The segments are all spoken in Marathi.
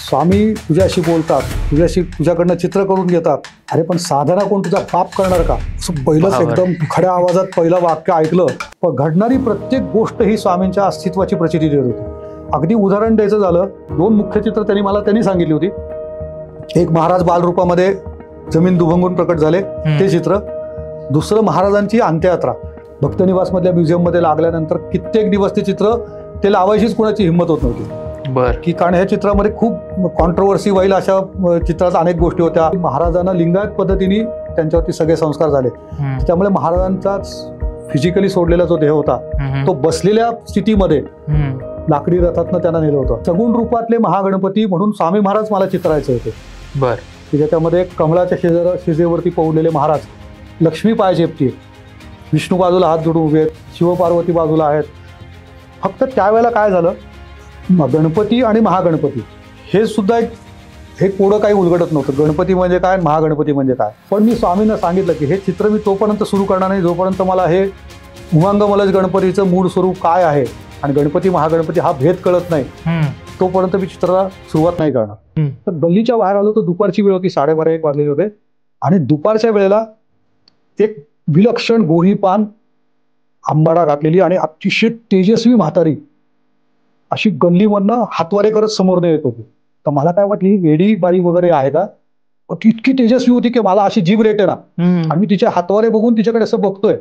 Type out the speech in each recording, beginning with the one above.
स्वामी तुझ्याशी बोलतात, तुझ्याकडनं चित्र करून घेतात. अरे पण साधना कोण तुझा पाप करणार का? असं पहिलंच एकदम खड्या आवाजात पहिलं वाक्य ऐकलं. पण घडणारी प्रत्येक गोष्ट ही स्वामींच्या अस्तित्वाची प्रचिती देत होती. अगदी उदाहरण द्यायचं झालं, 2 मुख्य चित्र त्यांनी सांगितली होती. एक महाराज बालरूपामध्ये जमीन दुभंगून प्रकट झाले ते चित्र, दुसरं महाराजांची अंत्ययात्रा भक्तनिवास मधल्या म्युझियम मध्ये लागल्यानंतर कित्येक दिवस ते चित्र ते लावायचीच कोणाची हिंमत होत नव्हती. की कारण ह्या चित्रामध्ये खूप कॉन्ट्रोवर्सी व्हाईल अशा चित्रात अनेक गोष्टी होत्या. महाराजांना लिंगायत पद्धतीने त्यांच्यावरती सगळे संस्कार झाले, त्यामुळे महाराजांचाच फिजिकली सोडलेला जो देह होता तो बसलेल्या स्थितीमध्ये लाकडी रथातनं त्यांना नेलं होतं. सगुण रूपातले महागणपती म्हणून स्वामी महाराज मला चित्रायचे होते. की ज्याच्यामध्ये कमळाच्या शिजेवरती पवलेले महाराज, लक्ष्मी पाय झेपती, विष्णू बाजूला हात जोडून उभे आहेत, शिवपार्वती बाजूला आहेत. फक्त त्यावेळेला काय झालं, गणपती आणि महागणपती हे सुद्धा हे कोडं काही उलगडत नव्हतं. गणपती म्हणजे काय, महागणपती म्हणजे काय. पण मी स्वामींना सांगितलं की हे चित्र मी तोपर्यंत सुरू करणार नाही जोपर्यंत मला हे उमांगमलज गणपतीचं मूळ स्वरूप काय आहे आणि गणपती महागणपती हा भेद कळत नाही, तोपर्यंत मी चित्राला सुरुवात नाही करणार. तर गल्लीच्या बाहेर आलो तर दुपारची वेळ होती, 12:30-1 वाजलेले होते. आणि दुपारच्या वेळेला एक विलक्षण गोरी पान, आंबाडा घातलेली आणि अतिशय तेजस्वी म्हातारी अशी गल्लीमधनं हातवारे करत समोर येत होती. तर मला काय वाटली, वेडी बाई वगैरे आहे का? ती इतकी तेजस्वी होती की मला अशी जीभ रेटे ना. आणि मी तिचे हातवारे बघून तिच्याकडे असं बघतोय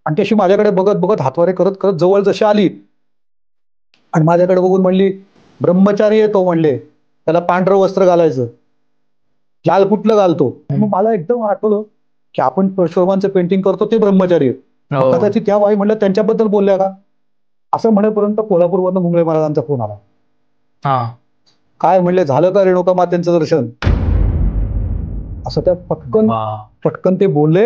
आणि ती अशी माझ्याकडे बघत बघत हातवारे करत करत जवळ जशी आली आणि माझ्याकडे बघून म्हणली, ब्रह्मचारी येतो म्हणले, त्याला पांढरं वस्त्र घालायचं, लाल कुठलं घालतो. मग मला एकदम आठवलं की आपण परशुरामांचं पेंटिंग करतो ते ब्रह्मचारी आहेत. कदाचित त्या बाई म्हणलं त्यांच्याबद्दल बोलल्या का असं म्हणेपर्यंत कोल्हापूरवरनं मुंगळे महाराजांचा फोन आला. काय म्हणले, झालं का रेणुका मातेंचं दर्शन? असं त्या पटकन ते बोलले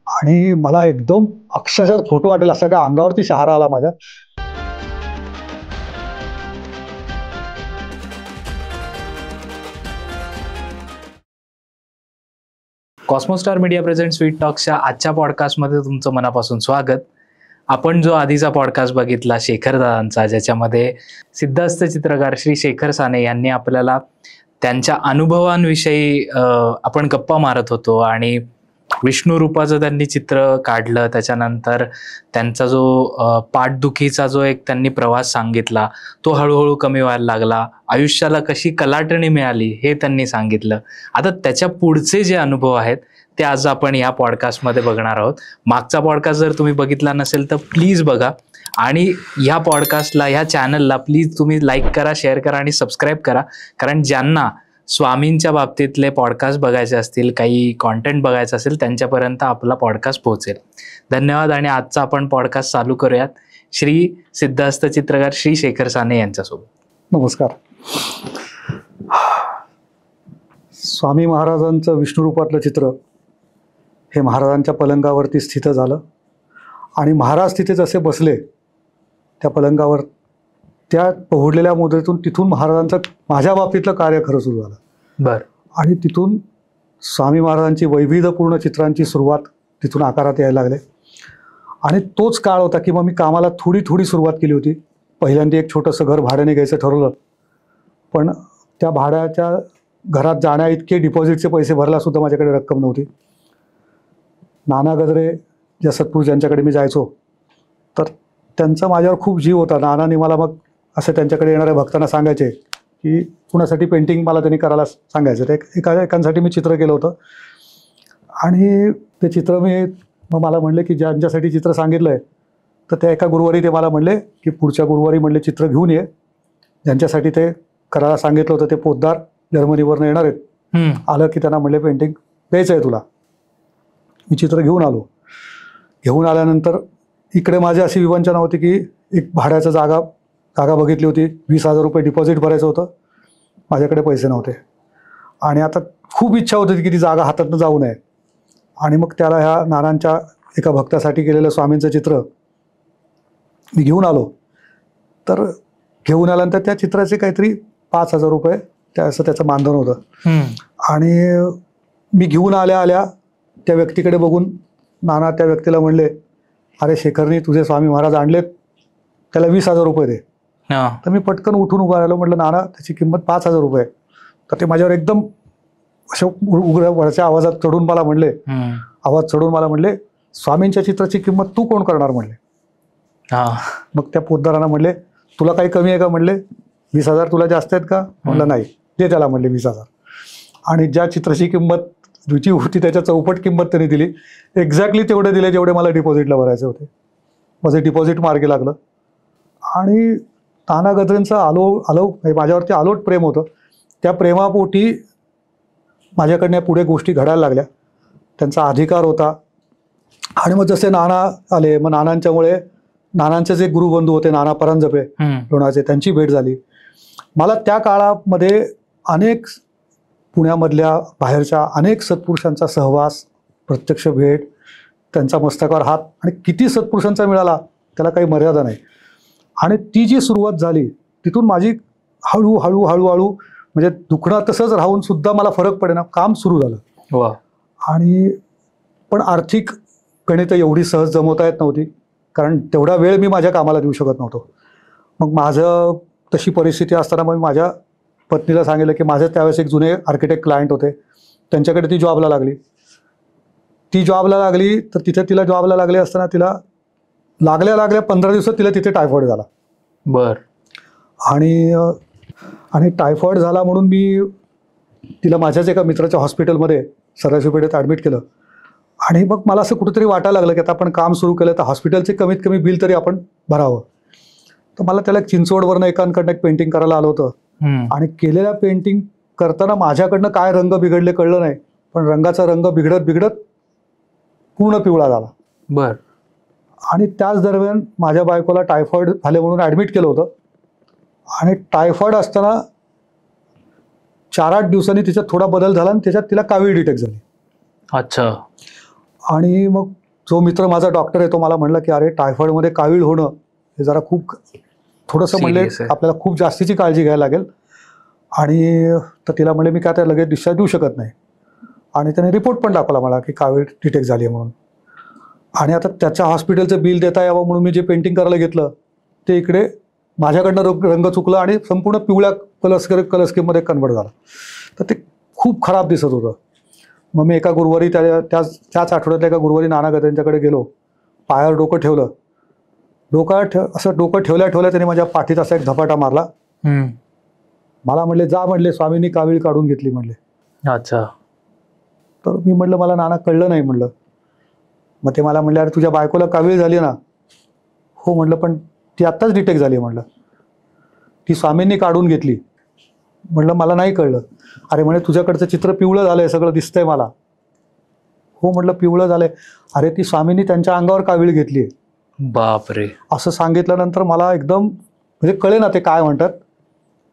आणि मला एकदम अक्षरशः फोटो वाटेल असं काय अंगावरती शहारा आला माझ्या. कॉस्मोस्टार मीडिया प्रेझेंट स्वीट टॉक्सच्या आजच्या पॉडकास्टमध्ये तुमचं मनापासून स्वागत. आपण जो आधीचा पॉडकास्ट बघितला शेखर दादांचा, ज्याच्यामध्ये सिद्धहस्त चित्रकार श्री शेखर साने यांनी आपल्याला त्यांच्या अनुभवांविषयी आपण गप्पा मारत होतो आणि विष्णू रूपाचं त्यांनी चित्र काढलं. त्याच्यानंतर त्यांचा जो पाठदुखीचा जो एक त्यांनी प्रवास सांगितला तो हळूहळू कमी व्हायला लागला, आयुष्याला कशी कलाटणी मिळाली हे त्यांनी सांगितलं. आता त्याच्या पुढचे जे अनुभव आहेत ते आज आपण या पॉडकास्टमध्ये बघणार आहोत. मागचा पॉडकास्ट जर तुम्ही बघितला नसेल तर प्लीज बघा आणि ह्या पॉडकास्टला, ह्या चॅनलला प्लीज तुम्ही लाईक करा, शेअर करा आणि सबस्क्राईब करा. कारण ज्यांना स्वामींच्या बाबतीतले पॉडकास्ट बघायचे असतील, काही कॉन्टेंट बघायचं असेल, त्यांच्यापर्यंत आपला पॉडकास्ट पोहोचेल. धन्यवाद. आणि आजचा आपण पॉडकास्ट चालू करूयात श्री सिद्धहस्त चित्रकार श्री शेखर साने यांच्यासोबत. नमस्कार. स्वामी महाराजांचं विष्णू रूपातलं चित्र हे महाराजांच्या पलंगावरती स्थित झालं आणि महाराज तिथे जसे बसले त्या पलंगावर, त्या पहुडलेल्या मुद्रेतून तिथून महाराजांचं माझ्या बाबतीतलं कार्य खरं सुरू झालं. आणि तिथून स्वामी महाराजांची वैविध्यपूर्ण चित्रांची सुरुवात तिथून आकारात यायला लागले. आणि तोच काळ होता की मग मी कामाला थोडी सुरुवात केली होती. पहिल्यांदा एक छोटंसं घर भाड्याने घ्यायचं ठरवलं, पण त्या भाड्याच्या घरात जाण्या इतके डिपॉझिटचे पैसे भरला सुद्धा माझ्याकडे रक्कम नव्हती. नाना गजरे ज्या सत्पुरुष ज्यांच्याकडे मी जायचो तर त्यांचा माझ्यावर खूप जीव होता. नानांनी मला मग असं त्यांच्याकडे येणाऱ्या भक्तांना सांगायचे की कुणासाठी पेंटिंग मला त्यांनी करायला सांगायचं. ते एकांसाठी मी चित्र केलं होतं आणि ते चित्र मग मला म्हणले की ज्यांच्यासाठी चित्र सांगितलं आहे तर त्या एका गुरुवारी ते मला म्हणले की पुढच्या गुरुवारी म्हणले चित्र घेऊन ये. ज्यांच्यासाठी ते करायला सांगितलं होतं ते पोतदार जर्मनीवरनं येणार आहेत. आलं की त्यांना म्हणले पेंटिंग द्यायचं आहे तुला. मी चित्र घेऊन आलो. घेऊन आल्यानंतर इकडे माझी अशी विवंचना होती की एक भाड्याचं जागा बघितली होती, 20,000 रुपये डिपॉझिट भरायचं होतं, माझ्याकडे पैसे नव्हते. आणि आता खूप इच्छा होती की ती जागा हातातनं जाऊ नये. आणि मग त्याला ह्या नानांच्या एका भक्तासाठी केलेलं स्वामींचं चित्र मी घेऊन आलो. तर घेऊन आल्यानंतर त्या चित्राचे काहीतरी 5,000 रुपये असं त्याचं मानधन होतं. आणि मी घेऊन आल्या त्या व्यक्तीकडे बघून नाना त्या व्यक्तीला म्हणले, अरे शेखरनी तुझे स्वामी महाराज आणलेत, त्याला 20,000 रुपये दे. तर मी पटकन उठून उभा राहिलो. म्हटलं नाना त्याची किंमत 5,000 रुपये. तर ते माझ्यावर एकदम अशा उग्र वळच्या आवाजात चढून मला म्हणले, स्वामींच्या चित्राची किंमत तू कोण करणार म्हणले. हा. मग त्या पोतदारांना म्हणले, तुला काही कमी आहे का म्हणले, 20,000 तुला जास्त आहेत का म्हणलं नाही, ते त्याला म्हणले 20,000. आणि ज्या चित्राची किंमत जी होती त्याच्या चौपट किंमत त्यांनी दिली. एक्झॅक्टली तेवढे दिले जेवढे मला डिपॉझिटला भरायचे होते. माझं डिपॉझिट मार्गी लागलं. आणि नाना गजरेंचं माझ्यावरती आलोट प्रेम होतं. त्या प्रेमापोटी माझ्याकडनं पुढे गोष्टी घडायला लागल्या. त्यांचा अधिकार होता. आणि मग जसे नाना आले, मग नानांचे जे गुरुबंधू होते नाना परांजपे लोणाचे, त्यांची भेट झाली. मला त्या काळामध्ये अनेक पुण्यामधल्या बाहेरच्या अनेक सत्पुरुषांचा सहवास, प्रत्यक्ष भेट, त्यांचा मस्तकावर हात, आणि किती सत्पुरुषांचा मिळाला त्याला काही मर्यादा नाही. आणि ती जी सुरुवात झाली तिथून माझी हळूहळू म्हणजे दुखणं तसंच राहून सुद्धा मला फरक पडेना, काम सुरू झालं. वा. आणि पण आर्थिक गणितं एवढी सहज जमवता येत नव्हती, कारण तेवढा वेळ मी माझ्या कामाला देऊ शकत नव्हतो. मग माझं तशी परिस्थिती असताना मग माझ्या पत्नीला सांगितलं की माझे त्यावेळेस एक जुने आर्किटेक्ट क्लायंट होते, त्यांच्याकडे ती जॉबला लागली. तर तिथे तिला जॉबला लागली असताना तिला लागल्या 15 दिवसात तिला तिथे टायफॉइड झाला. बर. आणि टायफॉइड झाला म्हणून मी तिला माझ्याच एका मित्राच्या हॉस्पिटलमध्ये सदाशिव पेठेत ॲडमिट केलं. आणि मग मला असं कुठेतरी वाटायला लागलं की आता आपण काम सुरू केलं तर हॉस्पिटलचे कमीत कमी बिल तरी आपण भरावं. तर मला त्याला चिंचवडवरनं एकांकडनं एक पेंटिंग करायला आलं होतं. आणि केलेल्या पेंटिंग करताना माझ्याकडनं काय रंग बिघडले कळलं नाही, पण रंगाचा रंग बिघडत पूर्ण पिवळा झाला. बर. आणि त्याच दरम्यान माझ्या बायकोला टायफॉइड झाले म्हणून ॲडमिट केलं होतं. आणि टायफॉइड असताना 4-8 दिवसांनी तिच्यात थोडा बदल झाला आणि त्याच्यात तिला कावीळ डिटेक्ट झाली. अच्छा. आणि मग जो मित्र माझा डॉक्टर आहे तो मला म्हणला की अरे टायफॉइडमध्ये कावीळ होणं हे जरा खूप थोडंसं म्हणले आपल्याला खूप जास्तीची काळजी घ्यायला लागेल. आणि तर तिला म्हणले मी काय त्या लगेच डिस्चार्ज देऊ शकत नाही. आणि त्याने रिपोर्ट पण दाखवला मला की कावीळ डिटेक्ट झाली आहे म्हणून. आणि आता त्याच्या हॉस्पिटलचं बिल देता यावं म्हणून मी जे पेंटिंग करायला घेतलं ते इकडे माझ्याकडनं रंग चुकलं आणि संपूर्ण पिवळ्या कलर स्कीममध्ये कन्वर्ट झालं. तर ते खूप खराब दिसत होतं. मग मी एका गुरुवारी त्याच आठवड्यातल्या एका गुरुवारी नाना गजरेंच्याकडे गेलो. पायावर डोकं ठेवलं. असं डोकं ठेवल्या त्याने माझ्या पाठीत असा एक झपाटा मारला. मला म्हणले जा म्हणले स्वामींनी कावीळ काढून घेतली म्हणले. अच्छा. तर मी म्हटलं मला नाना कळलं नाही म्हणलं. मग ते मला म्हणले अरे तुझ्या बायकोला कावीळ झाली ना. हो म्हटलं पण ती आत्ताच डिटेक्ट झाली म्हणलं. ती स्वामींनी काढून घेतली म्हटलं मला नाही कळलं. अरे म्हणे तुझ्याकडचं चित्र पिवळं झालंय सगळं दिसतंय मला. हो म्हटलं पिवळं झालंय. अरे ती स्वामींनी त्यांच्या अंगावर कावीळ घेतली. बापरे. असं सांगितल्यानंतर मला एकदम म्हणजे कळे ना ते काय म्हणतात.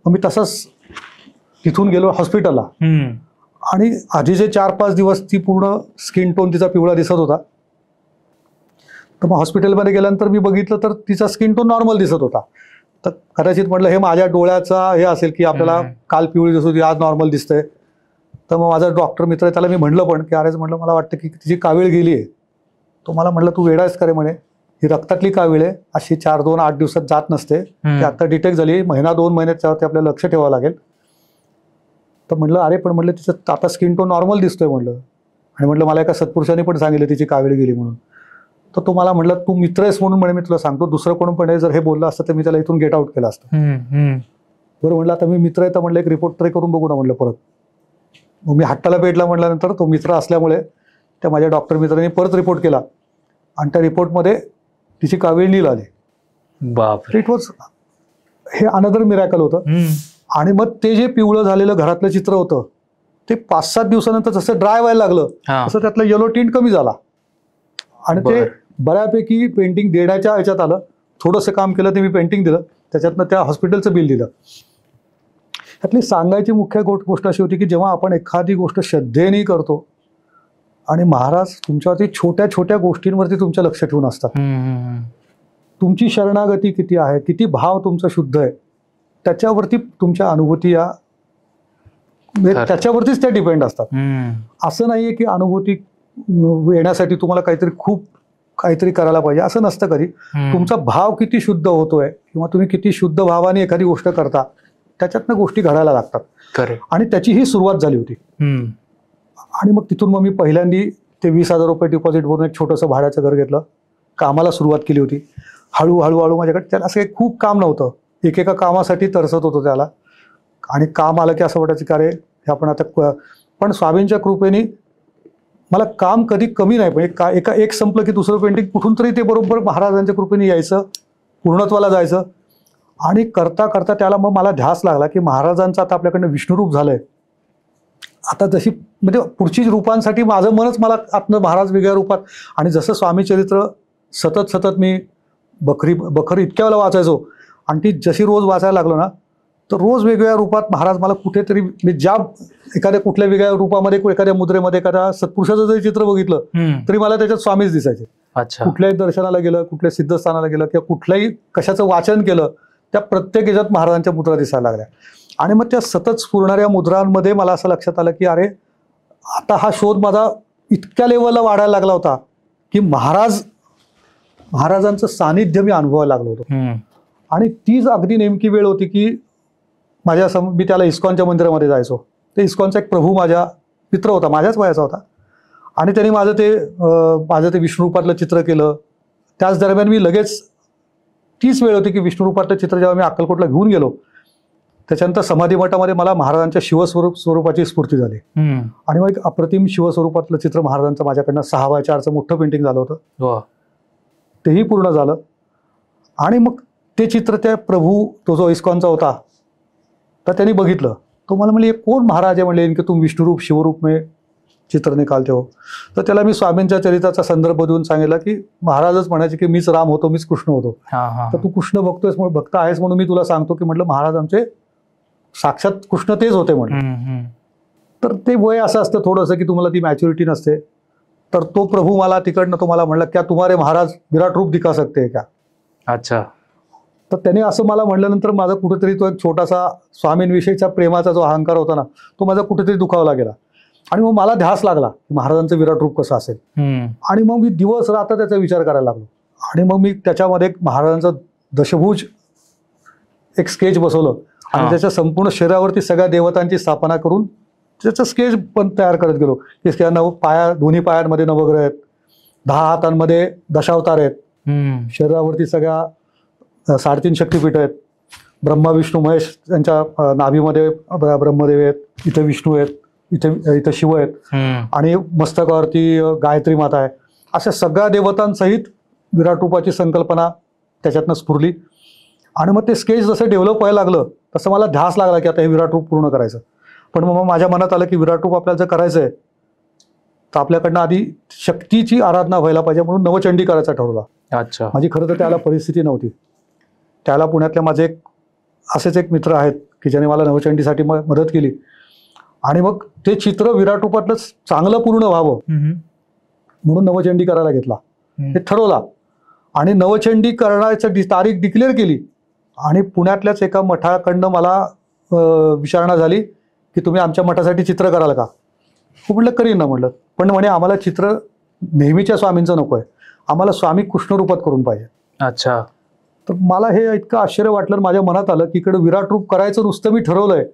मग मी तसंच तिथून गेलो हॉस्पिटलला. आणि आधीचे 4-5 दिवस ती पूर्ण स्किन टोन तिचा पिवळा दिसत होता. तर मग हॉस्पिटलमध्ये गेल्यानंतर मी बघितलं तर तिचा स्किन टोन नॉर्मल दिसत होता. तर कदाचित म्हटलं हे माझ्या डोळ्याचा हे असेल की आपल्याला काल पिवळी दिसत होती आज नॉर्मल दिसतंय. तर मग माझा डॉक्टर मित्र आहे त्याला मी म्हटलं पण की अरेच म्हटलं मला वाटतं की तिची कावीळ गेली आहे. तो मला म्हटलं तू वेडा आहेस का रे म्हणे, ही रक्तातली कावीळ आहे अशी 4-2-8 दिवसात जात नसते. ती आता डिटेक्ट झाली 1-2 महिन्यात त्यावरती आपल्याला लक्ष ठेवावं लागेल. तर म्हटलं अरे पण म्हटलं तिचं आता स्किन टोन नॉर्मल दिसतोय म्हटलं. आणि म्हटलं मला एका सत्पुरुषाने पण सांगितलं तिची कावीळ गेली म्हणून. तर तो मला म्हटलं तू मित्र आहेस म्हणून म्हणे मी तुला सांगतो, दुसरं कोण पण जर हे बोललं असतं तर मी त्याला इथून गेट आउट केलं असतं. बरं म्हटलं आता मी मित्र आहे तर म्हटलं एक रिपोर्ट तरी करून बघू ना म्हटलं परत. मग मी हट्टाला पेटला म्हटल्यानंतर तो मित्र असल्यामुळे त्या माझ्या डॉक्टर मित्रांनी परत रिपोर्ट केला. आणि त्या रिपोर्टमध्ये तिची कावीळ नील आली. बापरे. इट वॉज हे अनदर मिरॅकल होतं. आणि मग ते जे पिवळं झालेलं घरातलं चित्र होतं ते 5-7 दिवसानंतर जसं ड्राय व्हायला लागलं तसं त्यातलं येलो टिंट कमी झाला. आणि ते बऱ्यापैकी पेंटिंग देण्याच्या ह्याच्यात आलं. थोडंसं काम केलं ते मी पेंटिंग दिलं, त्याच्यातनं त्या हॉस्पिटलचं बिल दिलं. त्यातली सांगायची मुख्य गोष्ट अशी होती की जेव्हा आपण एखादी गोष्ट श्रद्धेने करतो आणि महाराज तुमच्यावरती छोट्या छोट्या गोष्टींवरती तुमचं लक्ष ठेवून असतात. तुमची शरणागती किती आहे, किती भाव तुमचा शुद्ध आहे त्याच्यावरती तुमच्या अनुभूती त्याच्यावरतीच त्या डिपेंड असतात. असं नाहीये की अनुभूती येण्यासाठी तुम्हाला काहीतरी करायला पाहिजे असं नसतं कधी. तुमचा भाव किती शुद्ध होतोय किंवा तुम्ही किती शुद्ध भावाने एखादी गोष्ट करता त्याच्यातनं गोष्टी घडायला लागतात. खरे. आणि त्याची ही सुरुवात झाली होती. आणि मग तिथून मग मी पहिल्यांदी ते 20,000 रुपये डिपॉझिट भरून एक छोटंसं भाड्याचं घर घेतलं. कामाला सुरुवात केली होती. हळूहळू माझ्याकडे त्याला असं काही खूप काम नव्हतं. एकेका कामासाठी तरसत होतो त्याला. आणि काम आलं की असं वाटायचं की अरे हे आपण आता पण स्वामींच्या कृपेने मला काम कधी कमी नाही. पण एक संपलं की दुसरं पेंटिंग कुठून तरी ते बरोबर महाराजांच्या कृपेने यायचं, पूर्णत्वाला जायचं. आणि करता करता त्याला मग मला ध्यास लागला की महाराजांचं आता आपल्याकडनं विष्णुरूप झालंय. आता जशी म्हणजे पुढची रूपांसाठी माझं मनच मला आतनं महाराज वेगळ्या रूपात. आणि जसं स्वामी चरित्र सतत मी बखर इतक्या वेळेला वाचायचो आणि ती जशी रोज वाचायला लागलो ना तर रोज वेगवेगळ्या रूपात महाराज मला कुठेतरी मी ज्या एखाद्या कुठल्या वेगळ्या रूपामध्ये एखाद्या मुद्रेमध्ये एखाद्या सत्पुरुषाचं जरी चित्र बघितलं तरी मला त्याच्यात स्वामीच दिसायचे. कुठल्याही दर्शनाला गेलं, कुठल्या सिद्धस्थानाला गेलं किंवा कुठल्याही कशाचं वाचन केलं त्या प्रत्येक याच्यात महाराजांच्या मुद्रा दिसायला लागल्या. आणि मग त्या सतत स्फुरणाऱ्या मुद्रांमध्ये मला असं लक्षात आलं की अरे आता हा शोध माझा इतक्या लेवलला वाढायला लागला होता की महाराजांचं सानिध्य मी अनुभवायला लागलो होतो. आणि तीच अगदी नेमकी वेळ होती की मी त्याला इस्कॉनच्या मंदिरामध्ये जायचो. ते इस्कॉनचा एक प्रभू माझा मित्र होता, माझ्याच वयाचा होता. आणि त्यांनी माझं ते विष्णुरूपातलं चित्र केलं. त्याच दरम्यान मी लगेच तीच वेळ होती की विष्णुरूपातलं चित्र जेव्हा मी अक्कलकोटला घेऊन गेलो त्याच्यानंतर समाधी मठामध्ये मला महाराजांच्या स्वरूपाची स्फूर्ती झाली. आणि मग एक अप्रतिम शिवस्वरूपातलं चित्र महाराजांचं माझ्याकडनं 6x4चं मोठं पेंटिंग झालं होतं. तेही पूर्ण झालं. आणि मग ते चित्र त्या प्रभू तो जो इस्कॉनचा होता तर त्यांनी बघितलं. तो मला म्हणले कोण महाराज आहे म्हणले इनके तुम विष्णुरूप शिवरूप में चित्र निकालते हो. तर त्याला मी स्वामींच्या चरित्राचा संदर्भ देऊन सांगितलं की महाराजच म्हणायचे की मीच राम होतो, मीच कृष्ण होतो. तर तू कृष्ण भक्त आहेस म्हणून मी तुला सांगतो की म्हटलं महाराज आमचे साक्षात कृष्ण तेच होते म्हटलं. तर ते वय असं असतं थोडंसं की तुम्हाला ती मॅच्युरिटी नसते. तर तो प्रभू मला तिकडनं तो मला म्हणला क्या तुम्हारे महाराज विराट रूप दिखा सकते है क्या. अच्छा. तर त्याने असं मला म्हटल्यानंतर माझा कुठेतरी तो एक छोटासा स्वामींविषयीचा प्रेमाचा जो अहंकार होता ना तो माझा कुठेतरी दुखावला गेला. आणि मग मला ध्यास लागला की महाराजांचं विराट रूप कसं असेल. आणि मग मी दिवस रात्र त्याचा विचार करायला लागलो. आणि मग मी त्याच्यामध्ये दशभुज एक स्केच बसवलं आणि त्याच्या संपूर्ण शरीरावरती सगळ्या देवतांची स्थापना करून त्याचं स्केच पण तयार करत गेलो. की दोन्ही पायांमध्ये नवग्रह आहेत, 10 हातांमध्ये दशावतार आहेत, शरीरावरती सगळ्या 3.5 शक्तिपीठ आहेत, ब्रह्मा विष्णू महेश त्यांच्या नाभीमध्ये ब्रह्मदेव आहेत, इथे विष्णू आहेत, इथे शिव आहेत आणि मस्तकावरती गायत्री माता आहे. अशा सगळ्या देवतांसहित विराट रूपाची संकल्पना त्याच्यातनं स्फुरली. आणि मग ते स्केच जसं डेव्हलप व्हायला लागलं तसं मला ध्यास लागला की आता हे विराट रूप पूर्ण करायचं. पण मग माझ्या मनात आलं की विराट रूप आपल्याला जर करायचं आहे तर आपल्याकडनं आधी शक्तीची आराधना व्हायला पाहिजे म्हणून नवचंडी करायचा ठरवला. अच्छा. माझी खरं तर त्याला परिस्थिती नव्हती. त्याला पुण्यातले माझे असेच एक मित्र आहेत की ज्याने मला नवचंडीसाठी मदत केली. आणि मग ते चित्र विराट रूपातलं चांगलं पूर्ण व्हावं म्हणून नवचंडी करायला घेतला. हे ठरवला आणि नवचंडी करण्याची तारीख डिक्लेअर केली. आणि पुण्यातल्याच एका मठाकडनं मला विचारणा झाली की तुम्ही आमच्या मठासाठी चित्र कराल का. म्हटलं करीन ना म्हटलं. पण म्हणे आम्हाला चित्र नेहमीच्या स्वामींचं नको आहे, आम्हाला स्वामी कृष्णरूपात करून पाहिजे. अच्छा. तर मला हे इतकं आश्चर्य वाटलं. माझ्या मनात आलं की इकडे विराट रूप करायचं नुसतं मी ठरवलंय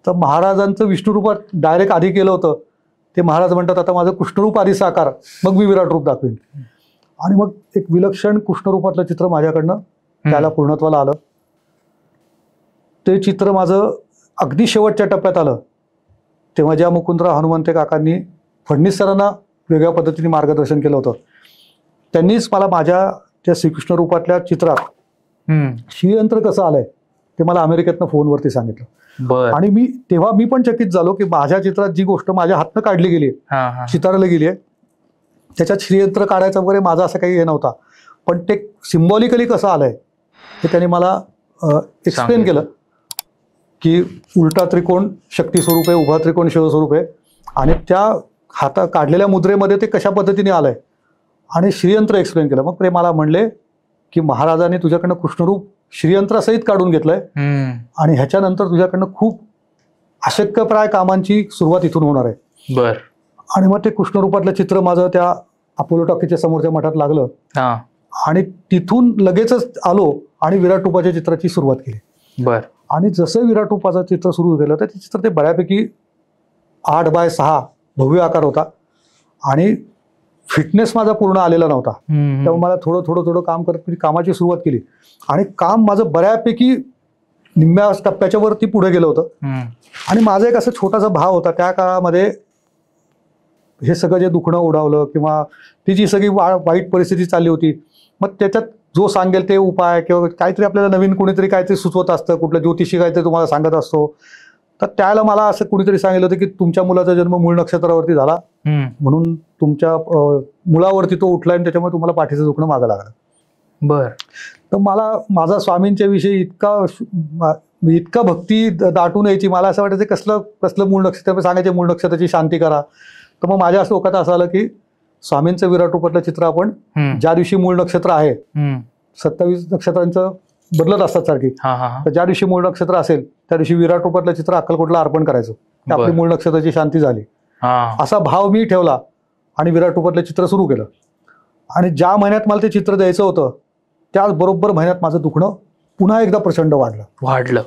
तर महाराजांचं विष्णुरूपात डायरेक्ट आधी केलं होतं ते महाराज म्हणतात आता माझं कृष्णरूप आधी साकार मग मी विराट रूप दाखवीन. आणि मग एक विलक्षण कृष्णरूपातलं चित्र माझ्याकडनं त्याला पूर्णत्वाला आलं. ते चित्र माझं अगदी शेवटच्या टप्प्यात आलं तेव्हा ज्या मुकुंदराव हनुमंते काकांनी फडणीस सरांना वेगळ्या पद्धतीने मार्गदर्शन केलं होतं त्यांनीच मला माझ्या त्या श्रीकृष्ण रूपातल्या चित्रात श्रीयंत्र कसं आलंय ते मला अमेरिकेतनं फोनवरती सांगितलं. आणि तेव्हा मी पण चकित झालो की माझ्या चित्रात जी गोष्ट माझ्या हातनं काढली गेली चितारली गेली आहे त्याच्यात श्रीयंत्र काढायचं वगैरे माझा असं काही हे नव्हता. पण ते सिम्बॉलिकली कसं आलंय हे त्यांनी मला एक्सप्लेन केलं की उलटा त्रिकोण शक्ती स्वरूप आहे, उभा त्रिकोण शिवस्वरूप आहे आणि त्या काढलेल्या मुद्रेमध्ये ते कशा पद्धतीने आलंय आणि श्रीयंत्र एक्सप्लेन केलं. मग ते मला म्हणले की महाराजांनी तुझ्याकडनं कृष्णरूप श्रीयंत्रासहित काढून घेतलंय आणि ह्याच्यानंतर तुझ्याकडनं खूप अशक्यप्राय कामांची सुरुवात इथून होणार आहे. आणि मग ते कृष्णरूपातलं चित्र माझं त्या अपोलो टॉकीच्या समोरच्या मठात लागलं आणि तिथून लगेचच आलो आणि विराट रूपाच्या चित्राची सुरुवात केली. आणि जसं विराट रूपाचं चित्र सुरू केलं तर ते चित्र ते बऱ्यापैकी 8x6 भव्य आकार होता आणि फिटनेस माझा पूर्ण आलेला नव्हता. तेव्हा मला थोडं काम करत मी कामाची सुरुवात केली आणि काम माझं बऱ्यापैकी निम्म्या टप्प्याच्या वरती पुढे गेलं होतं. आणि माझा एक असं छोटासा भाव होता त्या काळामध्ये. हे सगळं जे दुखणं उडावलं किंवा ती जी सगळी वाईट परिस्थिती चालली होती, मग त्याच्यात जो सांगेल ते उपाय किंवा काहीतरी आपल्याला नवीन कोणीतरी काहीतरी सुचवत असतं, कुठलं ज्योतिषी काहीतरी तुम्हाला सांगत असतो. तर त्यावेळेला मला असं कुणीतरी सांगितलं होतं की तुमच्या मुलाचा जन्म मूळ नक्षत्रावरती झाला, म्हणून तुमच्या मुलावरती तो उठला आणि त्याच्यामुळे तुम्हाला पाठीचं दुखणं मागं लागलं. बर. तर मला माझा स्वामींच्या विषयी इतका भक्ती दाटून यायची. मला असं वाटायचं कसलं मूळ नक्षत्र सांगायचे, मूळ नक्षत्राची शांती करा. तर मग माझ्या असं डोक्यात असं आलं की स्वामींचं विराट रूपातलं चित्र आपण ज्या दिवशी मूळ नक्षत्र आहे, 27 नक्षत्रांचं बदलत असतात सारखी, तर ज्या दिवशी मूळ नक्षत्र असेल त्या दिवशी विराट रूपातलं चित्र अक्कलकोटला अर्पण करायचं, आपली मूळ नक्षत्राची शांती झाली. असा भाव मी ठेवला आणि विराट रूपातलं चित्र सुरू केलं. आणि ज्या महिन्यात मला ते चित्र द्यायचं होतं त्याच बरोबर महिन्यात माझं दुखणं पुन्हा एकदा प्रचंड वाढलं.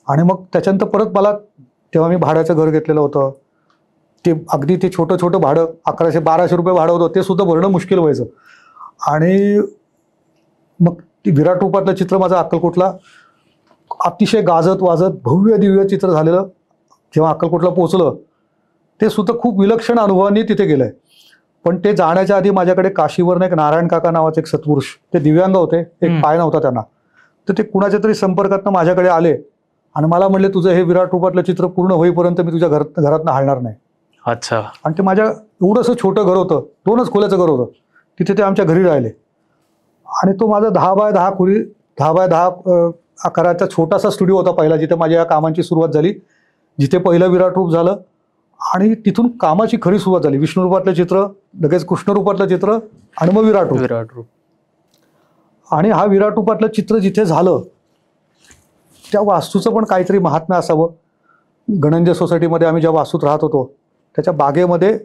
आणि मग त्याच्यानंतर परत मला, तेव्हा मी भाड्याचं घर घेतलेलं होतं, ते अगदी ते छोटं भाडं 1100-1200 रुपये भाडं होतं, ते सुद्धा भरणं मुश्किल व्हायचं. आणि मग ती विराट रूपातलं चित्र माझं अक्कलकोटला अतिशय गाजत वाजत भव्य दिव्य चित्र झालेलं जेव्हा अक्कलकोटला पोहोचलं, ते सुद्धा खूप विलक्षण अनुभवांनी तिथे गेलंय. पण ते जाण्याच्या आधी माझ्याकडे काशीवरनं एक नारायण काका नावाचे एक सत्पुरुष, ते दिव्यांग होते, एक पाय नव्हता त्यांना. तर ते कुणाच्या तरी संपर्कातनं माझ्याकडे आले आणि मला म्हणले तुझं हे विराट रूपातलं चित्र पूर्ण होईपर्यंत मी तुझ्या घरातनं हलणार नाही. अच्छा. आणि ते माझ्या एवढंसं छोटं घर होतं, 2च खोल्याचं घर होतं, तिथे ते आमच्या घरी राहिले. आणि तो माझा 10x10 खोली 10x10 आकाराचा छोटासा स्टुडिओ होता पहिला, जिथे माझ्या या कामांची सुरुवात झाली, जिथे पहिलं विराट रूप झालं. आणि तिथून कामाची खरी सुरुवात झाली. विष्णू रूपातलं चित्र, लगेच कृष्ण रूपातलं चित्र आणि मग विराट रूप. आणि हा विराट रूपातलं चित्र जिथे झालं त्या वास्तूचं पण काहीतरी महात्म्य असावं. गणंजय सोसायटीमध्ये आम्ही ज्या वास्तूत राहत होतो त्याच्या बागेमध्ये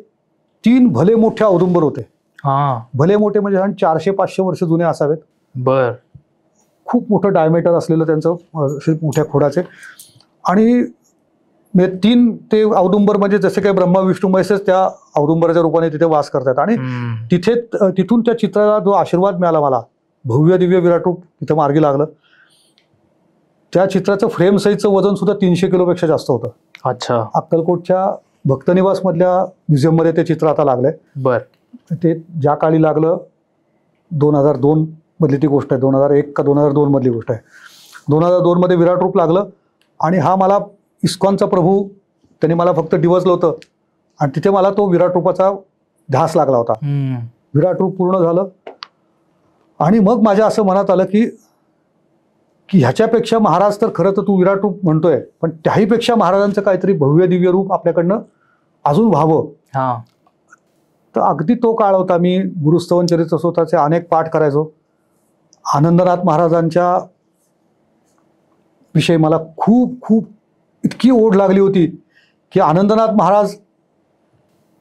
3 भले मोठे औदुंबर होते. भले मोठे म्हणजे 400-500 वर्ष जुने असावेत. बर. खूप मोठं डायमीटर असलेलं त्यांचं, मोठ्या खोडाचे. आणि 3 ते औदुंबर म्हणजे जसे काही ब्रह्मा विष्णू महेशच त्या औदुंबराच्या रूपाने तिथे वास करतात. आणि तिथून त्या चित्राला जो आशीर्वाद मिळाला मला, भव्य दिव्य विराट रूप तिथं मार्गी लागलं. त्या चित्राचं फ्रेम साईजचं वजन सुद्धा 300 किलोपेक्षा जास्त होतं. अच्छा. अक्कलकोटच्या भक्तनिवास मधल्या म्युझियममध्ये ते चित्र आता लागलंय. बर. ते ज्या काळी लागलं 2002 मधली ती गोष्ट आहे, 2001 का 2002 मधली गोष्ट आहे. 2002 मध्ये विराट रूप लागलं. आणि हा मला इस्कॉनचा प्रभू, त्यांनी मला फक्त डिवचलं होतं आणि तिथे मला तो विराट रूपाचा ध्यास लागला होता. विराट रूप पूर्ण झालं आणि मग माझ्या असं मनात आलं की ह्याच्यापेक्षा महाराज, तर खरं तर तू विराट रूप म्हणतोय, पण त्याहीपेक्षा महाराजांचं काहीतरी भव्य दिव्य रूप आपल्याकडनं अजून व्हावं. तर अगदी तो काळ होता. मी गुरुस्तवन चरित्र स्तोत्राचे अनेक पाठ करायचो. आनंदनाथ महाराजांच्या विषयी मला खूप इतकी ओढ लागली होती की आनंदनाथ महाराज,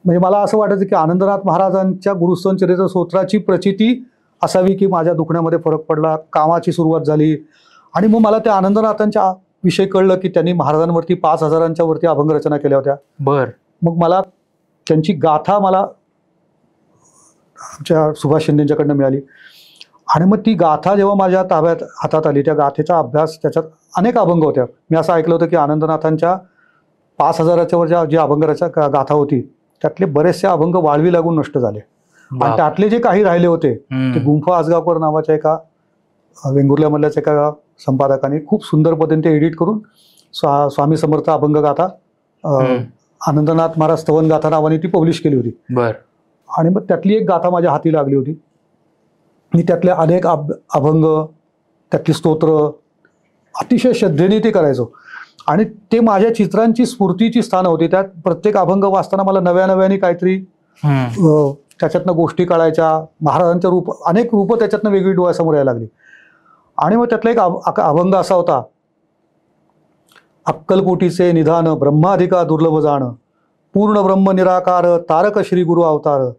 म्हणजे मला असं वाटायचं की आनंदनाथ महाराजांच्या गुरुस्तवन चरित्र स्तोत्राची प्रचिती असावी की माझ्या दुखण्यामध्ये फरक पडला. कामाची सुरुवात झाली आणि मग मला त्या आनंदनाथांच्या विषयी कळलं की त्यांनी महाराजांवरती 5000च्या वरती अभंग रचना केल्या होत्या. बर. मग मला त्यांची गाथा मला आमच्या सुभाष शिंदेंच्याकडनं मिळाली. आणि मग ती गाथा जेव्हा माझ्या ताब्यात हातात आली, त्या गाथेचा अभ्यास, त्याच्यात अनेक अभंग होत्या. मी असं ऐकलं होतं की आनंदनाथांच्या 5000च्या वर जी अभंगाच्या गाथा होती त्यातले बरेचसे अभंग वाळवी लागून नष्ट झाले. आणि त्यातले जे काही राहिले होते ते गुंफा आजगावकर नावाच्या एका वेंगुर्ल्यामधल्याच एका संपादकाने खूप सुंदर पद्धतीने ते एडिट करून स्वामी समर्थ अभंग गाथा, आनंदनाथ महाराज स्तवन गाथा नावाने ती पब्लिश केली होती. बर. आणि मग त्यातली एक गाथा माझ्या हाती लागली होती. मी त्यातले अनेक अभंग, त्यातली स्तोत्र अतिशय श्रद्धेने ते करायचो. आणि ते माझ्या चित्रांची स्फूर्तीची स्थानं होती. त्यात प्रत्येक अभंग वाचताना मला नव्याने काहीतरी त्याच्यातनं गोष्टी कळायच्या. महाराजांच्या अनेक रूपं त्याच्यातनं वेगळी डोळ्यासमोर यायला लागली. आणि मग त्यातला एक अभंग असा होता, अक्कलकोटीचे निधान ब्रह्माधिका दुर्लभ जाण, पूर्ण ब्रह्म निराकार तारक श्री गुरु अवतार,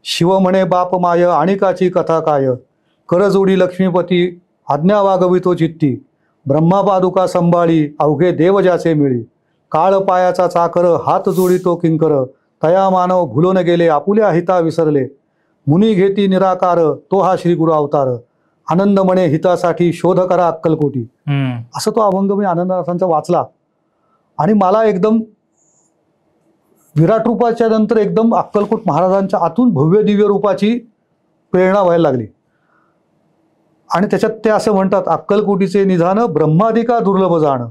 शिव म्हणे बाप माय आणिकाची कथा काय, करजोडी लक्ष्मीपती आज्ञा वागवितो चित्ती, ब्रह्मा पादुका संभाळी अवघे देव ज्याचे मिळी. काळ पायाचा चाकर हात जोडितो किंकर. तया मानव भुलून गेले आपुल्या हिता विसरले. मुनी घेती निराकार तो हा श्री गुरु अवतार. आनंद म्हणे हितासाठी शोध करा अक्कलकोटी. असं तो अभंग मी आनंदनाथांचा वाचला आणि मला एकदम विराट रूपाच्या नंतर एकदम अक्कलकोट महाराजांच्या आतून भव्य दिव्य रूपाची प्रेरणा व्हायला लागली. आणि त्याच्यात ते असं म्हणतात, अक्कलकोटीचे निधान ब्रह्मादिका दुर्लभ जाण.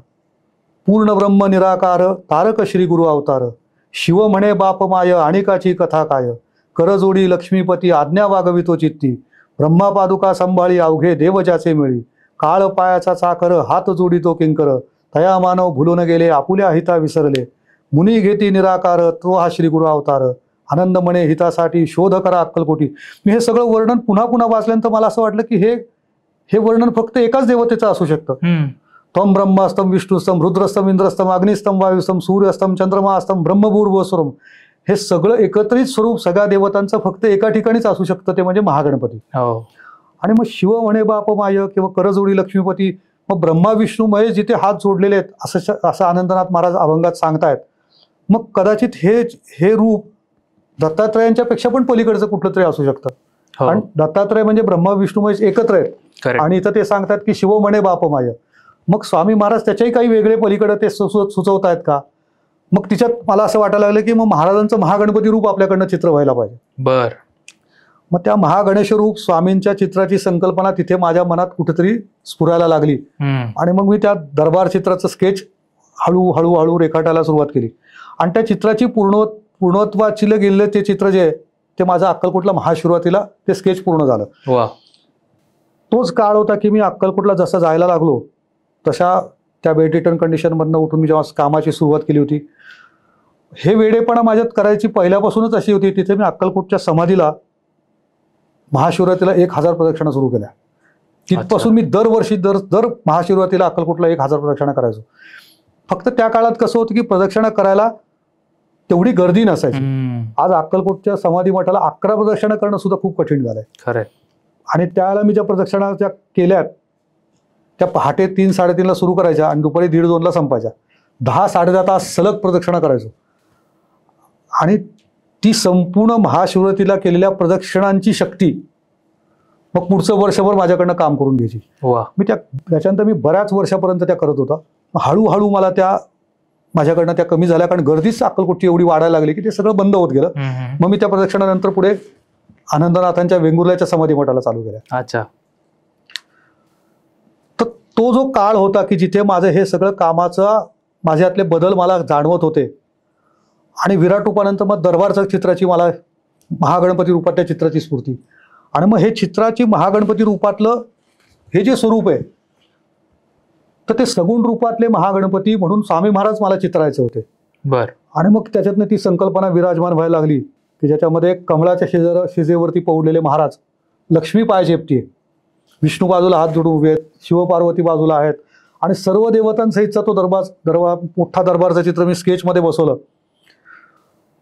पूर्ण ब्रह्म निराकार तारक श्री गुरु अवतार. शिव म्हणे बाप माय आणिकाची कथा काय. करजोडी लक्ष्मीपती आज्ञा वागवितो चित्ती. ब्रह्मा पादुका संभाळी अवघे देव ज्याचे मिळी. काळ पायाचा चाकर हात जोडितो किंकर. तया मानव भुलून गेले आपुल्या हिता विसरले. मुनी घेती निराकार तो हा श्री गुरु अवतार. आनंद म्हणे हितासाठी शोध करा अक्कलकोटी. मी हे सगळं वर्णन पुन्हा पुन्हा वाचल्यानंतर मला असं वाटलं की हे वर्णन फक्त एकाच देवतेचं असू शकतं. त्वं ब्रह्मास्तम विष्णुस्तम रुद्रस्तम इंद्रस्तम अग्निस्तम वायुस्तम सूर्यस्तम चंद्रमास्तम ब्रह्मभूर्भुवस्वरम. हे सगळं एकत्रित स्वरूप सगळ्या देवतांचं फक्त एका ठिकाणीच असू शकतं, ते म्हणजे महागणपती. आणि मग शिव म्हणे बाप माय किंवा करजोडी लक्ष्मीपती, मग ब्रह्मा विष्णू महेश जिथे हात जोडलेले आहेत असं आनंदनाथ महाराज अभंगात सांगतायत. मग कदाचित हे रूप दत्तात्रयांच्या पेक्षा पण पलीकडचं कुठलं तरी असू शकतं. कारण दत्तात्रय म्हणजे ब्रह्मा विष्णू महेश एकत्र आहेत आणि इथं ते सांगतात की शिव म्हणे बाप माय. मग स्वामी महाराज त्याच्याही काही वेगळे पलीकडे ते सुचवतायत का? मग तिच्यात मला असं वाटायला लागलं की मग महाराजांचं महागणपती रूप आपल्याकडनं चित्र व्हायला पाहिजे. मग त्या महागणेश रूप स्वामींच्या चित्राची संकल्पना तिथे माझ्या मनात कुठेतरी स्फुरायला लागली आणि मग मी त्या दरबार चित्राचं स्केच हळूहळू रेखाटायला सुरुवात केली. आणि त्या चित्राची पूर्णत्वाची गेलेलं ते चित्र जे आहे ते माझं अक्कलकोटला महाशिवरात्रीला ते स्केच पूर्ण झालं. तोच काळ होता की मी अक्कलकोटला जसं जायला लागलो तशा त्या बेड रिटर्न कंडिशनमधनं उठून मी जेव्हा कामाची सुरुवात केली होती, हे वेडेपणा माझ्यात करायची पहिल्यापासूनच अशी होती. तिथे मी अक्कलकोटच्या समाधीला महाशिवरात्रीला 1000 प्रदक्षिणा सुरू केल्या. तिथपासून मी दरवर्षी दर महाशिवरात्रीला अक्कलकोटला 1000 प्रदक्षिणा करायचो. फक्त त्या काळात कसं होतं की प्रदक्षिणा करायला तेवढी गर्दी नसायची. आज अक्कलकोटच्या समाधी मठाला 11 प्रदक्षिणा करणं सुद्धा खूप कठीण झालंय. खरंय. आणि त्यावेळेला मी ज्या प्रदक्षिणा ज्या केल्यात त्या पहाटे 3-3:30ला सुरू करायच्या आणि दुपारी 1:30-2ला संपायच्या. 10-10.5 तास सलग प्रदक्षिणा करायचो. आणि ती संपूर्ण महाशिवरात्रीला केलेल्या प्रदक्षिणांची शक्ती मग पुढचं वर्षभर माझ्याकडनं काम करून घ्यायची. मी त्याच्यानंतर मी बऱ्याच वर्षापर्यंत त्या करत होता. हळूहळू मला त्या माझ्याकडनं त्या कमी झाल्या, कारण गर्दीच अक्कलकोटची एवढी वाढायला लागली की ते सगळं बंद होत गेलं. मग मी त्या प्रदक्षिणानंतर पुढे आनंदनाथांच्या वेंगुर्ल्याच्या समाधी मठाला चालू केल्या. अच्छा. तर तो जो काळ होता की जिथे माझं हे सगळं कामाचा माझ्यातले बदल मला जाणवत होते आणि विराट रूपानंतर मग दरबारच्या चित्राची मला महागणपती रूपातल्या चित्राची स्फूर्ती. आणि मग हे चित्राची महागणपती रूपातलं हे जे स्वरूप आहे तर ते सगुण रूपातले महागणपती म्हणून स्वामी महाराज मला चित्रायचे होते. आणि मग त्याच्यातनं ती संकल्पना विराजमान व्हायला लागली की ज्याच्यामध्ये कमळाच्या शिजेवरती पौडलेले महाराज, लक्ष्मी पाय चेपतीये, विष्णू बाजूला हात जोडून उभे आहेत, शिवपार्वती बाजूला आहेत आणि सर्व देवतांसहितचा तो दरबार मोठा दरबारचं चित्र मी स्केचमध्ये बसवलं.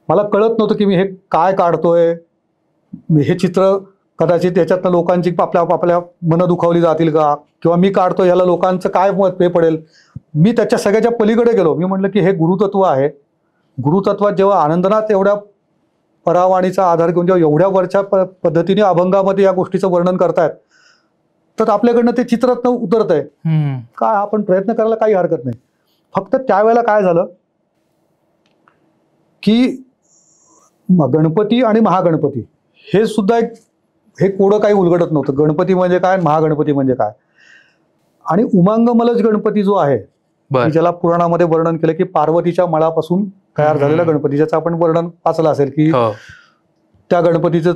मला कळत नव्हतं की मी हे काय काढतोय. हे चित्र कदाचित याच्यातनं लोकांची आपल्या मनं दुखावली जातील का, किंवा मी काढतो ह्याला लोकांचं काय मत पे पडेल. मी त्याच्या सगळ्याच्या पलीकडे गेलो. मी म्हटलं की हे गुरुतत्व आहे. गुरुतत्वात जेव्हा आनंदनाथ एवढ्या परावाणीचा आधार घेऊन जेव्हा एवढ्या वरच्या पद्धतीने अभंगामध्ये या गोष्टीचं वर्णन करतायत तर आपल्याकडनं ते चित्रातनं उतरत आहे. काय आपण प्रयत्न करायला काही हरकत नाही. फक्त त्यावेळेला काय झालं की गणपती आणि महागणपती हे सुद्धा हे कोडं काही उलगडत नव्हतं. गणपती म्हणजे काय, महागणपती म्हणजे काय. आणि उमांगमलज गणपती जो आहे ज्याला पुराणामध्ये वर्णन केलं की पार्वतीच्या मळापासून तयार झालेला गणपती, ज्याचं आपण वर्णन वाचलं असेल की त्या गणपतीचं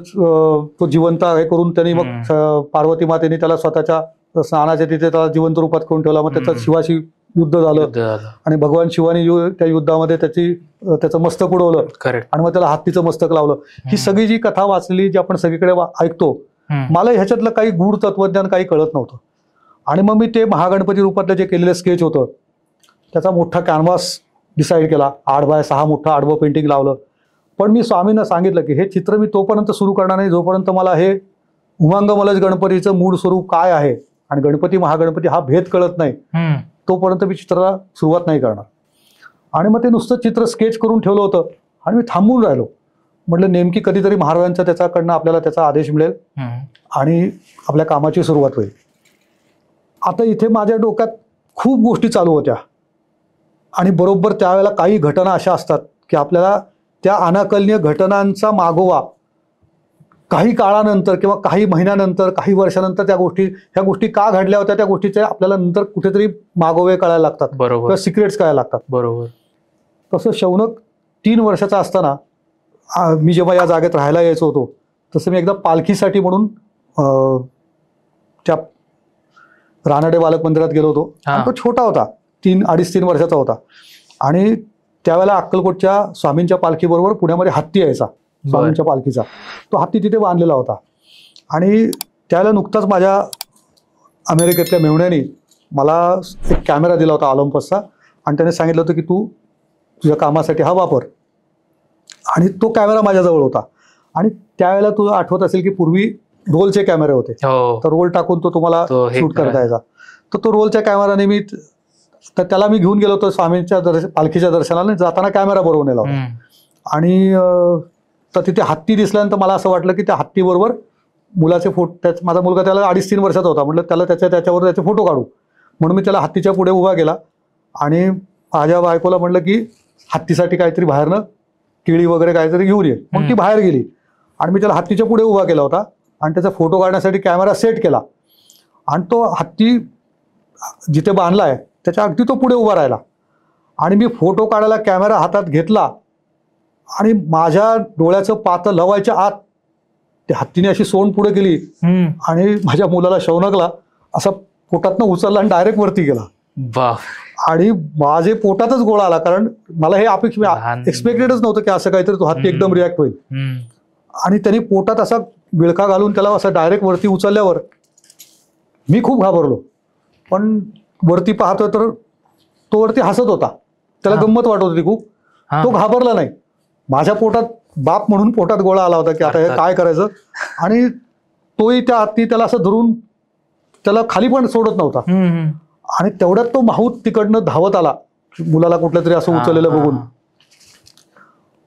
तो जिवंत हे करून त्यांनी मग पार्वती मातेने त्याला स्वतःच्या स्नानाच्या तिथे त्याला जिवंत रूपात करून ठेवला. मग त्याचं शिवाशी युद्ध झालं आणि भगवान शिवाने त्या युद्धामध्ये त्याचं मस्तक उडवलं आणि मग त्याला हत्तीचं मस्तक लावलं. ही सगळी जी कथा वाचलेली जी आपण सगळीकडे ऐकतो, मला ह्याच्यातलं काही गूढ तत्वज्ञान काही कळत नव्हतं. आणि मग मी ते महागणपती रूपातलं जे केलेलं स्केच होतं त्याचा मोठा कॅनव्हास डिसाईड केला. 8x6 मोठं आडवं पेंटिंग लावलं. पण मी स्वामींना सांगितलं की हे चित्र मी तोपर्यंत सुरू करणार नाही जोपर्यंत मला हे उमांगमलज गणपतीचं मूळ स्वरूप काय आहे आणि गणपती महागणपती हा भेद कळत नाही तोपर्यंत मी चित्राला सुरुवात नाही करणार. आणि मग ते नुसतं चित्र स्केच करून ठेवलं होतं आणि मी थांबून राहिलो. म्हटलं नेमकी कधीतरी महाराजांच्या त्याच्याकडनं आपल्याला त्याचा आदेश मिळेल आणि आपल्या कामाची सुरुवात होईल. आता इथे माझ्या डोक्यात खूप गोष्टी चालू होत्या आणि बरोबर त्यावेळेला काही घटना अशा असतात की आपल्याला त्या अनाकलनीय घटनांचा मागोवा काही काळानंतर किंवा काही महिन्यानंतर काही वर्षानंतर ह्या गोष्टी का घडल्या होत्या त्या गोष्टीचे आपल्याला नंतर कुठेतरी मागोवे कळायला लागतात किंवा सिक्रेट्स कळायला लागतात. बरोबर. तसं शौनक 3 वर्षाचा असताना मी जेव्हा या जागेत राहायला यायचो होतो तसं मी एकदा पालखीसाठी म्हणून त्या रानडे बालक मंदिरात गेलो होतो. तो छोटा होता, 2.5-3 वर्षाचा होता आणि त्यावेळेला अक्कलकोटच्या स्वामींच्या पालखीबरोबर पुण्यामध्ये हत्ती यायचा स्वामींच्या पालखीचा. तो हत्ती तिथे बांधलेला होता आणि त्यावेळेला नुकताच माझ्या अमेरिकेतल्या मेहुण्याने मला एक कॅमेरा दिला होता ऑलिम्पसचा आणि त्याने सांगितलं होतं की तू तुझ्या कामासाठी हा वापर. आणि तो कॅमेरा माझ्याजवळ होता आणि त्यावेळेला तुला आठवत असेल की पूर्वी रोलचे कॅमेरे होते, तर रोल टाकून तो तुम्हाला शूट करता यायचा. तर तो रोलच्या कॅमेराने तर त्याला मी घेऊन गेलो होतो स्वामींच्या पालखीच्या दर्शनाला. जाताना कॅमेरा बरोबर नेला होता आणि तर तिथे हत्ती दिसल्यानंतर मला असं वाटलं की त्या हत्तीबरोबर मुलाचे फोटो, माझा मुलगा त्याला 2.5-3 वर्षाचा होता, म्हटलं त्याला त्याच्यावर त्याचे फोटो काढू म्हणून मी त्याला हत्तीच्या पुढे उभा केला आणि माझ्या बायकोला म्हटलं की हत्तीसाठी काहीतरी बाहेरनं केळी वगैरे काहीतरी घेऊन ये. मग ती बाहेर गेली आणि मी त्याला हत्तीच्या पुढे उभा केला होता आणि त्याचा फोटो काढण्यासाठी कॅमेरा सेट केला आणि तो हत्ती जिथे बांधला आहे त्याच्या अगदी तो पुढे उभा राहिला आणि मी फोटो काढायला कॅमेरा हातात घेतला आणि माझ्या डोळ्याचं पातं लवायच्या आत त्या हत्तीने अशी सोंड पुढे केली आणि माझ्या मुलाला शौनकला असा पोटातनं उचलला आणि डायरेक्ट वरती गेला. आणि माझे पोटातच गोळा आला, कारण मला हे एक्सपेक्टेडच नव्हतं की असं काहीतरी तो हत्ती एकदम रिॲक्ट होईल. आणि त्यांनी पोटात असा विळखा घालून त्याला असं डायरेक्ट वरती उचलल्यावर मी खूप घाबरलो. पण वरती पाहतोय तर तो वरती हसत होता, त्याला गंमत वाटत होती खूप. तो घाबरला नाही. माझ्या पोटात बाप म्हणून पोटात गोळा आला होता की आता हे काय करायचं. आणि तोही त्या हत्ती त्याला असं धरून त्याला खाली पण सोडत नव्हता आणि तेवढ्यात तो माहूत तिकडनं धावत आला मुलाला कुठल्या तरी असं उचललेलं बघून.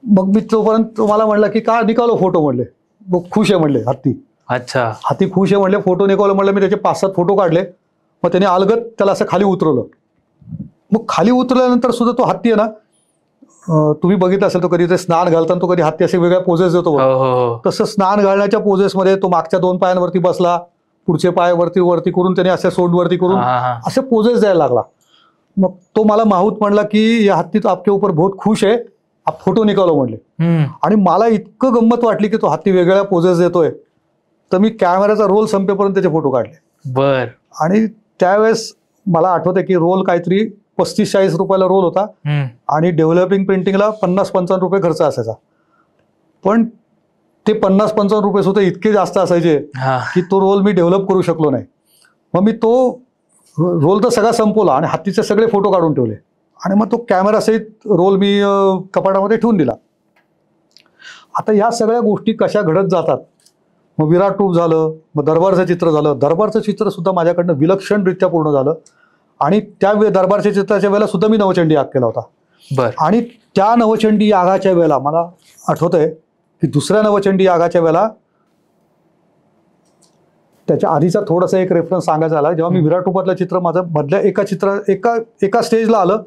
मग मी तोपर्यंत मला म्हणला की का निकालो फोटो, म्हणले खुश आहे म्हणले हत्ती. अच्छा, हत्ती खुश आहे म्हणले, फोटो निकालो म्हणलं. मी त्याचे 5-7 फोटो काढले. मग त्याने अलगत त्याला असं खाली उतरवलं. मग खाली उतरल्यानंतर सुद्धा तो हत्ती आहे ना, तुम्ही बघितलं असेल तो कधी ते स्नान घालताना तो कधी हत्ती असे वेगळ्या पोजेस देतो, तसं स्नान घालण्याच्या पोजेसमध्ये तो मागच्या 2 पायांवरती बसला, पुढचे पाय वरती करून त्याने असे सोंड वरती करून असे पोजेस द्यायला लागला. मग तो मला माहूत म्हणला की या हत्ती तो आपके ऊपर बहुत खुश आहे, आप फोटो निकालो म्हणले. आणि मला इतकं गंमत वाटली की तो हत्ती वेगळ्या पोजेस देतोय, तर मी कॅमेराचा रोल संपेपर्यंत त्याचे फोटो काढले. आणि त्यावेळेस मला आठवतंय की रोल काहीतरी 35-40 रुपयाला रोल होता आणि डेव्हलपिंग प्रिंटिंगला 50-55 रुपये खर्च असायचा. पण ते 50-55 रुपये सुद्धा इतके जास्त असायचे की तो रोल मी डेव्हलप करू शकलो नाही. मग मी तो रोल तर सगळा संपवला आणि हत्तीचे सगळे फोटो काढून ठेवले आणि मग तो कॅमेरा सहित रोल मी कपाटामध्ये ठेवून दिला. आता या सगळ्या गोष्टी कशा घडत जातात. मग विराट रूप झालं, मग दरबारचं चित्र झालं. दरबारचं चित्र सुद्धा माझ्याकडनं विलक्षणरित्या पूर्ण झालं आणि त्या दरबारच्या चित्राच्या वेळेला सुद्धा मी नवचंडी याग केला होता. आणि त्या नवचंडी यागाच्या वेळेला मला आठवतंय की दुसऱ्या नवचंडी यागाच्या वेळेला त्याच्या आधीचा थोडासा एक रेफरन्स सांगायचा झाला. जेव्हा मी विराट रूपातलं चित्र माझं मधल्या एका स्टेजला आलं,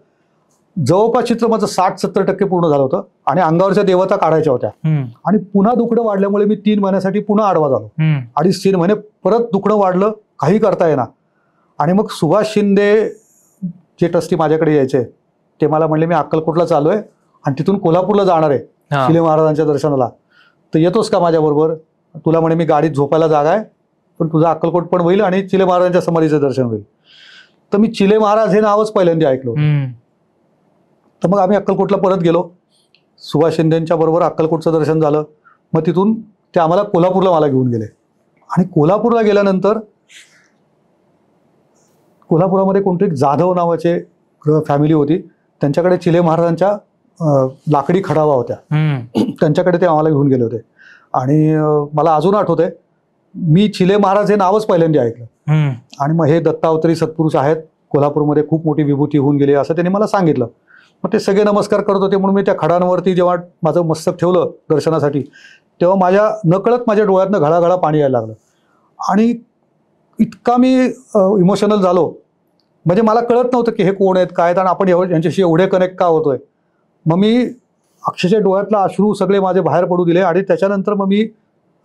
जवळपास चित्र माझं 60-70% पूर्ण झालं होतं आणि अंगावरच्या देवता काढायच्या होत्या. आणि पुन्हा दुखणं वाढल्यामुळे मी 3 महिन्यासाठी पुन्हा आडवा झालो. 2.5-3 महिने परत दुखणं वाढलं, काही करता येणार. आणि मग सुभाष शिंदे जे ट्रस्टी माझ्याकडे यायचे ते मला म्हणले मी अक्कलकोटला चालू आहे आणि तिथून कोल्हापूरला जाणार आहे शिले महाराजांच्या दर्शनाला, तर येतोस का माझ्याबरोबर. तुला म्हणे मी गाडीत झोपायला जागा आहे, पण तुझा अक्कलकोट पण होईल आणि चिले महाराजांच्या समाधीचं दर्शन होईल. तर मी चिले महाराज हे नावच पहिल्यांदा ऐकलो. तर मग आम्ही अक्कलकोटला परत गेलो. सुभाष शिंदेच्या बरोबर अक्कलकोटचं दर्शन झालं. मग तिथून ते आम्हाला कोल्हापूरला मला घेऊन गेले आणि कोल्हापूरला गेल्यानंतर कोल्हापुरामध्ये कोणतरी जाधव नावाचे फॅमिली होती, त्यांच्याकडे चिले महाराजांच्या लाकडी खडावा होत्या, त्यांच्याकडे ते आम्हाला घेऊन गेले होते. आणि मला अजून आठवतंय मी चिले महाराज हे नावच पहिल्यांदा ऐकलं. हम्म. आणि मग हे दत्तावतारी सत्पुरुष आहेत, कोल्हापूरमध्ये खूप मोठी विभूती होऊन गेली असं त्यांनी मला सांगितलं. मग ते सगळे नमस्कार करत होते म्हणून मी त्या खडांवरती जेव्हा माझं मस्तक ठेवलं दर्शनासाठी, तेव्हा माझ्या नकळत माझ्या डोळ्यातनं घळाघळा पाणी यायला लागलं. आणि इतका मी इमोशनल झालो, म्हणजे मला कळत नव्हतं की हे कोण आहेत, काय आहेत, आणि आपण यांच्याशी एवढे कनेक्ट का होतोय. मग मी अक्षरशः डोळ्यातला अश्रू सगळे माझे बाहेर पडू दिले. आणि त्याच्यानंतर मग मी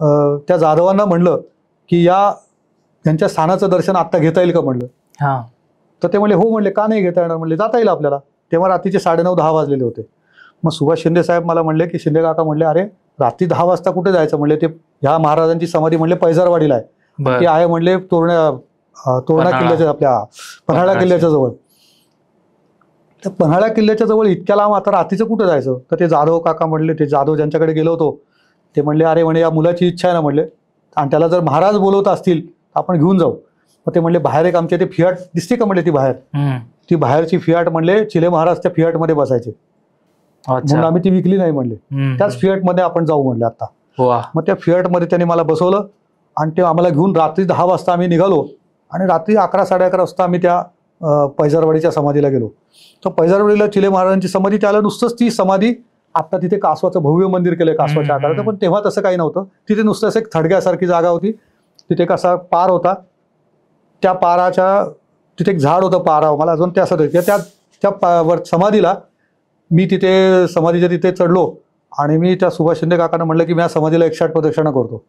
त्या जाधवांना म्हणलं की यांच्या स्थानाचं दर्शन आत्ता घेता येईल का म्हणलं. हा. तर ते म्हणले हो म्हणले, का नाही घेता येणार म्हणले, जाता येईल आपल्याला. तेव्हा रात्रीचे 9:30-10 वाजलेले होते. मग सुभाष शिंदे साहेब मला म्हणले की शिंदे काका म्हणले, अरे रात्री 10 वाजता कुठे जायचं म्हणले, ते ह्या महाराजांची समाधी म्हणले पैजारवाडीला आहे, ती आहे म्हणले तोरणा किल्ल्याच्या, आपल्या पन्हाळा किल्ल्याच्या जवळ. तर पन्हाळा किल्ल्याच्या जवळ इतक्या लांब आता रात्रीचं कुठं जायचं. तर ते जाधव काका म्हणले, ते जाधव ज्यांच्याकडे गेलो होतो ते म्हणले, अरे म्हणे या मुलाची इच्छा आहे ना म्हणले, आणि त्याला जर महाराज बोलवत असतील तर आपण घेऊन जाऊ. मग ते म्हणले बाहेर एक आमच्या ते फियाट दिसते का म्हणले, ती बाहेर, ती बाहेरची फियाट म्हणले चिले महाराज त्या फियाटमध्ये बसायचे, म्हणून आम्ही ती विकली नाही म्हणले, त्याच फियाटमध्ये आपण जाऊ म्हणले आता. मग त्या फियाटमध्ये त्यांनी मला बसवलं आणि ते आम्हाला घेऊन रात्री 10 वाजता आम्ही निघालो. आणि रात्री 11-11:30 वाजता आम्ही त्या पैजारवाडीच्या समाधीला गेलो. तर पैजारवाडीला चिले महाराजांची समाधी, त्याला नुसतंच ती समाधी, आता तिथे कासवाचं भव्य मंदिर केलंय कासवाच्या आकाराचं, पण तेव्हा तसं काही नव्हतं. तिथे नुसतंच एक थडग्यासारखी जागा होती, तिथे एक असा पार होता, त्या पाराच्या तिथे एक झाड होतं, पारा मला अजून त्या त्या समाधीला मी तिथे समाधीच्या तिथे चढलो. आणि मी त्या सुभाष शिंदे काकांना म्हणलं की मी या समाधीला 108 प्रदक्षिणा करतो.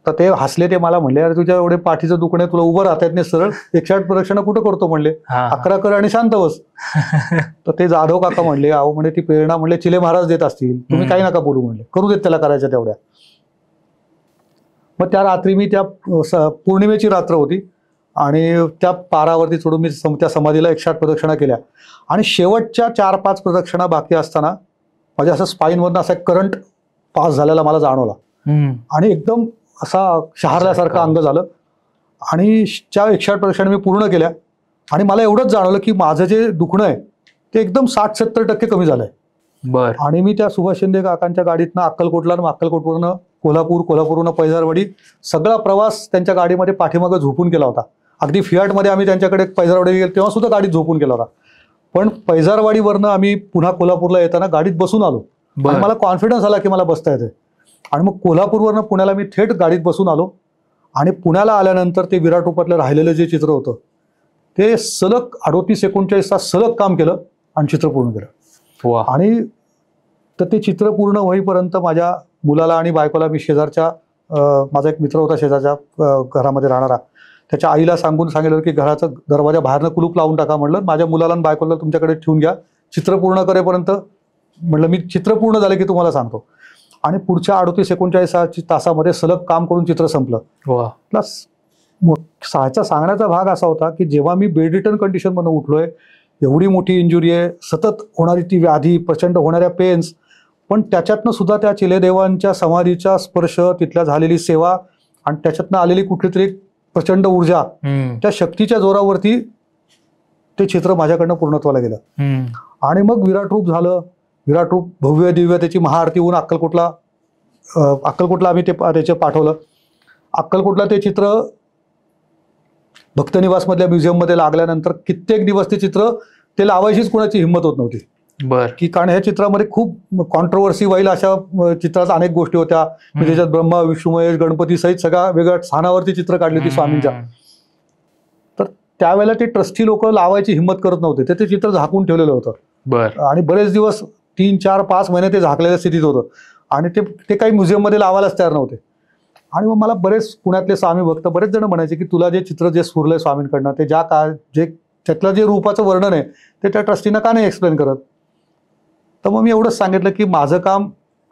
तर ते हसले, ते मला म्हणले, अरे तुझ्या एवढे पाठीचं दुखणे, तुला उभं राहता येत नाही सरळ, 108 प्रदक्षिणा कुठं करतो म्हणले, 11 कर आणि शांत बस. तर ते जाधव काका म्हणले, अहो म्हणजे ती प्रेरणा म्हणले चिले महाराज देत असतील, तुम्ही काही नका बोलू म्हणले, करू देत त्याला करायच्या तेवढ्या. मग त्या रात्री मी त्या पौर्णिमेची रात्र होती आणि त्या पारावरती चढून मी त्या समाधीला 108 प्रदक्षिणा केल्या. आणि शेवटच्या 4-5 प्रदक्षिणा बाकी असताना माझ्या असं स्पाईनमधनं असा करंट पास झालेला मला जाणवला. आणि एकदम असा शहारल्यासारखं अंग झालं. आणि त्या 108 प्रदक्षिणा मी पूर्ण केल्या. आणि मला एवढंच जाणवलं की माझं जे दुखणं आहे ते एकदम 60-70% कमी झालंय. आणि मी त्या सुभाष शिंदे काकांच्या गाडीतनं अक्कलकोटला, अक्कलकोटवरनं कोल्हापूरवरनं पैजारवाडी, सगळा प्रवास त्यांच्या गाडीमध्ये पाठीमागं झोपून केला होता. अगदी फियाटमध्ये आम्ही त्यांच्याकडे पैजारवाडी गेलो तेव्हा सुद्धा गाडीत झोपून केला होता. पण पैजारवाडीवरनं आम्ही पुन्हा कोल्हापूरला येताना गाडीत बसून आलो. आणि मला कॉन्फिडन्स आला की मला बसता येते. आणि मग कोल्हापूरवरनं पुण्याला मी थेट गाडीत बसून आलो. आणि पुण्याला आल्यानंतर ते विराट रूपातलं राहिलेलं जे चित्र होतं ते सलग 38-39 तास सलग काम केलं आणि चित्र पूर्ण केलं. आणि तर ते चित्र पूर्ण होईपर्यंत माझ्या मुलाला आणि बायकोला मी शेजारच्या, माझा एक मित्र होता शेजारच्या घरामध्ये राहणारा, त्याच्या आईला सांगितलं की घराचं दरवाजा बाहेरनं कुलूप लावून टाका म्हणलं, माझ्या मुलाला आणि बायकोला तुमच्याकडे ठेवून घ्या, चित्र पूर्ण करेपर्यंत म्हणलं मी चित्र पूर्ण झालं की तुम्हाला सांगतो. आणि पुढच्या 38-39 तासामध्ये सलग काम करून चित्र संपलं. प्लस सांगण्याचा भाग असा होता की जेव्हा मी बेड रिटर्न कंडिशनमधून उठलोय, एवढी मोठी इंजुरी आहे, सतत होणारी ती व्याधी, प्रचंड होणाऱ्या पेन्स, पण त्याच्यातनं सुद्धा त्या चिलेदेवांच्या समाधीचा स्पर्श, तिथल्या झालेली सेवा आणि त्याच्यातनं आलेली कुठली तरी प्रचंड ऊर्जा, त्या शक्तीच्या जोरावरती ते चित्र माझ्याकडनं पूर्णत्वाला गेलं. आणि मग विराट रूप झालं. विराट रूप भव्य दिव्य, त्याची महाआरती होऊन अक्कलकोटला आम्ही त्याचे पाठवलं. अक्कलकोटला ते चित्र भक्तनिवासमधल्या म्युझियममध्ये लागल्यानंतर कित्येक दिवस ते चित्र ते लावायचीच कोणाची हिंमत होत नव्हती. की कारण ह्या चित्रामध्ये खूप कॉन्ट्रोवर्सी व्हाईल अशा चित्रात अनेक गोष्टी होत्या. मी त्याच्यात ब्रह्मा, विष्णू, महेश, गणपती सहित सगळ्या वेगळ्या स्थानावरती चित्र काढली होती स्वामींच्या. तर त्यावेळेला ते ट्रस्टी लोक लावायची हिंमत करत नव्हते, ते चित्र झाकून ठेवलेलं होतं. आणि बरेच दिवस 3-4-5 महिने ते झाकलेल्या स्थितीत होतं. आणि ते काही म्युझियममध्ये लावायलाच तयार नव्हते. आणि मग मला बरेच पुण्यातले स्वामी भक्त बरेच जण म्हणायचे की तुला जे चित्र जे स्फुरलंय स्वामींकडनं, ते त्यातलं जे रूपाचं वर्णन आहे ते त्या ट्रस्टीनं का नाही एक्सप्लेन करत. तर मग मी एवढंच सांगितलं की माझं काम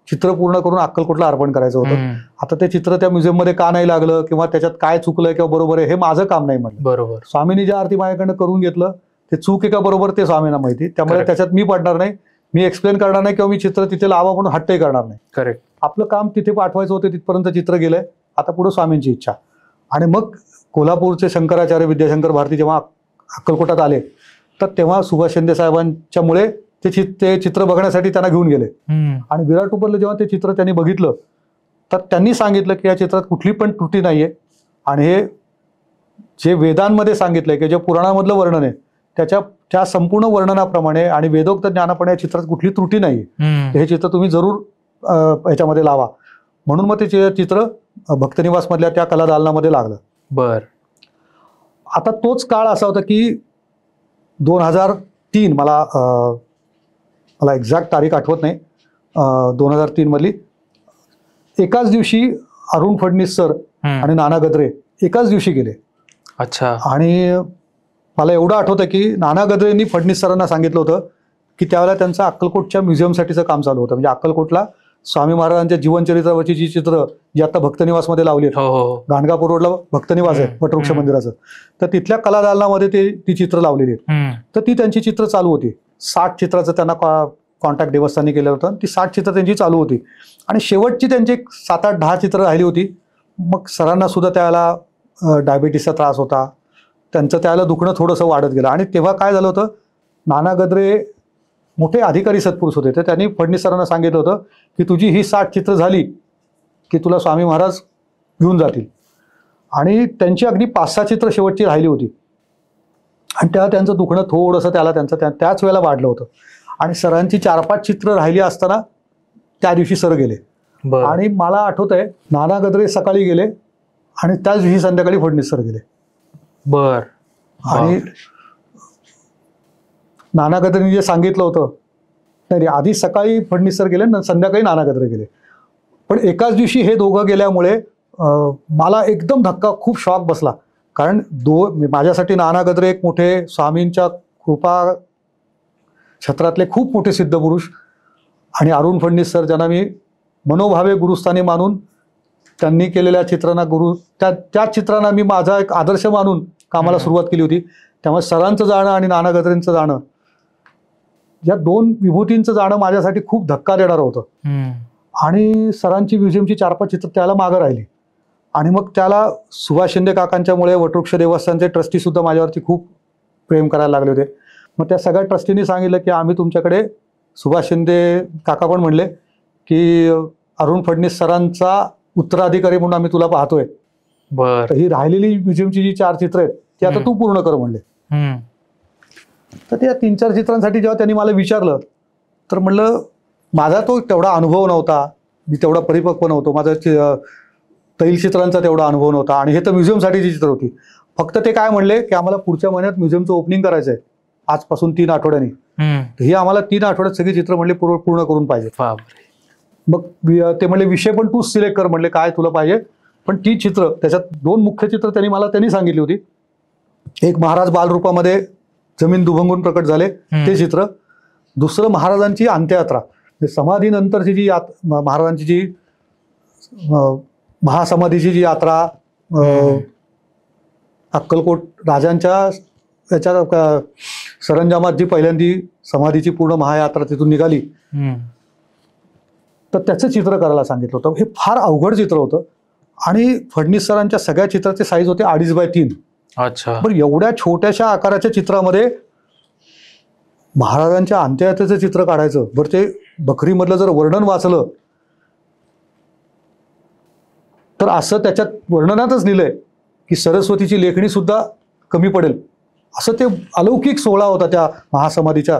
चित्र पूर्ण करून अक्कलकोटला अर्पण करायचं होतं. आता ते चित्र त्या म्युझियममध्ये का नाही लागलं किंवा त्याच्यात काय चुकलंय किंवा बरोबर आहे हे माझं काम नाही म्हटलं. बरोबर. स्वामींनी ज्या आरती माझ्याकडनं करून घेतलं ते चूक आहे का बरोबर ते स्वामींना माहिती. त्यामुळे त्याच्यात मी पडणार नाही, मी एक्सप्लेन करणार नाही किंवा मी चित्र तिथे लावा म्हणून हट्टही करणार नाही. करेक्ट. आपलं काम तिथे पाठवायचं होतं, तिथपर्यंत चित्र गेलंय, आता पुढे स्वामींची इच्छा. आणि मग कोल्हापूरचे शंकराचार्य विद्याशंकर भारती जेव्हा अक्कलकोटात आले तर तेव्हा सुभाष शिंदे साहेबांच्यामुळे ते चित्र बघण्यासाठी त्यांना घेऊन गेले. आणि विराट रूपमधलं जेव्हा ते चित्र त्यांनी बघितलं तर त्यांनी सांगितलं की या चित्रात कुठली पण त्रुटी नाही आहे आणि हे जे वेदांमध्ये सांगितलं आहे की जे पुराणामधलं वर्णन आहे त्या संपूर्ण वर्णनाप्रमाणे आणि वेदोक्त ज्ञानाप्रमाणे या चित्रात कुठली त्रुटी नाही आहे. हे चित्र तुम्ही जरूर ह्याच्यामध्ये लावा. म्हणून मग ते चित्र भक्तनिवासमधल्या त्या कला दालनामध्ये लागलं. बर. आता तोच काळ असा होता की 2003 मला एक्झॅक्ट तारीख आठवत नाही, 2003 मधली एकाच दिवशी अरुण फडणीस सर आणि नाना गद्रे एकाच दिवशी गेले. अच्छा. आणि मला एवढं आठवतं की नाना गद्रेंनी फडणीस सरांना सांगितलं होतं की त्यावेळेला त्यांचं अक्कलकोटच्या म्युझियमसाठीचं काम चालू होतं. म्हणजे अक्कलकोटला स्वामी महाराजांच्या जीवनचरित्रावरची जी चित्र जी आता भक्तनिवासमध्ये लावली आहेत, गाणगापूर रोडला भक्तनिवास आहे वटवृक्ष मंदिराचं, तर तिथल्या कला दालनामध्ये ती चित्र लावलेली आहेत. तर ती त्यांची चित्र चालू होती. 60 चित्राचं त्यांना कॉन्टॅक्ट देवस्थानी केलं होतं. ती 60 चित्र त्यांची चालू होती आणि शेवटची त्यांची 7-8-10 चित्र राहिली होती. मग सरांना सुद्धा त्यावेळेला डायबिटीसचा त्रास होता. त्यांचं त्यावेळेला दुखणं थोडंसं वाढत गेलं आणि तेव्हा काय झालं होतं, नाना गद्रे मोठे अधिकारी सत्पुरुष होते. तर त्यांनी फडणीस सरांना सांगितलं होतं की तुझी ही 60 चित्र झाली की तुला स्वामी महाराज घेऊन जातील. आणि त्यांची अगदी 5-6 चित्र शेवटची राहिली होती आणि त्यांचं दुखणं थोडंसं त्याच वेळेला वाढलं होतं. आणि सरांची 4-5 चित्र राहिली असताना त्या दिवशी सर गेले. आणि मला आठवत आहे नाना गद्रे सकाळी गेले आणि त्याच दिवशी संध्याकाळी फडणीस सर गेले. बर. आणि नाना गद्रेंनी जे सांगितलं होतं, नाही आधी सकाळी फडणीस सर गेले, संध्याकाळी नाना गद्रे गेले. पण एकाच दिवशी हे दोघं गेल्यामुळे मला एकदम धक्का, खूप शॉक बसला. कारण माझ्यासाठी नाना गद्रे एक मोठे स्वामींच्या कृपा क्षेत्रातले खूप मोठे सिद्धपुरुष आणि अरुण फडणीस सर ज्यांना मी मनोभावे गुरुस्थानी मानून त्यांनी केलेल्या चित्रांना त्या चित्रांना मी माझा एक आदर्श मानून कामाला सुरुवात केली होती. त्यामुळे सरांचं जाणं आणि नाना गद्रेंचं जाणं, या 2 विभूतींचं जाणं माझ्यासाठी खूप धक्का देणारं होतं. आणि सरांची म्युझियमची 4-5 चित्र त्याला मागं राहिली. आणि मग त्याला सुभाष शिंदे काकांच्यामुळे वटवृक्ष देवस्थानचे ट्रस्टी सुद्धा माझ्यावरती खूप प्रेम करायला लागले होते. मग त्या सगळ्या ट्रस्टींनी सांगितलं की आम्ही तुमच्याकडे, सुभाष शिंदे काका पण म्हणले की अरुण फडणीस सरांचा उत्तराधिकारी म्हणून आम्ही तुला पाहतोय. तर ही राहिलेली म्युझियमची जी 4 चित्र आहेत ती आता तू पूर्ण कर म्हणले. तर त्या 3-4 चित्रांसाठी जेव्हा त्यांनी मला विचारलं तर म्हणलं माझा तो तेवढा अनुभव नव्हता, मी तेवढा परिपक्व नव्हतो, माझा तैलचित्रांचा तेवढा अनुभव नव्हता आणि हे तर म्युझियमसाठीची चित्र होती. फक्त ते काय म्हणले की आम्हाला पुढच्या महिन्यात म्युझियमचं ओपनिंग करायचं आहे, आजपासून 3 आठवड्यांनी. ही आम्हाला 3 आठवड्यात सगळी चित्र म्हणले पूर्ण करून पाहिजे. मग ते म्हणले विषय पण तूच सिलेक्ट कर म्हणले, काय तुला पाहिजे. पण ती चित्र, त्याच्यात 2 मुख्य चित्र त्यांनी सांगितली होती. एक महाराज बालरूपामध्ये जमीन दुभंगून प्रकट झाले ते चित्र, दुसरं महाराजांची अंत्ययात्रा, समाधीनंतरची जी महाराजांची जी महासमाधीची जी यात्रा अक्कलकोट राजांच्या याच्या सरंजामात जी पहिल्यांदी समाधीची पूर्ण महायात्रा तिथून निघाली, तर त्याचं चित्र करायला सांगितलं होतं. हे फार अवघड चित्र होतं आणि फडणीस सरांच्या सगळ्या चित्राचे साईज होते 2.5x3. अच्छा. पण एवढ्या छोट्याशा आकाराच्या चित्रामध्ये महाराजांच्या अंत्ययात्रेचं चित्र काढायचं. बरं, ते बकरीमधलं जर वर्णन वाचलं तर असं त्याच्यात वर्णनातच लिहिलंय की सरस्वतीची लेखणी सुद्धा कमी पडेल, असं ते अलौकिक सोहळा होता त्या महासमाधीच्या.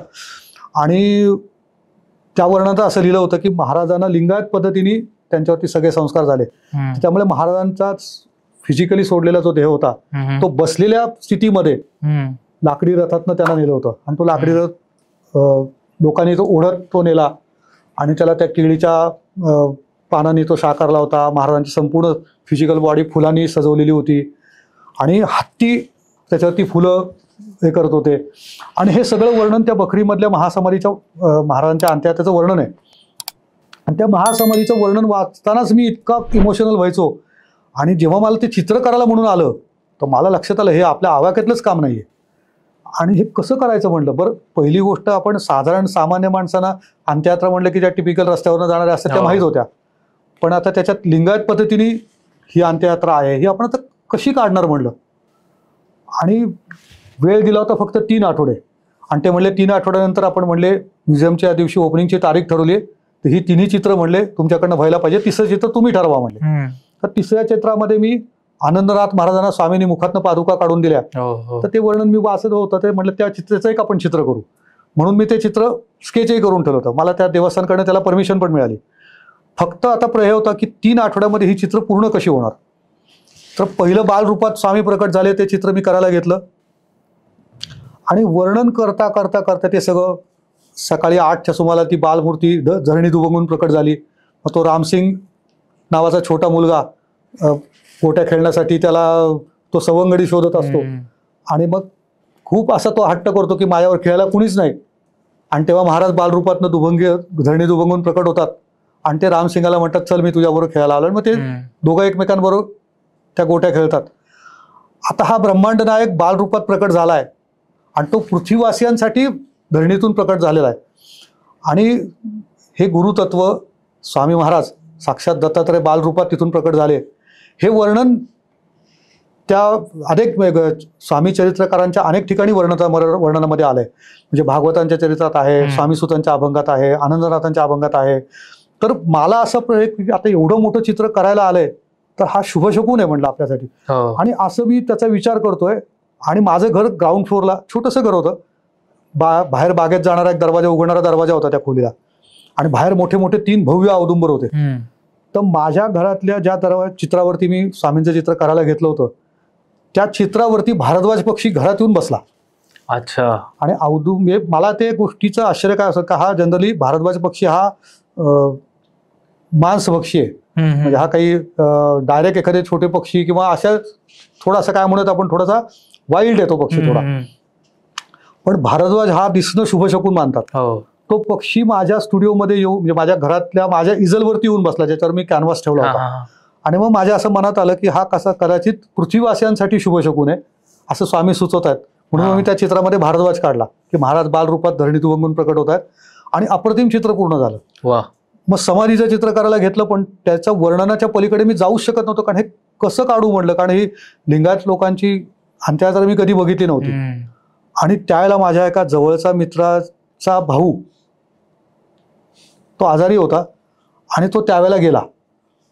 आणि त्या वर्णनात असं लिहिलं होतं की महाराजांना लिंगायत पद्धतीने त्यांच्यावरती सगळे संस्कार झाले. त्यामुळे महाराजांचाच फिजिकली सोडलेला जो देह होता तो बसलेल्या स्थितीमध्ये लाकडी रथातनं त्यांना नेलं होतं आणि तो लाकडी रथ लोकांनी तो ओढत तो नेला आणि त्याला त्या केळीच्या पानांनी तो साकारला होता. महाराजांची संपूर्ण फिजिकल बॉडी फुलांनी सजवलेली होती आणि हत्ती त्याच्यावरती फुलं हे करत होते. आणि हे सगळं वर्णन त्या बकरीमधल्या महासमाधीच्या महाराजांच्या अंत्ययात्रेचं वर्णन आहे. आणि त्या महासमाधीचं वर्णन वाचतानाच मी इतका इमोशनल व्हायचो. आणि जेव्हा मला ते चित्र करायला म्हणून आलं तर मला लक्षात आलं हे आपल्या आवाक्यातलंच काम नाहीये. आणि हे कसं करायचं म्हणलं. बरं, पहिली गोष्ट, आपण साधारण सामान्य माणसांना अंत्ययात्रा म्हणलं की ज्या टिपिकल रस्त्यावरनं जाणाऱ्या असतात त्या माहीत होत्या. पण आता त्याच्यात लिंगायत पद्धतीने ही अंत्ययात्रा आहे, ही आपण आता कशी काढणार म्हणलं. आणि वेळ दिला होता फक्त 3 आठवडे. आणि ते म्हणले 3 आठवड्यानंतर आपण म्हणले म्युझियमच्या दिवशी ओपनिंगची तारीख ठरवली, ही तिन्ही चित्र म्हणले तुमच्याकडनं व्हायला पाहिजे, तिसरं चित्र तुम्ही ठरवा म्हणले. तर तिसऱ्या चित्रामध्ये मी आनंदनाथ महाराजांना स्वामींनी मुखातनं पादुका काढून दिल्या. तर ते वर्णन मी वाचत होतं, ते म्हटलं त्या चित्राचं एक आपण चित्र करू. म्हणून मी ते चित्र स्केचही करून ठेवलं होतं. मला त्या देवस्थानकडनं त्याला परमिशन पण मिळाली. फक्त आता प्रयत्न होता की 3 आठवड्यामध्ये ही चित्र पूर्ण कशी होणार. तर पहिलं बालरूपात स्वामी प्रकट झाले ते चित्र मी करायला घेतलं आणि वर्णन करता करता करता ते सगळं सकाळी 8च्या सुमाराला ती बालमूर्ती झरणी दुभंगून प्रकट झाली. मग तो रामसिंग नावाचा छोटा मुलगा गोट्या खेळण्यासाठी त्याला तो सवंगडी शोधत असतो आणि मग खूप असा तो हट्ट करतो की माझ्यावर खेळायला कुणीच नाही. आणि तेव्हा महाराज बालरूपातनं झरणी दुभंगून प्रकट होतात आणि ते रामसिंगाला म्हणतात चल मी तुझ्याबरोबर खेळायला आलो. मग ते दोघं एकमेकांबरोबर त्या गोट्या खेळतात. आता हा ब्रह्मांड नायक बालरूपात प्रकट झालाय आणि तो पृथ्वीवासियांसाठी धरणीतून प्रकट झालेला आहे. आणि हे गुरुतत्व स्वामी महाराज साक्षात दत्तात्रय बालरूपात तिथून प्रकट झाले हे वर्णन त्या अनेक स्वामी चरित्रकारांच्या अनेक ठिकाणी वर्णनामध्ये आलंय. म्हणजे भागवतांच्या चरित्रात आहे, स्वामीसुतांच्या अभंगात आहे, आनंदनाथांच्या अभंगात आहे. तर मला असं आता एवढं मोठं चित्र करायला आलंय तर हा शुभशकून आहे म्हटलं आपल्यासाठी. आणि असं मी त्याचा विचार करतोय. आणि माझं घर ग्राउंड फ्लोअरला छोटंसं घर होतं. बाहेर बागेत जाणारा एक दरवाजा, उघडणारा दरवाजा होता त्या खोलीला आणि बाहेर मोठे मोठे 3 भव्य औदुंबर होते. तर माझ्या घरातल्या ज्या चित्रावरती मी स्वामींचं चित्र करायला घेतलं होतं त्या चित्रावरती भारद्वाज पक्षी घरात येऊन बसला. अच्छा. आणि मला ते गोष्टीचं आश्चर्य काय असं का हा जनरली भारद्वाज पक्षी हा मांसभक्षी आहे. म्हणजे हा काही डायरेक्ट एखादे छोटे पक्षी किंवा अशा थोडासा काय म्हणत आपण थोडासा वाईल्ड आहे तो पक्षी थोडा. पण भारद्वाज हा दिसणं शुभशकून मानतात. तो पक्षी माझ्या स्टुडिओमध्ये येऊन म्हणजे माझ्या घरातल्या माझ्या इजलवरती येऊन बसला ज्याच्यावर मी कॅनव्हास ठेवला होता. आणि मग माझ्या असं मनात आलं की हा कसा कदाचित पृथ्वीवासियांसाठी शुभशकून आहे असं स्वामी सुचवत आहेत. म्हणून मी त्या चित्रामध्ये भारद्वाज काढला की महाराज बालरूपात धरणीत उभंगून प्रकट होत आहेत आणि अप्रतिम चित्र पूर्ण झालं. मग समाधीचं चित्र करायला घेतलं पण त्याच्या वर्णनाच्या पलीकडे मी जाऊच शकत नव्हतो. कारण हे कसं काढू म्हटलं, कारण ही लिंगायत लोकांची अंत्ययात्रा मी कधी बघितली नव्हती. आणि त्यावेळेला माझ्या एका जवळचा मित्राचा भाऊ तो आजारी होता आणि तो त्यावेळेला गेला.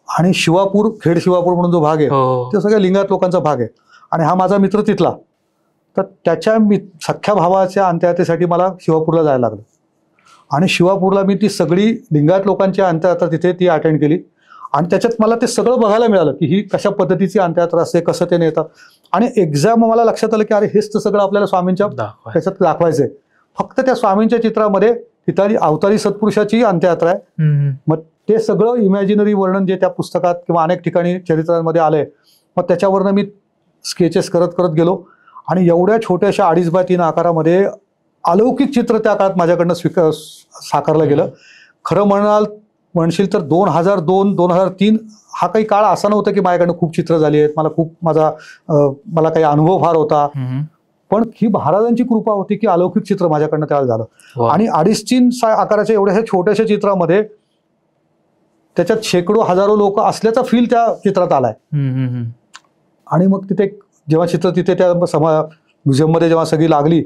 आणि शिवापूर, खेड शिवापूर म्हणून जो भाग आहे तो सगळ्या लिंगायत लोकांचा भाग आहे. आणि हा माझा मित्र तिथला. तर त्याच्या सख्ख्या भावाच्या अंत्ययात्रेसाठी मला शिवापूरला जायला लागलं. आणि शिवापूरला मी ती सगळी लिंगायत लोकांची अंत्ययात्रा तिथे ती अटेंड केली. आणि त्याच्यात मला ते सगळं बघायला मिळालं की ही कशा पद्धतीची अंत्ययात्रा असते, कसं ते नेतात. आणि एक्झॅम मला लक्षात आलं की अरे हेच तर सगळं आपल्याला स्वामींच्या त्याच्यात दाखवायचंय. फक्त त्या स्वामींच्या चित्रामध्ये तिथली अवतारी सत्पुरुषाची अंत्ययात्रा आहे. मग ते सगळं इमॅजिनरी वर्णन जे त्या पुस्तकात किंवा अनेक ठिकाणी चरित्रांमध्ये आलंय मग त्याच्यावरनं मी स्केचेस करत करत गेलो. आणि एवढ्या छोट्याशा 2.5x3 आकारामध्ये अलौकिक चित्र त्या काळात माझ्याकडनं साकारलं गेलं. खरं म्हणशील तर 2002-2003 हा काही काळ असा नव्हता की माझ्याकडनं खूप चित्र झाली आहेत. मला काही अनुभव फार होता. पण ही महाराजांची कृपा होती की अलौकिक चित्र माझ्याकडनं त्यावेळेला झालं. आणि 2.5-3 आकाराच्या एवढ्या छोट्याशा चित्रामध्ये त्याच्यात शेकडो हजारो लोक असल्याचा फील त्या चित्रात आलाय. आणि मग तिथे जेव्हा चित्र तिथे त्या म्युझियममध्ये जेव्हा सगळी लागली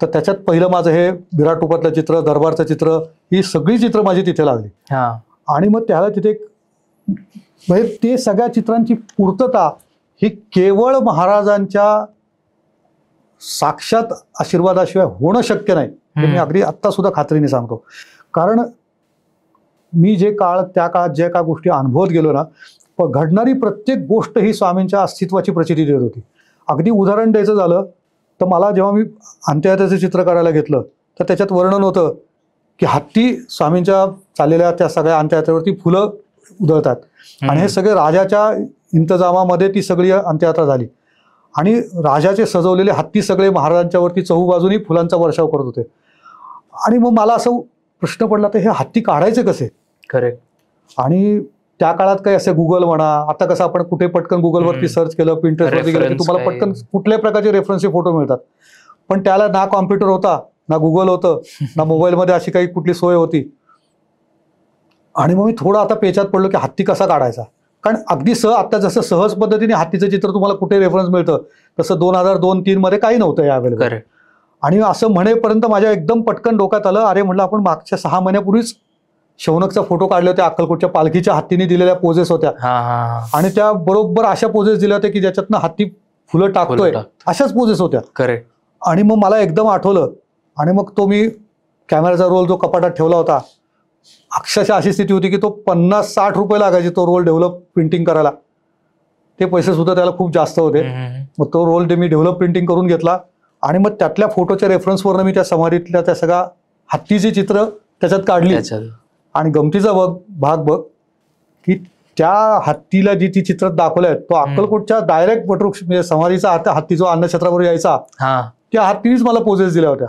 तर त्याच्यात पहिलं माझं हे विराट रूपातलं चित्र, दरबारचं चित्र, ही सगळी चित्र माझी तिथे लागली. आणि मग त्याला तिथे म्हणजे ते सगळ्या चित्रांची पूर्तता ही केवळ महाराजांच्या साक्षात आशीर्वादाशिवाय होणं शक्य नाही हे मी अगदी आत्ता सुद्धा खात्रीने सांगतो. कारण मी त्या काळात ज्या काय गोष्टी अनुभवत गेलो ना, घडणारी प्रत्येक गोष्ट ही स्वामींच्या अस्तित्वाची प्रचिती देत होती. अगदी उदाहरण द्यायचं झालं तर मला जेव्हा मी अंत्ययात्रेचं चित्र करायला घेतलं तर त्याच्यात वर्णन होतं की हत्ती स्वामींच्या चाललेल्या त्या सगळ्या अंत्ययात्रेवरती फुलं उधळतात. आणि हे सगळे राजाच्या इंतजामामध्ये ती सगळी अंत्ययात्रा झाली. आणि राजाचे सजवलेले हत्ती सगळे महाराजांच्यावरती चहूबाजूनी फुलांचा वर्षाव करत होते. आणि मग मला असं प्रश्न पडला तर हे हत्ती काढायचे कसे. करेक्ट. आणि त्या काळात काही असे गुगल म्हणा, आता कसं आपण कुठे पटकन गुगलवरती सर्च केलं, पिंटरेस्टवरती गेलं की तुम्हाला पटकन कुठल्याही प्रकारचे रेफरन्सचे फोटो मिळतात. पण त्याला ना कॉम्प्युटर होता, ना गुगल होतं, ना मोबाईलमध्ये अशी काही कुठली सोय होती. आणि मग मी थोडं आता पेचात पडलो की हत्ती कसा काढायचा. कारण अगदी आता जसं सहज पद्धतीने हत्तीचं चित्र तुम्हाला कुठे रेफरन्स मिळतं तसं 2002-03 मध्ये काही नव्हतं या अवेलेबल. आणि असं म्हणेपर्यंत माझ्या एकदम पटकन डोक्यात आलं, अरे म्हटलं आपण मागच्या 6 महिन्यापूर्वीच शौनकचा फोटो काढले होते, अक्कलकोटच्या पालखीच्या हत्तीने दिलेल्या पोजेस होत्या. हा हा आणि त्या बरोबर अशा पोजेस दिल्या होत्या की ज्याच्यातनं हत्ती फुलं टाकतोय, अशाच पोजेस होत्या. करेक्ट. आणि मग मला एकदम आठवलं आणि मग तो मी कॅमेराचा रोल जो कपाटात ठेवला होता, अक्षरशः अशी स्थिती होती की तो 50-60 रुपये लागायचे तो रोल डेव्हलप प्रिंटिंग करायला. ते पैसे सुद्धा त्याला खूप जास्त होते. मग तो रोल मी डेव्हलप प्रिंटिंग करून घेतला आणि मग त्यातल्या फोटोच्या रेफरन्सवरनं मी त्या समाधीतल्या त्या सगळ्या हत्तीची चित्र त्याच्यात काढली. आणि गमतीचा भाग बघ की त्या हत्तीला जी ती चित्रात दाखवलंय तो अक्कलकोटच्या डायरेक्ट वटवृक्ष म्हणजे समाधीचा हत्ती जो अन्नछत्रावर यायचा त्या हत्तीनेच मला पोजेस दिल्या होत्या.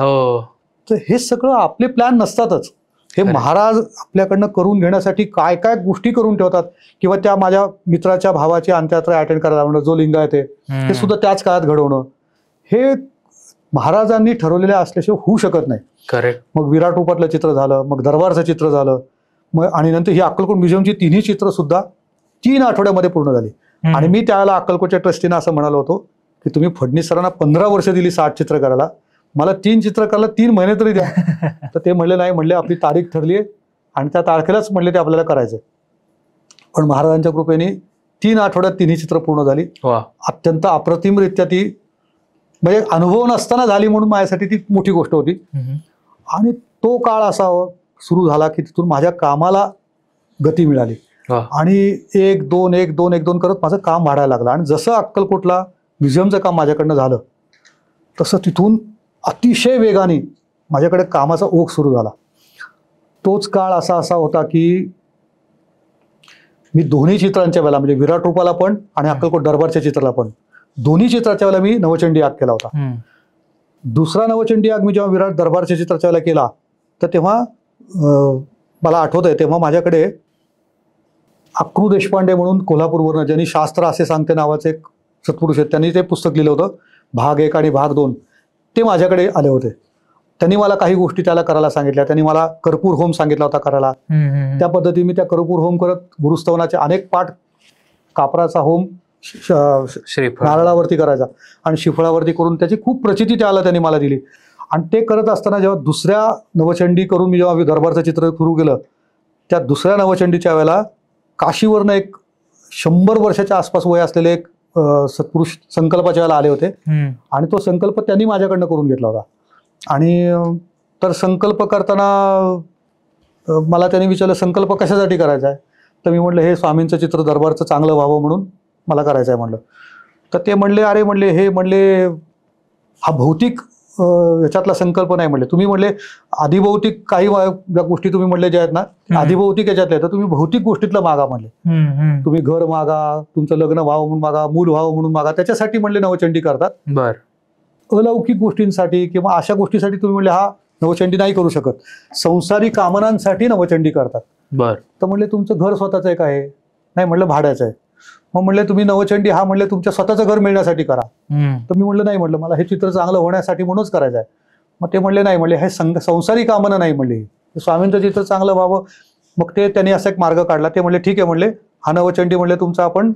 तर हे सगळं आपले प्लॅन नसतातच. हे महाराज आपल्याकडनं करून घेण्यासाठी काय काय गोष्टी करून ठेवतात. किंवा त्या माझ्या मित्राच्या भावाची अंत्ययात्रा अटेंड करायला म्हणणं, जो लिंगायत आहे ते सुद्धा त्याच काळात घडवणं, हे महाराजांनी ठरवलेलं असल्याशिवाय होऊ शकत नाही. करेक्ट. मग विराट रूपातलं चित्र झालं, मग दरबारचं चित्र झालं, मग आणि नंतर ही अक्कलकोट म्युझियमची तिन्ही चित्र सुद्धा 3 आठवड्यामध्ये पूर्ण झाली. आणि मी त्यावेळेला अक्कलकोटच्या ट्रस्टीनं असं म्हणालो होतो की तुम्ही फडणीस सरांना 15 वर्ष दिली 60 चित्र करायला, मला 3 चित्र करायला 3 महिने तरी द्या. तर ते म्हणले नाही, म्हणले आपली तारीख ठरली आहे आणि त्या तारखेलाच म्हणले ते आपल्याला करायचंय. पण महाराजांच्या कृपेने 3 आठवड्यात तिन्ही चित्र पूर्ण झाली. अत्यंत अप्रतिमरित्या ती म्हणजे अनुभव नसताना झाली म्हणून माझ्यासाठी ती मोठी गोष्ट होती. आणि तो काळ असा सुरू झाला की तिथून माझ्या कामाला गती मिळाली. आणि 1-2 करत माझं काम वाढायला लागलं. आणि जसं अक्कलकोटला म्युझियमचं काम माझ्याकडनं झालं तसं तिथून अतिशय वेगाने माझ्याकडे कामाचा ओघ सुरू झाला. तोच काळ असा होता की मी दोन्ही चित्रांच्या वेळेला म्हणजे विराट रूपाला पण आणि अक्कलकोट दरबारच्या चित्राला पण दोन्ही चित्राच्या वेळेला मी नवचंडी याग केला होता. दुसरा नवचंडी याग मी जेव्हा विराट दरबारच्या चित्राच्या वेळेला केला तर तेव्हा मला आठवत आहे, तेव्हा माझ्याकडे अक्रू देशपांडे म्हणून कोल्हापूरवरून, ज्यांनी शास्त्र असे सांगते नावाचे एक सत्पुरुष आहेत, त्यांनी ते पुस्तक लिहिलं होतं भाग 1 आणि भाग 2. ते माझ्याकडे आले होते. त्यांनी मला काही गोष्टी त्याला करायला सांगितल्या. त्यांनी मला कर्पूर होम सांगितला होता करायला. त्या पद्धतीने मी त्या कर्पूर होम करत गुरुस्तवनाचे अनेक पाठ, कापराचा होम नारळावरती करायचा आणि शिफळावरती करून त्याची खूप प्रचिती त्याला त्यांनी मला दिली. आणि ते करत असताना जेव्हा दुसऱ्या नवचंडी करून मी जेव्हा दरबारचं चित्र सुरू केलं, त्या दुसऱ्या नवचंडीच्या वेळेला काशीवरनं एक 100 वर्षाच्या आसपास वय असलेले एक सत्पुरुष संकल्पाच्या वेळेला आले होते. आणि तो संकल्प त्यांनी माझ्याकडनं करून घेतला होता. आणि तर संकल्प करताना मला त्यांनी विचारलं संकल्प कशासाठी करायचा आहे. तर मी म्हटलं हे स्वामींचं चित्र दरबारचं चांगलं व्हावं म्हणून मला करायचं आहे म्हटलं. तर ते म्हणले अरे म्हणले हे म्हणले हा भौतिक याच्यातला संकल्प नाही म्हणले, तुम्ही म्हणले आधिभौतिक काही गोष्टी तुम्ही म्हणले ज्या आहेत ना आधिभौतिक याच्यातल्या, तर तुम्ही भौतिक गोष्टीतलं मागा म्हणले. तुम्ही घर मागा, तुमचं लग्न व्हावं म्हणून मागा, मूल व्हावं म्हणून मागा, त्याच्यासाठी म्हणले नवचंडी करतात. अलौकिक गोष्टींसाठी किंवा अशा गोष्टीसाठी तुम्ही म्हणले हा नवचंडी नाही करू शकत. संसारी कामनांसाठी नवचंडी करतात. तर म्हणले तुमचं घर स्वतःचं एक आहे, नाही म्हणलं भाड्याचं आहे. मग म्हणले तुम्ही नवचंडी हा म्हणले तुमच्या स्वतःचं घर मिळण्यासाठी करा. तर मी म्हणलं नाही, म्हणलं मला हे चित्र चांगलं होण्यासाठी म्हणूनच करायचं आहे. मग ते म्हणले नाही, म्हणले हे संसारी कामना नाही म्हणले, स्वामींचं चित्र चांगलं व्हावं. मग ते त्यांनी असा एक मार्ग काढला. ते म्हणले ठीक आहे म्हणले हा नवचंडी म्हणले तुमचं आपण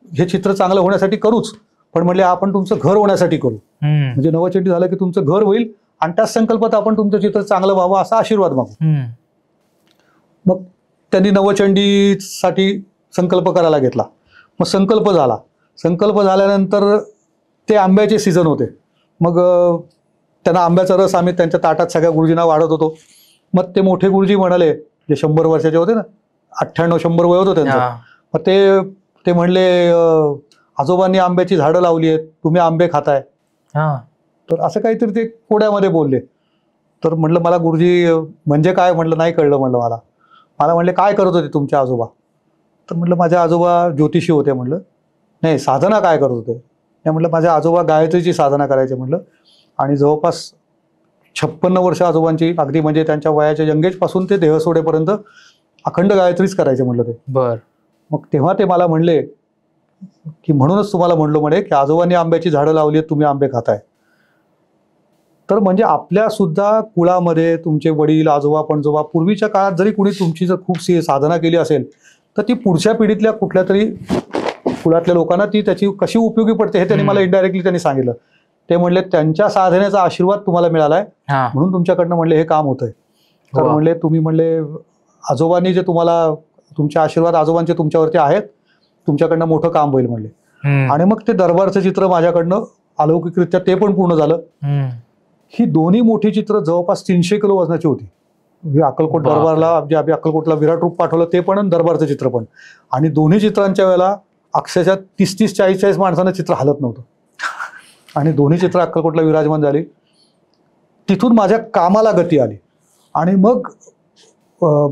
हे चित्र चांगलं होण्यासाठी करूच, पण म्हणले आपण तुमचं घर होण्यासाठी करू. म्हणजे नवचंडी झालं की तुमचं घर होईल आणि त्याच संकल्पात आपण तुमचं चित्र चांगलं व्हावं असा आशीर्वाद मागू. मग त्यांनी नवचंडीसाठी संकल्प करायला घेतला. मग संकल्प झाला. संकल्प झाल्यानंतर ते आंब्याचे सीझन होते. मग त्यांना आंब्याचा रस आम्ही त्यांच्या ताटात सगळ्या गुरुजींना वाढत होतो. मग ते मोठे गुरुजी म्हणाले, जे 100 वर्षाचे होते ना, 98-100 वय होतं त्यांचं. मग ते म्हणले आजोबांनी आंब्याची झाडं लावली आहेत, तुम्ही आंबे खाताय. तर असं काहीतरी ते कोड्यामध्ये बोलले. तर म्हटलं मला गुरुजी म्हणजे काय, म्हटलं नाही कळलं. म्हटलं मला म्हणले काय करत होते तुमचे आजोबा. तर म्हटलं माझे आजोबा ज्योतिषी होते. म्हटलं नाही, साधना काय करत होते. नाही म्हटलं माझे आजोबा गायत्रीची साधना करायचे म्हटलं. आणि जवळपास 56 वर्ष आजोबांची, अगदी म्हणजे त्यांच्या वयाच्या यंगेजपासून ते देह सोडेपर्यंत अखंड गायत्रीच करायचे म्हटलं ते. मग तेव्हा ते मला म्हणले की म्हणूनच तुम्हाला म्हणलो म्हणे की आजोबांनी आंब्याची झाडं लावली आहेत, तुम्ही आंबे खाताय. तर म्हणजे आपल्या सुद्धा कुळामध्ये तुमचे वडील, आजोबा, पणजोबा पूर्वीच्या काळात जरी कुणी तुमची जर खूप साधना केली असेल तर ती पुढच्या पिढीतल्या कुठल्या तरी कुळातल्या लोकांना ती त्याची कशी उपयोगी पडते हे त्यांनी मला इनडायरेक्टली त्यांनी सांगितलं. ते म्हणले त्यांच्या साधनेचा आशीर्वाद तुम्हाला मिळालाय म्हणून तुमच्याकडनं म्हणले हे काम होतंय. तर म्हणले तुम्ही म्हणले आजोबांनी जे तुम्हाला तुमचे आशीर्वाद आजोबांचे तुमच्यावरती आहेत, तुमच्याकडनं मोठं काम होईल म्हणले. आणि मग ते दरबारचं चित्र माझ्याकडनं अलौकिकरित्या ते पण पूर्ण झालं. ही दोन्ही मोठी चित्र जवळपास 300 किलो वजनाची होती. अक्कलकोट दरबारला जे आम्ही अक्कलकोटला विराट रूप पाठवलं ते पण आणि दरबारचं चित्र पण. आणि दोन्ही चित्रांच्या वेळेला अक्षरशः 30-30, 40-40 माणसांना चित्र हलत नव्हतं. आणि दोन्ही चित्र अक्कलकोटला विराजमान झाली. तिथून माझ्या कामाला गती आली. आणि मग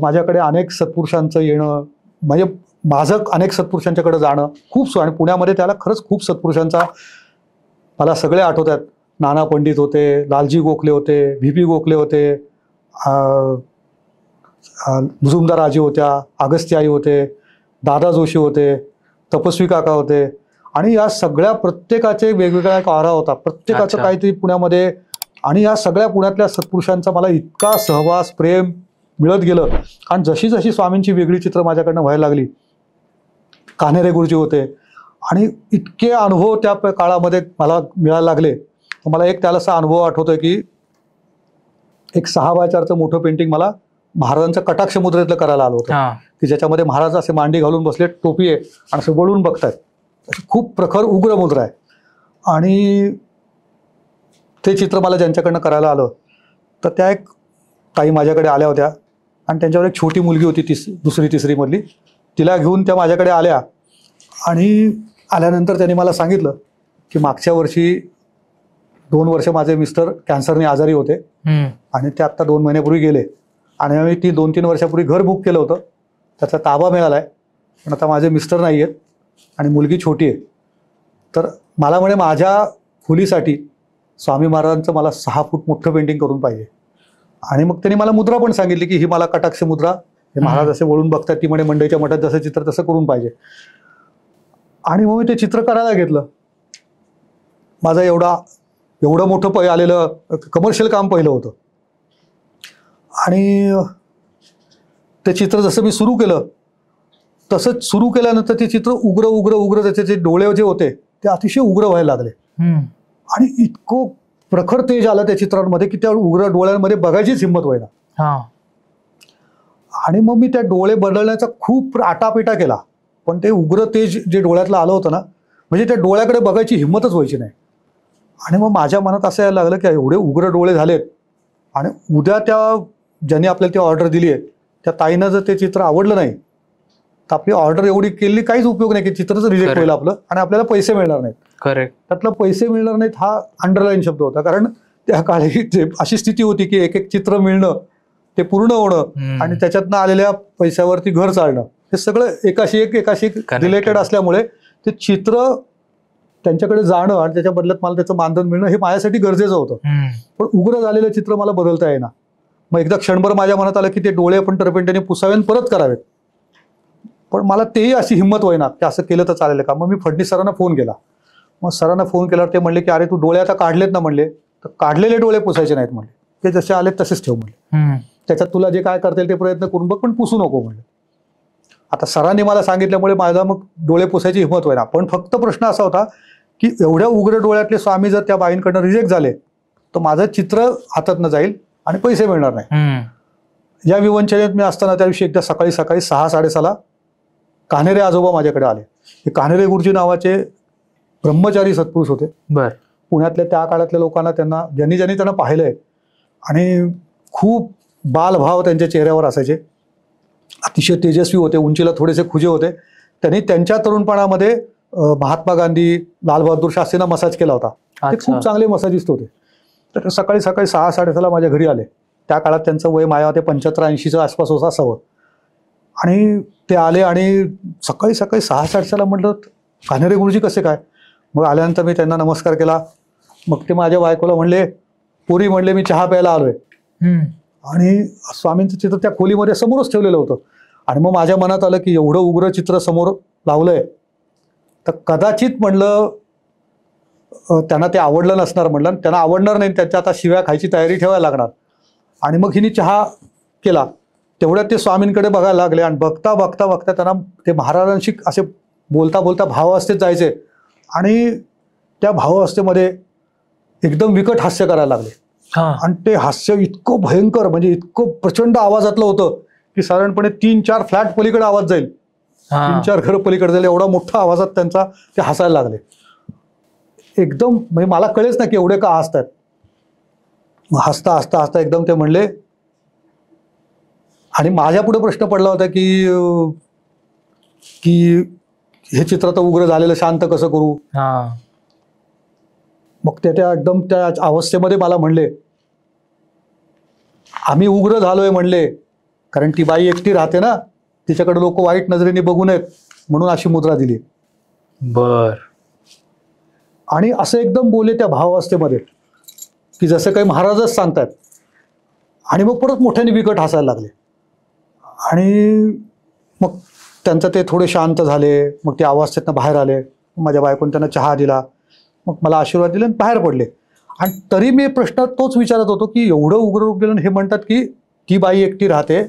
माझ्याकडे अनेक सत्पुरुषांचं येणं, म्हणजे माझं अनेक सत्पुरुषांच्याकडे जाणं खूप आणि पुण्यामध्ये त्याला खरंच खूप सत्पुरुषांचा मला सगळे आठवत आहेत. नाना पंडित होते, लालजी गोखले होते, VP गोखले होते, मुजुमदार आजी होत्या, अगस्ती आई होते, दादा जोशी होते, तपस्वी काका होते. आणि या सगळ्या प्रत्येकाचे वेगवेगळा एक आरा होता, प्रत्येकाचं काहीतरी पुण्यामध्ये. आणि या सगळ्या पुण्यातल्या सत्पुरुषांचा मला इतका सहवास, प्रेम मिळत गेलं. आणि जशी जशी स्वामींची वेगळी चित्र माझ्याकडनं व्हायला लागली, कान्हेरे गुरुजी होते, आणि इतके अनुभव त्या काळामध्ये मला मिळायला लागले. मला एक त्याला असा अनुभव आठवतोय की एक 6x4चं मोठं पेंटिंग मला महाराजांचं कटाक्ष मुद्रेतलं करायला आलं होतं, की ज्याच्यामध्ये महाराज असे मांडी घालून बसले, टोपी आहे आणि असं वळून बघतायत. खूप प्रखर उग्र मुद्रा आहे. आणि ते चित्र मला ज्यांच्याकडनं करायला आलं तर त्या एक ताई माझ्याकडे आल्या होत्या. आणि त्यांच्यावर एक छोटी मुलगी होती, 2री-3री मधली. तिला घेऊन त्या माझ्याकडे आल्या. आणि आल्यानंतर त्यांनी मला सांगितलं की मागच्या वर्षी 2 वर्ष माझे मिस्टर कॅन्सरने आजारी होते आणि ते आत्ता 2 महिन्यापूर्वी गेले. आणि आम्ही 2-3 वर्षापूर्वी घर बुक केलं होतं, त्याचा ताबा मिळाला आहे, पण आता माझे मिस्टर नाही आहेत आणि मुलगी छोटी आहे. तर मला म्हणे माझ्या खोलीसाठी स्वामी महाराजांचं मला 6 फूट मोठं पेंटिंग करून पाहिजे. आणि मग त्यांनी मला मुद्रा पण सांगितली की ही मला कटाक्ष मुद्रा, हे महाराज असे वळून बघतात, ती म्हणे मंडईच्या मठात जसं चित्र तसं करून पाहिजे. आणि मग मी ते चित्र करायला घेतलं. माझं एवढं मोठं आलेलं कमर्शियल काम पहिलं होतं. आणि ते चित्र जसं मी सुरू केलं तसंच सुरू केल्यानंतर ते चित्र उग्र उग्र उग्र, त्याचे जे डोळे जे होते ते अतिशय उग्र व्हायला लागले. आणि इतकं प्रखर तेज आलं त्या चित्रांमध्ये की त्या उग्र डोळ्यांमध्ये बघायचीच हिंमत व्हायला. आणि मग मी त्या डोळे बदलण्याचा खूप आटापिटा केला, पण ते उग्र तेज जे डोळ्यातलं आलं होतं ना, म्हणजे त्या डोळ्याकडे बघायची हिंमतच व्हायची नाही. आणि मग माझ्या मनात असं यायला लागलं की एवढे उग्र डोळे झालेत आणि उद्या त्या ज्यांनी आपल्याला ती ऑर्डर दिली आहे त्या ताईनं जर ते चित्र आवडलं नाही तर आपली ऑर्डर एवढी केली काहीच उपयोग नाही, की चित्रच रिजेक्ट होईल आपलं आणि आपल्याला पैसे मिळणार नाहीत. करेक्ट. त्यातलं पैसे मिळणार नाहीत हा अंडरलाईन शब्द होता. कारण त्या काळी अशी स्थिती होती की एक एक चित्र मिळणं, ते पूर्ण होणं आणि त्याच्यातनं आलेल्या पैशावरती घर चालणं, हे सगळं एकाशी एक रिलेटेड असल्यामुळे ते चित्र त्यांच्याकडे जाणं आणि त्याच्या बदल्यात मला त्याचं मानधन मिळणं हे माझ्यासाठी गरजेचं होतं. पण उग्र झालेलं चित्र मला बदलता येईना. मग एकदा क्षणभर माझ्या मनात आलं की ते डोळे आपण टरपेंटीने पुसावे परत करावेत. पण मला तेही अशी हिंमत होईना की असं केलं तर चालेल का. मग मी फडणीस सरांना फोन केला. मग सरांना फोन केल्यावर ते म्हणले की अरे तू डोळे आता काढलेत ना, म्हणले तर काढलेले डोळे पुसायचे नाहीत म्हणले, ते जसे आले तसेच ठेव म्हणले, त्याच्यात तुला जे काय करता येईल ते प्रयत्न करून बघ, पण पुसू नको म्हणले. आता सरांनी मला सांगितल्यामुळे माझा मग डोळे पुसायची हिंमत होईना. पण फक्त प्रश्न असा होता की एवढ्या उग्र डोळ्यातले स्वामी जर त्या बाईंकडनं रिजेक्ट झाले तर माझं चित्र हातात न जाईल आणि पैसे मिळणार नाही. या विवंचनेत मी असताना त्या दिवशी एकदा सकाळी 6-6:30 कान्हेरे आजोबा माझ्याकडे आले. हे कान्हेरे गुरुजी नावाचे ब्रह्मचारी सत्पुरुष होते. पुण्यातल्या त्या काळातल्या लोकांना, त्यांना ज्यांनी त्यांना पाहिलंय, आणि खूप बालभाव त्यांच्या चेहऱ्यावर असायचे. अतिशय तेजस्वी होते, उंचीला थोडेसे खुजे होते. त्यांनी त्यांच्या तरुणपणामध्ये महात्मा गांधी, लालबहादूर शास्त्रींना मसाज केला होता. ते खूप चांगले मसाजिस्ट होते. तर सकाळी 6-6:30 माझ्या घरी आले. त्या काळात त्यांचं वय माझ्या ते 75-80च्या आसपास होतं असावं. आणि ते आले आणि सकाळी 6:30 म्हटलं कान्हेरे गुरुजी कसे काय. मग आल्यानंतर मी त्यांना नमस्कार केला. मग ते माझ्या बायकोला म्हणले, पोरी म्हणले मी चहा प्यायला आलोय. आणि स्वामींचं चित्र त्या खोलीमध्ये समोरच ठेवलेलं होतं. आणि मग माझ्या मनात आलं की एवढं उग्र चित्र समोर लावलंय तर कदाचित म्हणलं त्यांना ते आवडलं नसणार, म्हणलं त्यांना आवडणार नाही, त्याच्या आता शिव्या खायची तयारी ठेवायला लागणार. आणि मग हिने चहा केला. तेवढ्यात ते स्वामींकडे बघायला लागले आणि बघता बघता बघता त्यांना ते महाराजांशी असे बोलता बोलता भावावस्थेत जायचे. आणि त्या भावावस्थेमध्ये एकदम विकट हास्य करायला लागले. आणि ते हास्य इतकं भयंकर, म्हणजे इतकं प्रचंड आवाजातलं होतं की साधारणपणे 3-4 फ्लॅट पलीकडे आवाज जाईल, 3-4 घर पलीकडे जाईल, एवढा मोठा आवाजात त्यांचा ते हसायला लागले. एकदम म्हणजे मला कळेच ना की एवढे का हसतात. मग हसता हसता हसता एकदम ते म्हणले, आणि माझ्या पुढे प्रश्न पडला होता की की हे चित्र तर उग्र झालेलं, शांत कसं करू. मग त्या एकदम त्या अवस्थेमध्ये मला म्हणले, आम्ही उग्र झालोय म्हणले, कारण ती बाई एकटी राहते ना, तिच्याकडे लोक वाईट नजरेने बघू नयेत म्हणून अशी मुद्रा दिली. बर. आणि असं एकदम बोलले त्या भावावस्थेमध्ये की जसं काही महाराजच सांगतात. आणि मग परत मोठ्याने विकट हसायला लागले. आणि मग त्यांचं ते थोडे शांत झाले. मग ते अवस्थेतनं बाहेर आले. माझ्या बायकोने त्यांना चहा दिला, मग मला आशीर्वाद दिले आणि बाहेर पडले. आणि तरी मी प्रश्न तोच विचारत होतो की एवढं उग्र रूप दिलं, हे म्हणतात की ती बाई एकटी राहते,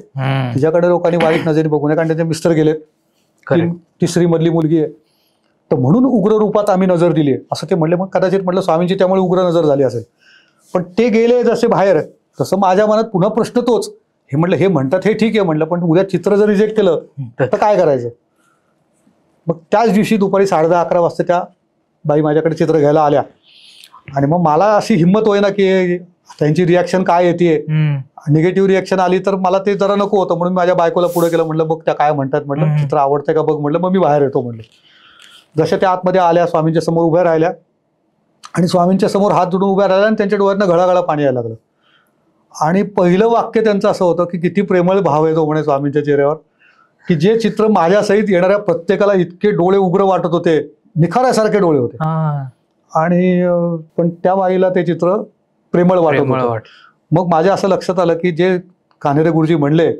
तिच्याकडे लोकांनी वाईट नजरेने बघू नये, कारण त्यांचे मिस्टर गेलेत, तिसरी मधली मुलगी आहे, तर म्हणून उग्र रूपात आम्ही नजर दिली असं ते म्हणले. मग कदाचित म्हटलं स्वामींची त्यामुळे उग्र नजर झाली असेल. पण ते गेले जसे बाहेर, तसं माझ्या मनात पुन्हा प्रश्न तोच. हे म्हटलं हे म्हणतात हे ठीक आहे म्हटलं, पण उद्या चित्र जर रिजेक्ट केलं तर काय करायचं. मग त्याच दिवशी दुपारी 10:30-11 वाजता त्या बाई माझ्याकडे चित्र घ्यायला आल्या. आणि मग मला अशी हिंमत होईना की त्यांची रिॲक्शन काय येते. निगेटिव्ह रिॲक्शन आली तर मला ते जरा नको होतं, म्हणून माझ्या बायकोला पुढे केलं. म्हटलं बघ त्या काय म्हणतात, म्हटलं चित्र आवडतंय का बघ म्हटलं, मग मी बाहेर येतो म्हटलं. जशा त्या आतमध्ये आल्या, स्वामींच्या समोर उभ्या राहिल्या आणि स्वामींच्या समोर हात जोडून उभ्या राहिल्या आणि त्यांच्या डोळ्यातनं घळाघळा पाणी यायला लागलं. आणि पहिलं वाक्य त्यांचं असं होतं की किती प्रेमळ भाव येतो म्हणे स्वामींच्या चेहऱ्यावर, की जे चित्र माझ्यासहित येणाऱ्या प्रत्येकाला इतके डोळे उग्र वाटत होते, निखाऱ्यासारखे डोळे होते. आणि पण त्या बाईला ते चित्र प्रेमळ वाटत होतं. मग माझ्या असं लक्षात आलं की जे कान्हेरे गुरुजी म्हणले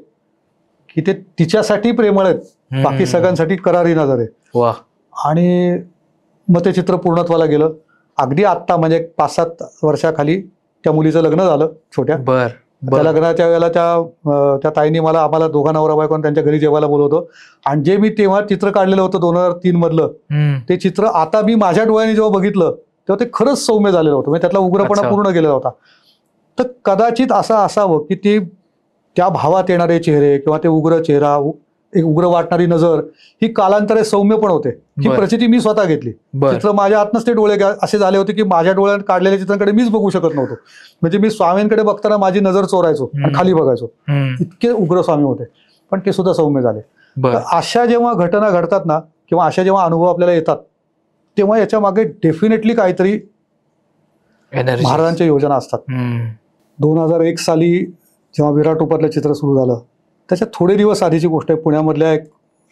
की ते तिच्यासाठी प्रेमळ आहेत, बाकी सगळ्यांसाठी करारी नजर आहे. आणि मग ते चित्र पूर्णत्वाला गेलं. अगदी आत्ता म्हणजे 5-7 वर्षाखाली त्या मुलीचं लग्न झालं छोट्या. त्या लग्नाच्या वेळेला त्या ताईंनी आम्हाला दोघा नवरा बायकोन त्यांच्या घरी जेवायला बोलवतो. आणि जे मी तेव्हा चित्र काढलेलं होतं 2003 मधलं, ते चित्र आता मी माझ्या डोळ्यांनी जेव्हा बघितलं तेव्हा ते खरंच सौम्य झालेलं होतं. म्हणजे त्यातला उग्रपणा पूर्ण गेलेला होता. तर कदाचित असं असावं की ते त्या भावात येणारे चेहरे किंवा ते उग्र चेहरा, एक उग्र वाटणारी नजर, ही कालांतरे सौम्य पण होते. ही प्रचिती मी स्वतः घेतली. चित्र माझ्या आतनच ते डोळे असे झाले होते की माझ्या डोळ्यात काढलेल्या चित्रांकडे मीच बघू शकत नव्हतो. म्हणजे मी स्वामींकडे बघताना माझी नजर चोरायचो आणि खाली बघायचो, इतके उग्र स्वामी होते. पण ते सुद्धा सौम्य झाले. अशा जेव्हा घटना घडतात ना, किंवा अशा जेव्हा अनुभव आपल्याला येतात, तेव्हा याच्या मागे डेफिनेटली काहीतरी महाराजांच्या योजना असतात. 2001 साली जेव्हा विराट उपरलं चित्र सुरू झालं, त्याच्या थोडे दिवस आधीची गोष्ट आहे. पुण्यामधल्या एक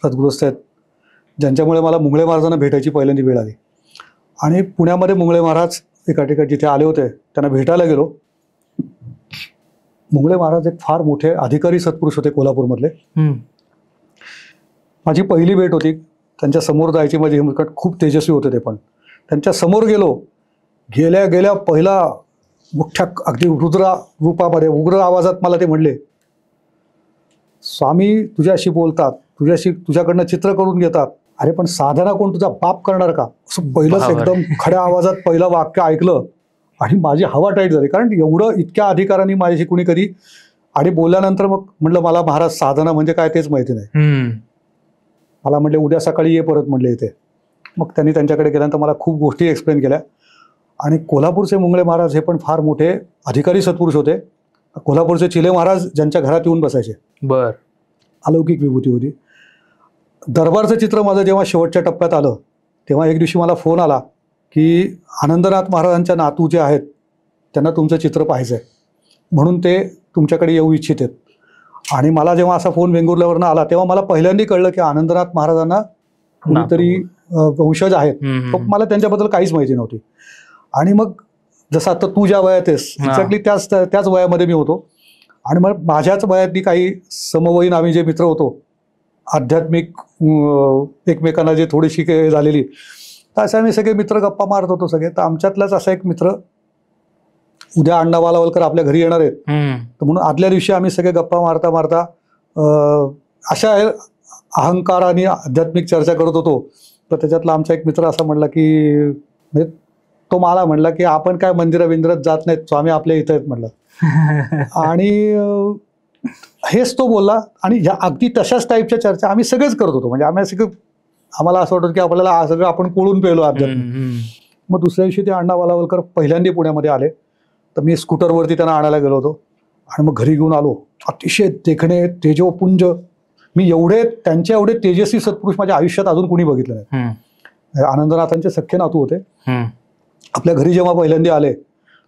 सद्गृहस्थ आहेत ज्यांच्यामुळे मला मुंगळे महाराजांना भेटायची पहिल्यांदी वेळ आली. आणि पुण्यामध्ये मुंगळे महाराज एका ठिकाणी जिथे आले होते त्यांना भेटायला गेलो. मुंगळे महाराज एक फार मोठे अधिकारी सत्पुरुष होते कोल्हापूरमधले. माझी पहिली भेट होती. त्यांच्या समोर जायची माझी हिंमत, खूप तेजस्वी होते ते. पण त्यांच्या समोर गेलो, गेल्या पहिला मोठ्या अगदी रुद्र रूपामध्ये उग्र आवाजात मला ते म्हणले, स्वामी तुझ्याशी बोलतात, तुझ्याकडनं चित्र करून घेतात, अरे पण साधना कोण तुझा बाप करणार का. असं पहिलंच एकदम खड्या आवाजात पहिलं वाक्य ऐकलं आणि माझी हवा टाईट झाली. कारण एवढं इतक्या अधिकारांनी माझ्याशी कुणी कधी. आणि बोलल्यानंतर मग म्हटलं मला महाराज साधना म्हणजे काय तेच माहिती नाही. मला म्हटले उद्या सकाळी ये परत म्हटले इथे. मग त्यांनी त्यांच्याकडे गेल्यानंतर मला खूप गोष्टी एक्सप्लेन केल्या. आणि कोल्हापूरचे मुंगळे महाराज हे पण फार मोठे अधिकारी सत्पुरुष होते. कोल्हापूरचे चिले महाराज ज्यांच्या घरात येऊन बसायचे. अलौकिक विभूती होती. दरबारचं चित्र माझं जेव्हा शेवटच्या टप्प्यात आलं तेव्हा एक दिवशी मला फोन आला की आनंदनाथ महाराजांच्या नातू जे आहेत त्यांना तुमचं चित्र पाहायचं आहे, म्हणून ते तुमच्याकडे येऊ इच्छित आहेत. आणि मला जेव्हा असा फोन वेंगुर्ल्यावरनं आला तेव्हा मला पहिल्यांदा कळलं की आनंदनाथ महाराजांना कुणीतरी वंशज आहेत. मला त्यांच्याबद्दल काहीच माहिती नव्हती. आणि मग जसं आता तू ज्या वयात आहेस एक्झॅक्टली त्याच वयामध्ये मी होतो. आणि मग माझ्याच वयातली काही समवयीन आम्ही जे मित्र होतो, आध्यात्मिक एकमेकांना जे थोडीशी झालेली, तर असे आम्ही सगळे मित्र गप्पा मारत होतो सगळे. तर आमच्यातलाच असा एक मित्र, उद्या अण्णा वालावलकर आपल्या घरी येणार आहेत, तर म्हणून आदल्या दिवशी आम्ही सगळे गप्पा मारता मारता अशा अहंकार आणि आध्यात्मिक चर्चा करत होतो. तर त्याच्यातला आमचा एक मित्र असा म्हणला की, तो मला म्हणला की आपण काय मंदिरा बिंदिरात जात नाहीत, स्वामी आपल्या इथं आहेत म्हणलं. आणि हेच तो बोलला. आणि ह्या अगदी तशाच टाईपच्या चर्चा आम्ही सगळेच करत होतो. म्हणजे आम्हाला असं वाटतं की आपल्याला हा सगळं आपण कोळून पेलो अध्यात्म. मग दुसऱ्या दिवशी ते अण्णा वालावलकर पहिल्यांदा पुण्यामध्ये आले. तर मी स्कूटरवरती त्यांना आणायला गेलो होतो आणि मग घरी घेऊन आलो. अतिशय देखणे तेजोपुंज. मी त्यांच्या एवढे तेजस्वी सत्पुरुष माझ्या आयुष्यात अजून कोणी बघितलं नाही. आनंदनाथांचे सख्खे नातू होते. आपल्या घरी जेव्हा पहिल्यांदा आले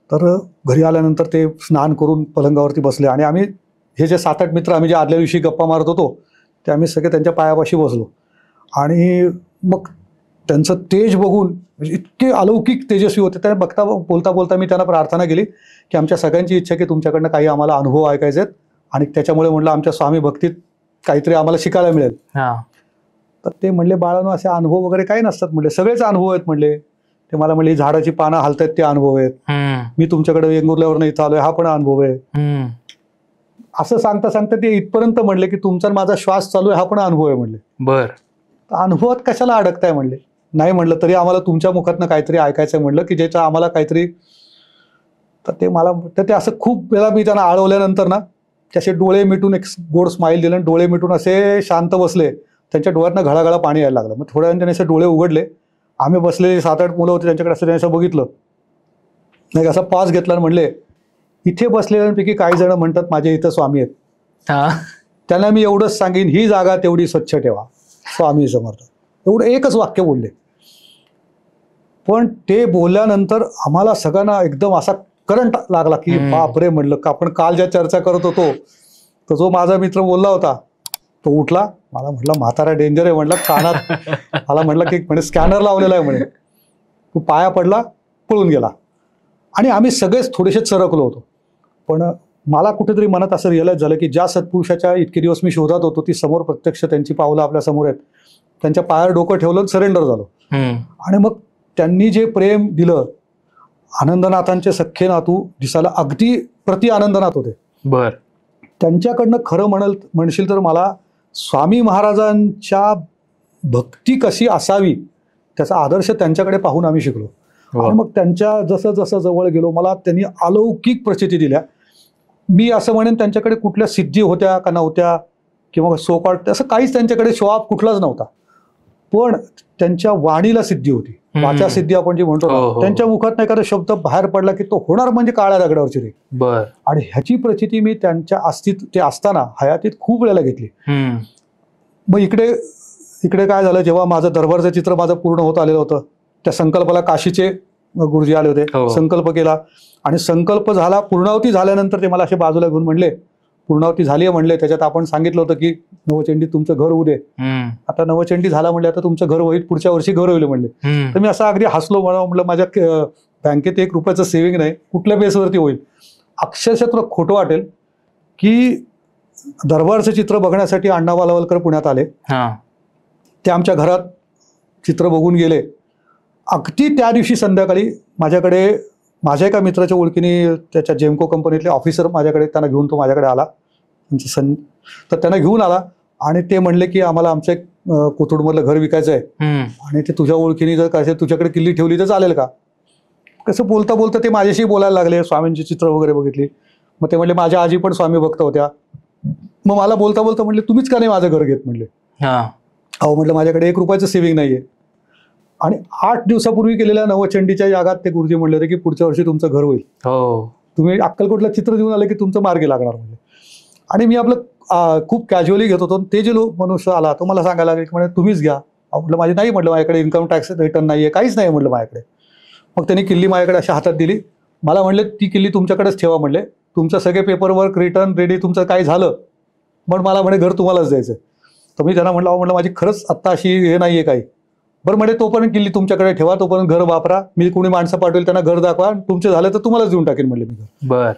तर घरी आल्यानंतर ते स्नान करून पलंगावरती बसले आणि आम्ही हे जे 7-8 मित्र आम्ही जे आदल्या दिवशी गप्पा मारत होतो ते आम्ही सगळे त्यांच्या पायापाशी बसलो. आणि मग त्यांचं तेज बघून म्हणजे इतके अलौकिक तेजस्वी होते. त्या बोलता बोलता मी त्यांना प्रार्थना केली की आमच्या सगळ्यांची इच्छा की तुमच्याकडनं काही आम्हाला अनुभव ऐकायचे आहेत आणि त्याच्यामुळे म्हटलं आमच्या स्वामी भक्तीत काहीतरी आम्हाला शिकायला मिळेल. तर ते म्हणले बाळांनो असे अनुभव वगैरे काही नसतात म्हणले, सगळेच अनुभव आहेत म्हणले. ते मला म्हणले झाडाची पानं हलतायत ते अनुभव आहेत. मी तुमच्याकडे वेंगुर्ल्यावरनं इथं आलोय हा पण अनुभव आहे. असं सांगता सांगता ते इथपर्यंत म्हणले की तुमचा माझा श्वास चालू आहे हा पण अनुभव आहे म्हणले. बर, अनुभवात कशाला अडकताय म्हणले. नाही म्हणलं तरी आम्हाला तुमच्या मुखातनं काहीतरी ऐकायचं म्हणलं की ज्याचं आम्हाला काहीतरी. तर ते असं खूप वेळा मी त्यांना आळवल्यानंतर ना त्याचे डोळे मिटून एक गोड स्माईल दिलं आणि डोळे मिटून असे शांत बसले. त्यांच्या डोळ्यातनं घळाघळा पाणी यायला लागलं. मग थोड्या वेळाने त्याने असे डोळे उघडले. आम्ही बसलेले 7-8 मुलं होते त्यांच्याकडे असं त्यांनी बघितलं नाही असा पास घेतला आणि म्हणले इथे बसलेल्यांपैकी काही जण म्हणतात माझे इथं स्वामी आहेत. त्यांना मी एवढंच सांगेन ही जागा तेवढी स्वच्छ ठेवा स्वामी समर्थ. एवढं एकच वाक्य बोलले. पण ते बोलल्यानंतर आम्हाला सगळ्यांना एकदम असा करंट लागला की बापरे म्हणलं का आपण काल ज्या चर्चा करत होतो तर जो माझा मित्र बोलला होता तो उठला. मला म्हटलं म्हातारा डेंजर आहे म्हटलं कानात. मला म्हटलं की म्हणे स्कॅनर लावलेला आहे म्हणे. तू पाया पडला पळून गेला. आणि आम्ही सगळेच थोडेसे चरकलो होतो. पण मला कुठेतरी मनात असं रिअलाइज झालं की ज्या सत्पुरुषाच्या इतके दिवस मी शोधात होतो ती समोर प्रत्यक्ष त्यांची पावलं आपल्या समोर आहेत. त्यांच्या पायावर डोकं ठेवलं सरेंडर झालो. आणि मग त्यांनी जे प्रेम दिलं. आनंदनाथांचे सख्खे नातू दिसायला अगदी प्रति आनंदनाथ होते. बर, त्यांच्याकडनं खरं म्हणशील तर मला स्वामी महाराजांच्या भक्ती कशी असावी त्याचा आदर्श त्यांच्याकडे पाहून आम्ही शिकलो. आणि मग त्यांच्या जसं जसं जवळ गेलो मला त्यांनी अलौकिक प्रचिती दिल्या. मी असं म्हणेन त्यांच्याकडे कुठल्या सिद्धी होत्या का नव्हत्या किंवा सोकॉल्ड असं काहीच त्यांच्याकडे शो ऑफ कुठलाच नव्हता. पण त्यांच्या वाणीला सिद्धी होती. वाचा सिद्धी आपण जी म्हणतो ना, त्यांच्या मुखात एखादा शब्द बाहेर पडला की तो होणार म्हणजे काळ्या दगडावरची रे. बर, आणि ह्याची प्रचिती मी त्यांच्या ते असताना हयातीत खूप वेळेला घेतली. मग इकडे काय झालं जेव्हा माझं दरबारचं चित्र माझं पूर्ण होत आलेलं होतं त्या संकल्पाला काशीचे गुरुजी आले होते. संकल्प केला आणि संकल्प झाला. पूर्णावती झाल्यानंतर ते मला असे बाजूला घेऊन म्हणले पूर्णावती झाली आहे म्हणले. त्याच्यात आपण सांगितलं होतं की नवचंडी तुमचं घर होऊ दे. आता नवचंडी झाला म्हणले आता तुमचं घर होईल पुढच्या वर्षी घर होईल म्हणले. तर मी असं अगदी हसलो. मला म्हटलं माझ्या बँकेत 1 रुपयाचं सेव्हिंग नाही कुठल्या बेसवरती होईल. अक्षरशः तुला खोटं वाटेल की दरबारचं चित्र बघण्यासाठी अण्णा वालावलकर पुण्यात आले. ते आमच्या घरात चित्र बघून गेले. अगदी त्या दिवशी संध्याकाळी माझ्याकडे माझ्या एका मित्राच्या ओळखीने त्याच्या जेमको कंपनीतले ऑफिसर त्यांना घेऊन तो माझ्याकडे आला. तर त्यांना घेऊन आला आणि ते म्हणले की आम्हाला आमचं एक कोथरूडमधलं घर विकायचं आहे आणि ते तुझ्या ओळखीने जर काय तुझ्याकडे किल्ली ठेवली तर चालेल का. कसं बोलता बोलता ते माझ्याशी बोलायला लागले. स्वामींची चित्र वगैरे बघितली. मग ते म्हणले माझ्या आजी पण स्वामी भक्त होत्या. मग मला बोलता बोलता म्हणले तुम्हीच का नाही माझं घर घेत म्हणले. अहो म्हटलं माझ्याकडे 1 रुपयाचं सेव्हिंग नाहीये. आणि 8 दिवसापूर्वी केलेल्या नवचंडीच्या यागात ते गुरुजी म्हणले होते की पुढच्या वर्षी तुमचं घर होईल. तुम्ही अक्कलकोटला चित्र देऊन आले की तुमचं मार्गी लागणार म्हणले. आणि मी आपलं खूप कॅज्युअली घेत होतो. ते जे मनुष्य आला तो मला सांगायला लागले की म्हणे तुम्हीच घ्या. म्हटलं माझी नाही म्हटलं माझ्याकडे इन्कम टॅक्स रिटर्न नाहीये काहीच नाही म्हटलं माझ्याकडे. मग त्यांनी किल्ली माझ्याकडे अशा हातात दिली. मला म्हणले ती किल्ली तुमच्याकडेच ठेवा म्हणले. तुमचं सगळे पेपरवर्क रिटर्न रेडी तुमचं काही झालं पण मला म्हणे घर तुम्हालाच द्यायचं. तर मी त्यांना म्हटलं म्हटलं माझी खरंच आत्ता अशी हे नाहीये काही. बरं म्हणजे तोपर्यंत किल्ली तुमच्याकडे ठेवा तोपर्यंत घर वापरा. मी कोणी माणसं पाठवेल त्यांना घर दाखवा तुमचे झाले तर तुम्हालाच देऊन टाकेन म्हणले मी घर. बर,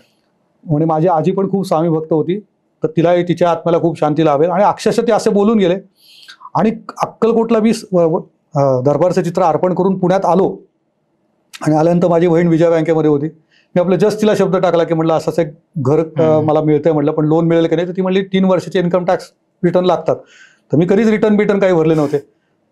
म्हणजे माझी आजी पण खूप स्वामी भक्त होती तर तिलाही तिच्या आत्म्याला खूप शांती लाभेल. आणि अक्षरशः ते असे बोलून गेले. आणि अक्कलकोटला मी दरबारचं चित्र अर्पण करून पुण्यात आलो. आणि आल्यानंतर माझी बहीण विजया बँकेमध्ये होती. मी आपलं जस्ट तिला शब्द टाकला की म्हटलं असंच एक घर मला मिळतंय म्हटलं पण लोन मिळेल की नाही. तर ती म्हणली 3 वर्षाचे इन्कम टॅक्स रिटर्न लागतात. तर मी कधीच रिटर्न काही भरले नव्हते.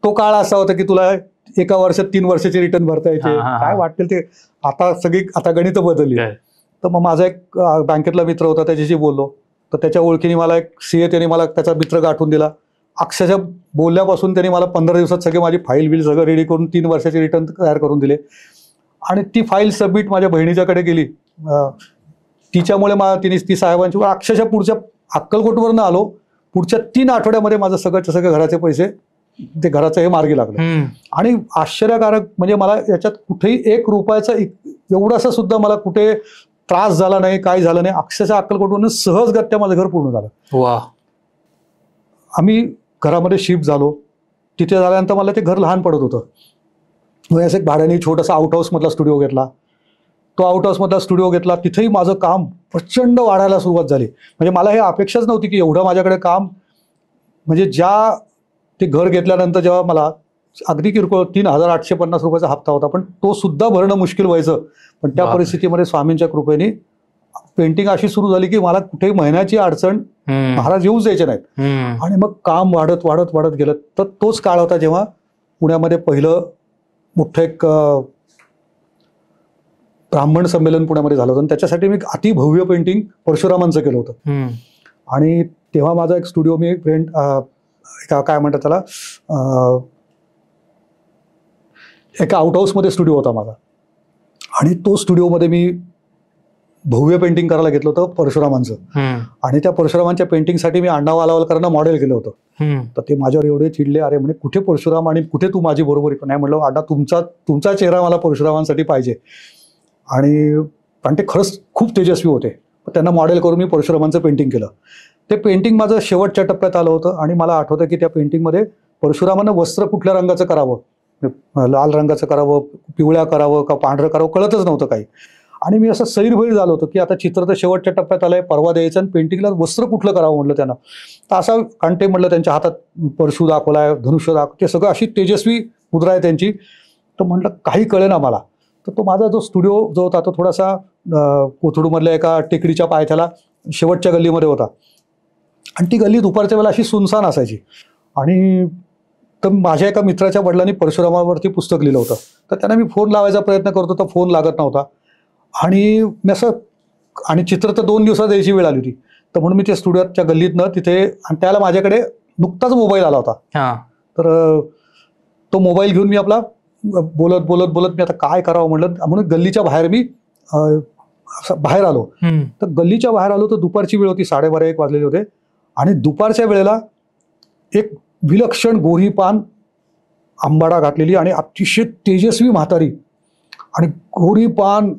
तो काळ असा होता की तुला 1 वर्षात 3 वर्षाचे रिटर्न भरता यायचे काय वाटेल ते. आता गणित बदलली. तर मग माझा एक बँकेतला मित्र होता त्याच्याशी बोललो. तर त्याच्या ओळखीने मला एक सीए त्याने मला त्याचा मित्र गाठून दिला. अक्षरशः बोलल्यापासून त्यांनी मला 15 दिवसात सगळे माझी फाईल बिल सगळं रेडी करून 3 वर्षाचे रिटर्न तयार करून दिले. आणि ती फाईल सबमिट माझ्या बहिणीच्याकडे गेली. तिच्यामुळे मला ती साहेबांची अक्षरशः पुढच्या अक्कलकोटवरनं आलो, पुढच्या 3 आठवड्यामध्ये माझं सगळं घराचे पैसे ते घराचं हे मार्गी लागलं. आणि आश्चर्यकारक म्हणजे मला याच्यात कुठेही 1 रुपयाचा एवढासा सुद्धा मला कुठे त्रास झाला नाही, काय झालं नाही. अक्षरशः अक्कलकोटवरनं सहजगत्या माझं घर पूर्ण झालं. वा. आम्ही घरामध्ये शिफ्ट झालो. तिथे झाल्यानंतर मला ते घर लहान पडत होतं. मग असं एक भाड्याने छोटासा आउट हाऊसमधला स्टुडिओ घेतला. तो आउट हाऊसमधला स्टुडिओ घेतला. तिथेही माझं काम प्रचंड वाढायला सुरुवात झाली. म्हणजे मला हे अपेक्षाच नव्हती की एवढं माझ्याकडे काम, म्हणजे ते घर घेतल्यानंतर जेव्हा मला अगदी किरकोळ 3,850 रुपयाचा हप्ता होता, पण तो सुद्धा भरणं मुश्किल व्हायचं. पण त्या परिस्थितीमध्ये स्वामींच्या कृपेने पेंटिंग अशी सुरू झाली की मला कुठेही महिन्याची अडचण महाराज येऊच द्यायचे नाहीत. आणि मग काम वाढत वाढत वाढत गेलं. तर तोच काळ होता जेव्हा पुण्यामध्ये पहिलं मोठं एक ब्राह्मण संमेलन पुण्यामध्ये झालं होतं. आणि त्याच्यासाठी मी अतिभव्य पेंटिंग परशुरामांचं केलं होतं. आणि तेव्हा माझा एक स्टुडिओ मी काय म्हणतात त्याला, एका आउट हाऊसमध्ये स्टुडिओ होता माझा. आणि तो स्टुडिओमध्ये मी भव्य पेंटिंग करायला घेतलं होतं परशुरामांचं. आणि त्या परशुरामांच्या पेंटिंगसाठी मी अण्णा वालावलकरांना मॉडेल केलं होतं. तर ते माझ्यावर एवढे चिडले, अरे म्हणे कुठे परशुराम आणि कुठे तू माझी बरोबरी. नाही म्हटलं अण्णा, तुमचा चेहरा मला परशुरामांसाठी पाहिजे. आणि ते खरंच खूप तेजस्वी होते. त्यांना मॉडेल करून मी परशुरामांचं पेंटिंग केलं. ते पेंटिंग माझं शेवटच्या टप्प्यात आलं होतं. आणि मला आठवतं की त्या पेंटिंगमध्ये परशुरामांना वस्त्र कुठल्या रंगाचं करावं, लाल रंगाचं करावं, पिवळ्या करावं का पांढरं करावं, कळतच नव्हतं काही. आणि मी असं सैरभैर झालो होतो की आता चित्र तर शेवटच्या टप्प्यात आलंय, परवा द्यायचं, आणि पेंटिंगला वस्त्र कुठलं करावं म्हटलं त्यांना. तर असं कांटे म्हटलं, त्यांच्या हातात परशु दाखवलाय, धनुष्य ते सगळं अशी तेजस्वी मुद्रा आहे त्यांची. तर म्हटलं काही कळेना मला. तर तो माझा जो स्टुडिओ जो होता तो थोडासा कोथरूडमधल्या एका टेकडीच्या पायथ्याला शेवटच्या गल्लीमध्ये होता. आणि ती गल्ली दुपारच्या वेळेला अशी सुनसान असायची. आणि तर माझ्या एका मित्राच्या वडिलांनी परशुरामावरती पुस्तक लिहिलं होतं. तर त्यांना मी फोन लावायचा प्रयत्न करतो, तर फोन लागत नव्हता. आणि मी असं, आणि चित्र तर 2 दिवसात द्यायची वेळ आली होती. तर म्हणून मी त्या स्टुडिओच्या गल्लीतनं तिथे, आणि त्याला माझ्याकडे नुकताच मोबाईल आला होता. तर तो मोबाईल घेऊन मी आपला बोलत बोलत बोलत मी आता काय करावं म्हटलं, म्हणून गल्लीच्या बाहेर मी बाहेर आलो. तर गल्लीच्या बाहेर आलो तर दुपारची वेळ होती, 12:30-1 वाजलेले होते. आणि दुपारच्या वेळेला एक विलक्षण गोरी पान आंबाडा घातलेली आणि अतिशय तेजस्वी म्हातारी, आणि गोरी पान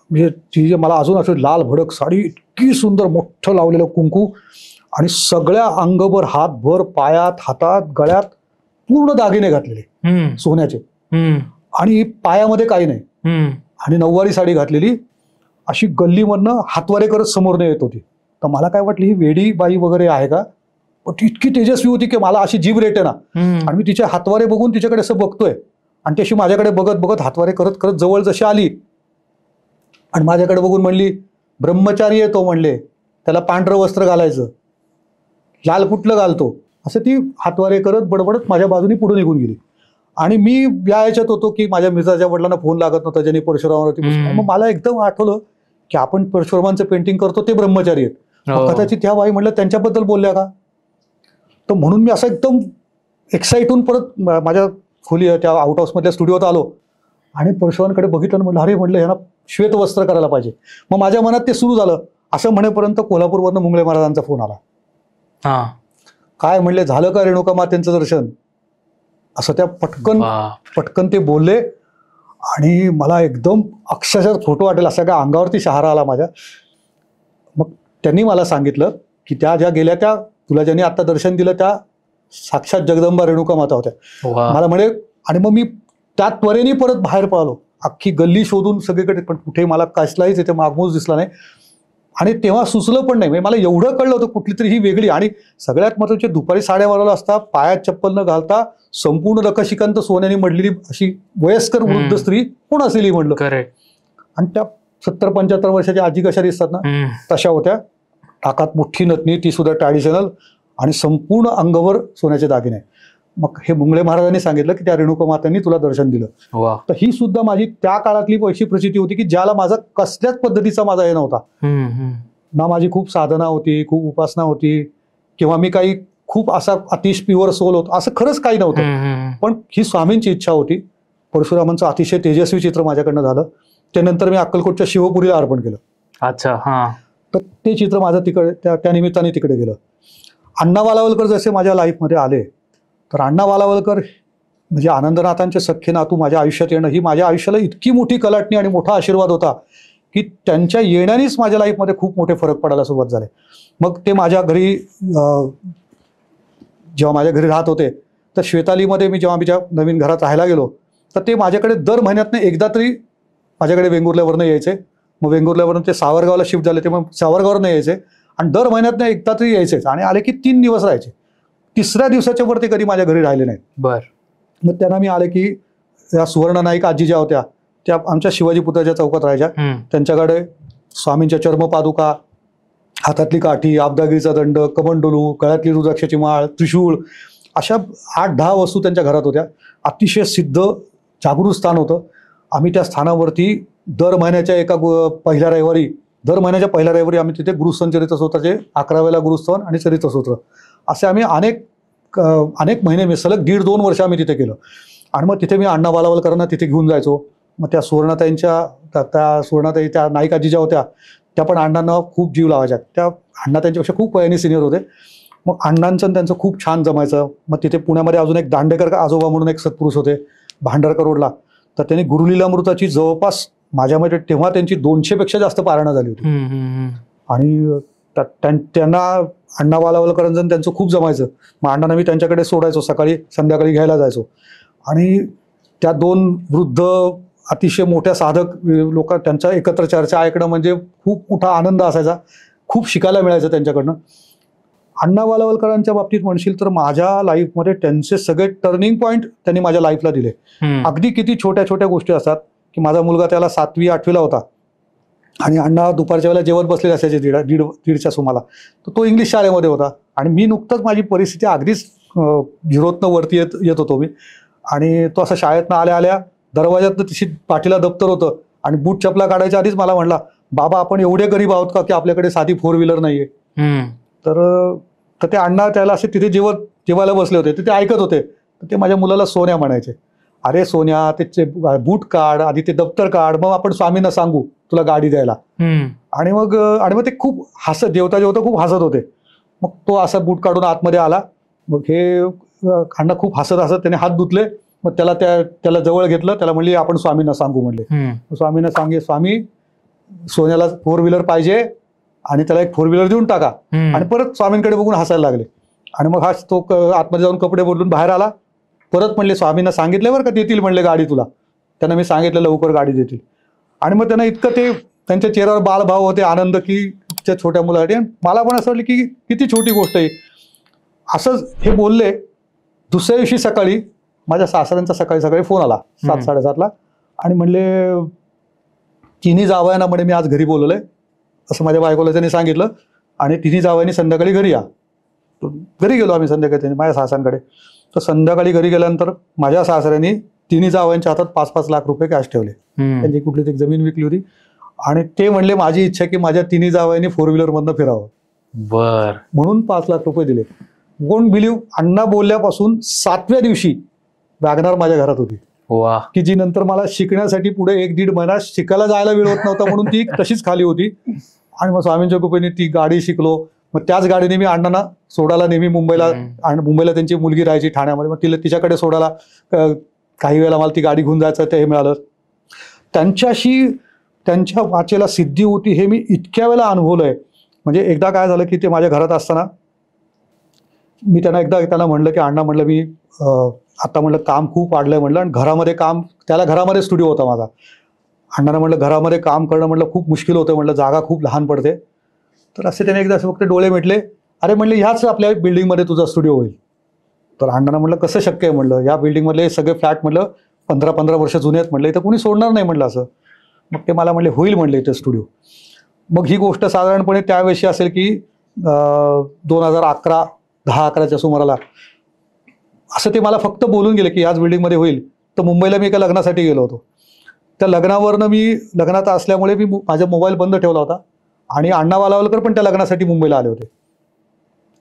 म्हणजे ती मला अजून असं लाल भडक साडी, इतकी सुंदर, मोठं लावलेलं कुंकू, आणि सगळ्या अंगभर, हातभर, पायात, हातात, गळ्यात पूर्ण दागिने घातलेले सोन्याचे, आणि पायामध्ये काही नाही, आणि नऊवारी साडी घातलेली, अशी गल्लीमधनं हातवारे करत समोरने येत होती. तर मला काय वाटलं, ही वेडी बाई वगैरे आहे का, पण ती इतकी तेजस्वी होती की मला अशी जीभ रेटे ना. आणि मी तिचे हातवारे बघून तिच्याकडे असं बघतोय, आणि त्याशी माझ्याकडे बघत बघत हातवारे करत करत जवळ जशी आली, आणि माझ्याकडे बघून म्हणली, ब्रह्मचारी आहे तो, म्हणले त्याला पांढरं वस्त्र घालायचं, लाल कुठलं घालतो, असं ती हातवारे करत बडबडत माझ्या बाजूने पुढे निघून गेली. आणि मी या याच्यात होतो की माझ्या मित्राच्या वडिलांना फोन लागत नव्हता, ज्यांनी परशुरामावरती. मग मला एकदम आठवलं की आपण परशुरामांचं पेंटिंग करतो, ते ब्रह्मचारी आहेत. कदाचित त्या बाई म्हटलं त्यांच्याबद्दल बोलल्या का. तर म्हणून मी असं एकदम एक्साइट होऊन परत माझ्या खोली त्या आउट हाऊसमधल्या स्टुडिओत आलो, आणि परशुरामांकडे बघितलं आणि म्हटलं, अरे म्हटलं ह्यांना श्वेत वस्त्र करायला पाहिजे. मग माझ्या मनात ते सुरू झालं. असं म्हणेपर्यंत कोल्हापूरवरनं मुंगळे महाराजांचा फोन आला. काय म्हणले, झालं का रेणुका मातेंचं दर्शन, असं त्या पटकन ते बोलले. आणि मला एकदम अक्षरशः खोटं वाटेल असं काय अंगावरती शहारा आला माझ्या. मग त्यांनी मला सांगितलं की त्या ज्या गेल्या, त्या तुला ज्यांनी आता दर्शन दिलं त्या साक्षात जगदंबा रेणुका माता होत्या. मला म्हणे, आणि मग मी त्या त्वरेने परत बाहेर पळालो, अख्खी गल्ली शोधून सगळीकडे, पण कुठे मला कसलाहीच इथे मागमूस दिसला नाही. आणि तेव्हा सुचलं पण नाही, म्हणजे मला एवढं कळलं होतं कुठली तरी ही वेगळी. आणि सगळ्यात महत्त्वाचे, दुपारी 12:30 वाजता पायात चप्पल न घालता संपूर्ण नखशिकांत सोन्याने मडलेली अशी वयस्कर वृद्ध स्त्री कोण असेल म्हटलं. आणि त्या 70-75 वर्षाच्या आजी कशा दिसतात ना, तशा होत्या. टाकात मोठी नथनी, ती सुद्धा ट्रॅडिशनल, आणि संपूर्ण अंगभर सोन्याचे दागिने. मग हे मुंगळे महाराजांनी सांगितलं की त्या रेणुका मातांनी तुला दर्शन दिलं. तर ही सुद्धा माझी त्या काळातली अशी प्रचिती होती की ज्याला माझा कसल्याच पद्धतीचा माझा हे नव्हता. ना माझी खूप साधना होती, खूप उपासना होती, किंवा मी काही खूप असा अतिश प्युअर सोल होतो असं खरंच काही नव्हतं. पण ही स्वामींची इच्छा होती. परशुरामांचं अतिशय तेजस्वी चित्र माझ्याकडनं झालं. त्यानंतर मी अक्कलकोटच्या शिवपुरीला अर्पण केलं. अच्छा. हा. तर ते चित्र माझं तिकडे त्या निमित्ताने तिकडे गेलं. अण्णा वालावलकर जसे माझ्या लाईफमध्ये आले, तर अण्णा वालावलकर म्हणजे आनंदनाथांचे सख्खे नातू माझ्या आयुष्यात येणं ही माझ्या आयुष्याला इतकी मोठी कलाटणी आणि मोठा आशीर्वाद होता की त्यांच्या येण्यानेच माझ्या लाईफमध्ये खूप मोठे फरक पडायला सुरुवात झाले. मग ते माझ्या घरी जेव्हा माझ्या घरी राहत होते, तर श्वेतालीमध्ये मी जेव्हा आमच्या नवीन घरात राहायला गेलो, तर ते माझ्याकडे दर महिन्यातनं एकदा तरी माझ्याकडे वेंगुर्ल्यावरनं यायचे. मग वेंगुर्ल्यावरून ते सावरगावला शिफ्ट झाले, ते मग सावरगाववरनं यायचे आणि दर महिन्यातनं एकदा तरी यायचेच आणि आले की 3 दिवस राहायचे. 3ऱ्या दिवसाच्या वर ते कधी माझ्या घरी राहिले नाहीत. बर. मग त्यांना मी आले की या सुवर्ण नाईक आजी ज्या होत्या त्या आमच्या शिवाजी पुतळ्याच्या चौकात राहायच्या. त्यांच्याकडे स्वामींच्या चर्मपादुका, हातातली काठी, आबदागिरीचा दंड, कमंडलू, गळ्यातली रुद्राक्षाची माळ, त्रिशूळ अशा 8-10 वस्तू त्यांच्या घरात होत्या. अतिशय सिद्ध जागृत स्थान होतं. आम्ही त्या स्थानावरती दर महिन्याच्या पहिल्या रविवारी आम्ही तिथे गुरुस्थान चरित्रस्तोत्राचे 11वेला गुरुस्थान आणि चरित्रस्तोत्र असे आम्ही अनेक महिने सलग 1.5-2 वर्ष आम्ही तिथे केलं. आणि मग तिथे मी अण्णा वालावलकरांना तिथे घेऊन जायचो. मग त्या सुवर्णाताई त्या नाईकाजी ज्या होत्या त्या पण अण्णांना खूप जीव लावायच्या. त्या अण्णा त्यांच्यापेक्षा खूप वयाने सिनियर होते. मग अण्णांचं त्यांचं खूप छान जमायचं. मग तिथे पुण्यामध्ये अजून एक दांडेकर आजोबा म्हणून एक सत्पुरुष होते भांडारकर रोडला. तर त्यांनी गुरुलीलामृताची जवळपास माझ्यामध्ये तेव्हा त्यांची 200पेक्षा जास्त पारायणं झाली होती. आणि त्यांना अण्णा वालावलकरांचं त्यांचं खूप जमायचं. मग अण्णांना मी त्यांच्याकडे सोडायचो, सकाळी संध्याकाळी घ्यायला जायचो. आणि त्या 2 वृद्ध अतिशय मोठ्या साधक लोक त्यांच्या एकत्र चर्चा ऐकणं म्हणजे खूप मोठा आनंद असायचा. खूप शिकायला मिळायचं त्यांच्याकडनं. अण्णा वालावलकरांच्या बाबतीत म्हणशील तर माझ्या लाईफमध्ये त्यांचे सगळे टर्निंग पॉईंट त्यांनी माझ्या लाईफला दिले. अगदी किती छोट्या छोट्या गोष्टी असतात की माझा मुलगा त्याला 7वी-8वीला होता आणि अण्णा दुपारच्या वेळेला जेवण बसलेले असायचे 1:30च्या सुमाला. तर तो इंग्लिश शाळेमध्ये होता आणि मी नुकतंच माझी परिस्थिती अगदीच 0तनं वरती येत होतो मी. आणि तो असं शाळेतनं आल्या दरवाज्यातनं तिशी पाठीला दप्तर होतं आणि बूट चपला काढायच्या आधीच मला म्हणला, बाबा आपण एवढे गरीब आहोत का की आपल्याकडे साधी 4 व्हीलर नाहीये. तर ते अण्णा त्याला असे तिथे जेवायला बसले होते, तर ते ऐकत होते. तर ते माझ्या मुलाला सोन्या म्हणायचे, अरे सोन्या ते बूट काढ, आधी ते दप्तर काढ, मग आपण स्वामींना सांगू तुला गाडी द्यायला. आणि मग ते खूप जेवता खूप हसत होते. मग तो असा बूट काढून आतमध्ये आला. मग हे अण्णा खूप हसत त्याने हात धुतले. मग त्याला जवळ घेतलं, त्याला म्हणले आपण स्वामींना सांगू म्हणले. स्वामींना स्वामी सोन्याला 4 व्हीलर पाहिजे आणि त्याला एक 4 व्हीलर देऊन टाका. आणि परत स्वामींकडे बघून हसायला लागले. आणि मग तो आतमध्ये जाऊन कपडे बदलून बाहेर आला. परत म्हणले स्वामींना सांगितल्यावर का देतील म्हणले गाडी तुला. त्यांना मी सांगितलं लवकर गाडी देतील. आणि मग त्यांना इतकं ते त्यांच्या चेहऱ्यावर बालभाव होते, आनंद की त्या छोट्या मुलासाठी. मला पण असं वाटलं की किती छोटी गोष्ट आहे. असंच हे बोलले. दुसऱ्या दिवशी सकाळी माझ्या सासऱ्यांचा सकाळी फोन आला 7-7:30ला आणि म्हणले तिन्ही जावयांना म्हणे मी आज घरी बोलवलंय असं माझ्या बायकोला त्यांनी सांगितलं. आणि तिन्ही जावयांनी संध्याकाळी घरी या. घरी गेलो आम्ही संध्याकाळी त्यांनी माझ्या सासऱ्यांकडे. तर संध्याकाळी घरी गेल्यानंतर माझ्या सासऱ्यांनी तिन्ही जावयांच्या हातात 5-5 लाख रुपये कॅश ठेवले. त्यांची कुठली तरी जमीन विकली होती. आणि ते म्हणले माझी इच्छा की माझ्या तिन्ही जावयांनी 4 व्हीलरमधनं फिरावं. बर. म्हणून 5 लाख रुपये दिले. वोंट बिलीव्ह, अण्णा बोलल्यापासून 7व्या दिवशी वॅगनार माझ्या घरात होती. वा. की जी नंतर मला शिकण्यासाठी पुढे 1-1.5 महिना शिकायला जायला वेळ होत नव्हता म्हणून ती तशीच खाली होती. आणि मग स्वामींच्या कृपेने ती गाडी शिकलो. मग त्याच गाडीने मी अण्णांना सोडायला नेहमी मुंबईला त्यांची मुलगी राहायची ठाण्यामध्ये. मग तिच्याकडे सोडायला काही वेळेला मला ती गाडी घेऊन जायचं ते मिळालं. त्यांच्या वाचेला सिद्धी होती हे मी इतक्या वेळेला अनुभवलंय. म्हणजे एकदा काय झालं की ते माझ्या घरात असताना मी त्यांना म्हणलं की अण्णा म्हणलं मी आता म्हणलं काम खूप वाढलंय म्हणलं आणि घरामध्ये स्टुडिओ होता माझा. अण्णांना म्हणलं घरामध्ये काम करणं म्हणलं खूप मुश्किल होतं म्हणलं, जागा खूप लहान पडते. तर असे त्याने एकदा फक्त डोळे मिटले. अरे म्हणले ह्याच आपल्या बिल्डिंगमध्ये तुझा स्टुडिओ होईल. तर अण्णांना म्हणलं कसं शक्य आहे म्हणलं, या बिल्डिंगमधले सगळे फ्लॅट म्हणलं 15-15 वर्ष जुने आहेत म्हणलं, इथं कोणी सोडणार नाही म्हणलं असं. मग ते मला म्हणले होईल म्हणले इथं स्टुडिओ. मग ही गोष्ट साधारणपणे त्यावेळी असेल की 2011-10-11च्या सुमाराला असं ते मला फक्त बोलून गेले की याच बिल्डिंगमध्ये होईल. तर मुंबईला मी एका लग्नासाठी गेलो होतो. त्या लग्नात असल्यामुळे मी माझा मोबाईल बंद ठेवला होता आणि अण्णा वालावलकर पण त्या लग्नासाठी मुंबईला आले होते.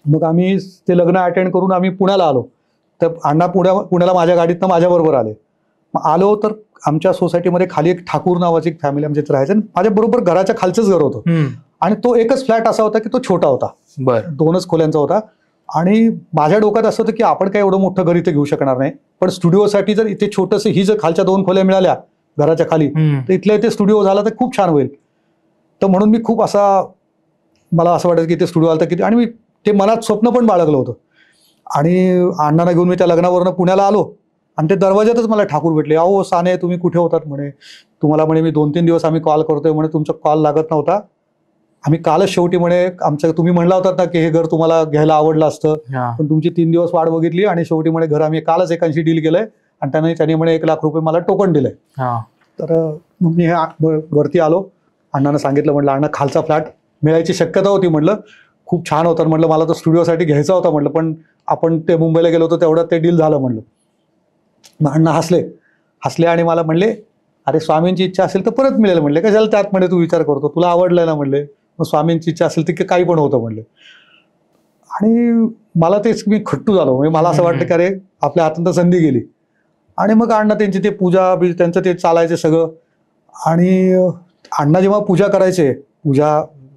मग आम्ही ते लग्न अटेंड करून आम्ही पुण्याला आलो. तर अण्णा पुण्याला माझ्या गाडीतनं माझ्याबरोबर आले. मग आलो तर आमच्या सोसायटीमध्ये खाली एक ठाकूर नावाची एक फॅमिली आमच्या इथे राहायचं. माझ्या बरोबर घराच्या खालचंच घर होतं आणि तो एकच फ्लॅट असा होता की तो छोटा होता, 2च खोल्यांचा होता. आणि माझ्या डोक्यात असं होतं की आपण काही एवढं मोठं घर इथे घेऊ शकणार नाही, पण स्टुडिओसाठी जर इथे छोटंसं ही जर खालच्या 2 खोल्या मिळाल्या घराच्या खाली तर इथल्या इथे स्टुडिओ झाला तर खूप छान होईल. तर म्हणून मी खूप मला असं वाटायचं की ते स्टुडिओ आलं तर किती, आणि मी ते मनात स्वप्न पण बाळगलं होतं. आणि अण्णांना घेऊन मी त्या लग्नावरनं पुण्याला आलो आणि ते दरवाज्यातच मला ठाकूर भेटले. अहो साने, तुम्ही कुठे होतात म्हणे, तुम्हाला म्हणे मी 2-3 दिवस आम्ही कॉल करतोय म्हणे, तुमचा कॉल लागत नव्हता. आम्ही कालच शेवटी म्हणे तुम्ही म्हणला होतात ना की हे घर तुम्हाला घ्यायला आवडलं असतं, पण तुमची 3 दिवस वाट बघितली आणि शेवटी म्हणे घर आम्ही कालच एकांशी डील केलंय आणि त्यांनी म्हणे 1 लाख रुपये मला टोकन दिलंय. तर मग मी वरती आलो. अण्णांना सांगितलं, म्हटलं अण्णा खालचा फ्लॅट मिळायची शक्यता होती, म्हटलं खूप छान होतं, म्हटलं मला तो स्टुडिओसाठी घ्यायचा होता, म्हटलं पण आपण ते मुंबईला गेलो होतो तेवढ्यात ते डील झालं म्हटलं. मग अण्णा हसले आणि मला म्हणले, अरे स्वामींची इच्छा असेल तर परत मिळेल म्हणले, कशाला त्यात म्हणे तू विचार करतो, तुला आवडलंय ना म्हणले, मग स्वामींची इच्छा असेल तर काही पण होतं म्हणले. आणि मला तेच मी खट्टू झालो. म्हणजे मला असं वाटलं की अरे आपल्या हातून संधी गेली. आणि मग अण्णा त्यांची ते पूजा त्यांचं ते चालायचे सगळं. आणि अण्णा जेव्हा पूजा करायचे,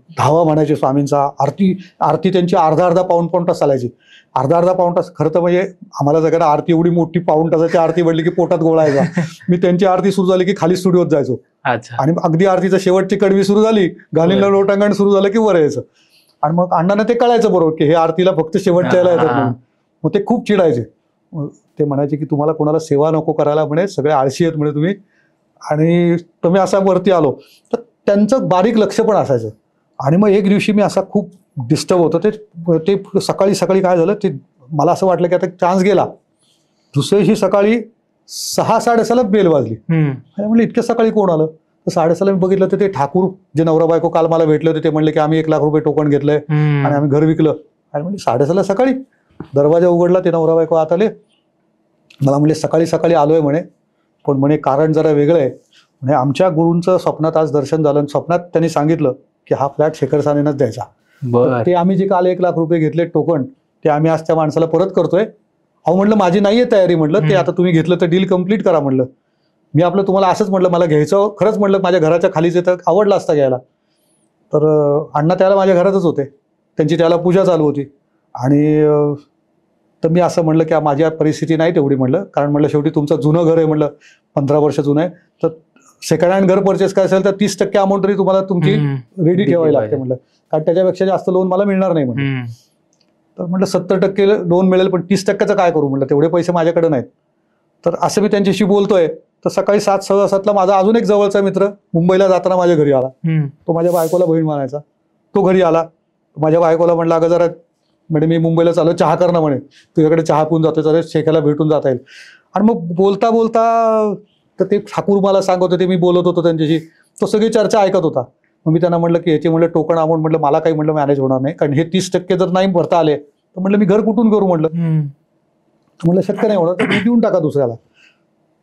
धावा म्हणायचे स्वामींचा, आरती त्यांची अर्धा पाऊण तास चालायची. अर्धा पाऊण तास. खरं तर म्हणजे आम्हाला सगळ्यांना आरती एवढी मोठी पाऊण तासाची आरती म्हणली की पोटात गोळायचा. मी त्यांची आरती सुरू झाली की खाली स्टुडिओत जायचो आणि अगदी आरतीचं शेवटची कडवी सुरू झाली, घालीला लोटांगण सुरू झालं की वर यायचं. आणि मग अण्णांना ते कळायचं बरोबर की हे आरतीला फक्त शेवटच्या यायला येतात म्हणून. मग ते खूप चिडायचे. ते म्हणायचे की तुम्हाला कोणाला सेवा नको करायला म्हणे, सगळे आळशी आहेत म्हणे तुम्ही. आणि तुम्ही असा वरती आलो तर त्यांचं बारीक लक्ष पण असायचं. आणि मग एक दिवशी मी असा खूप डिस्टर्ब होतो. ते सकाळी काय झालं, ते मला असं वाटलं की आता चान्स गेला. दुसऱ्या दिवशी सकाळी 6-6:30 बेल वाजली. म्हणलं इतक्या सकाळी कोण आलं, तर 6:30 मी बघितलं तर ते ठाकूर जे नवरा बायको काल मला भेटले होते ते म्हणले की आम्ही 1 लाख रुपये टोकन घेतलंय आणि आम्ही घर विकलं. आणि म्हणजे 6:30 सकाळी दरवाजा उघडला, ते नवरा बायको आत आले. मला म्हणले सकाळी आलोय म्हणे, पण म्हणे कारण जरा वेगळं आहे म्हणजे आमच्या गुरूंचं स्वप्नात आज दर्शन झालं आणि स्वप्नात त्यांनी सांगितलं की हा फ्लॅट शेखर सानेनच द्यायचा. ते आम्ही जे काल 1 लाख रुपये घेतले टोकन ते आम्ही आज त्या माणसाला परत करतोय. अहो म्हटलं माझी नाहीये तयारी, म्हटलं ते आता तुम्ही घेतलं तर डील कम्प्लीट करा. म्हटलं मी आपलं तुम्हाला असंच म्हटलं मला घ्यायचं खरंच, म्हटलं माझ्या घराच्या खालीच तर आवडला असता घ्यायला. तर अण्णा त्याला माझ्या घरातच होते, त्यांची त्याला पूजा चालू होती. आणि तर मी असं म्हटलं की माझी परिस्थिती नाही तेवढी, म्हटलं कारण म्हटलं शेवटी तुमचं जुनं घर आहे, म्हटलं 15 वर्ष जुनं आहे, तर सेकंड हँड घर परचेस करायचं असेल तर 30% अमाऊंट तरी तुम्हाला तुमची रेडी ठेवावी लागते म्हटलं, कारण त्याच्यापेक्षा जास्त लोन मला मिळणार नाही म्हटलं. तर म्हटलं 70% लोन मिळेल, पण 30%चं काय करू म्हटलं, तेवढे पैसे माझ्याकडे नाहीत. तर असं मी त्यांच्याशी बोलतोय तर सकाळी 7-7:15 माझा अजून एक जवळचा मित्र मुंबईला जाताना माझ्या घरी आला. तो माझ्या बायकोला बहीण मानायचा. तो घरी आला, माझ्या बायकोला म्हणला अगं जरा म्हणजे मी मुंबईला चाललो, चहा कर ना म्हणे, तुझ्याकडे चहा पिऊन जातोय, तर शेखाला भेटून जाता येईल. आणि मग बोलता तर ते ठाकूर मला सांगत होते, मी बोलत होतो त्यांच्याशी, तो सगळी चर्चा ऐकत होता. मग मी त्यांना म्हटलं की याची म्हटलं टोकन अमाऊंट म्हटलं मला काही म्हटलं मॅनेज होणार नाही, कारण हे 30% जर नाही भरता आले तर म्हटलं मी घर कुठून करू म्हटलं शक्य नाही होणार, तर मी देऊन टाका दुसऱ्याला.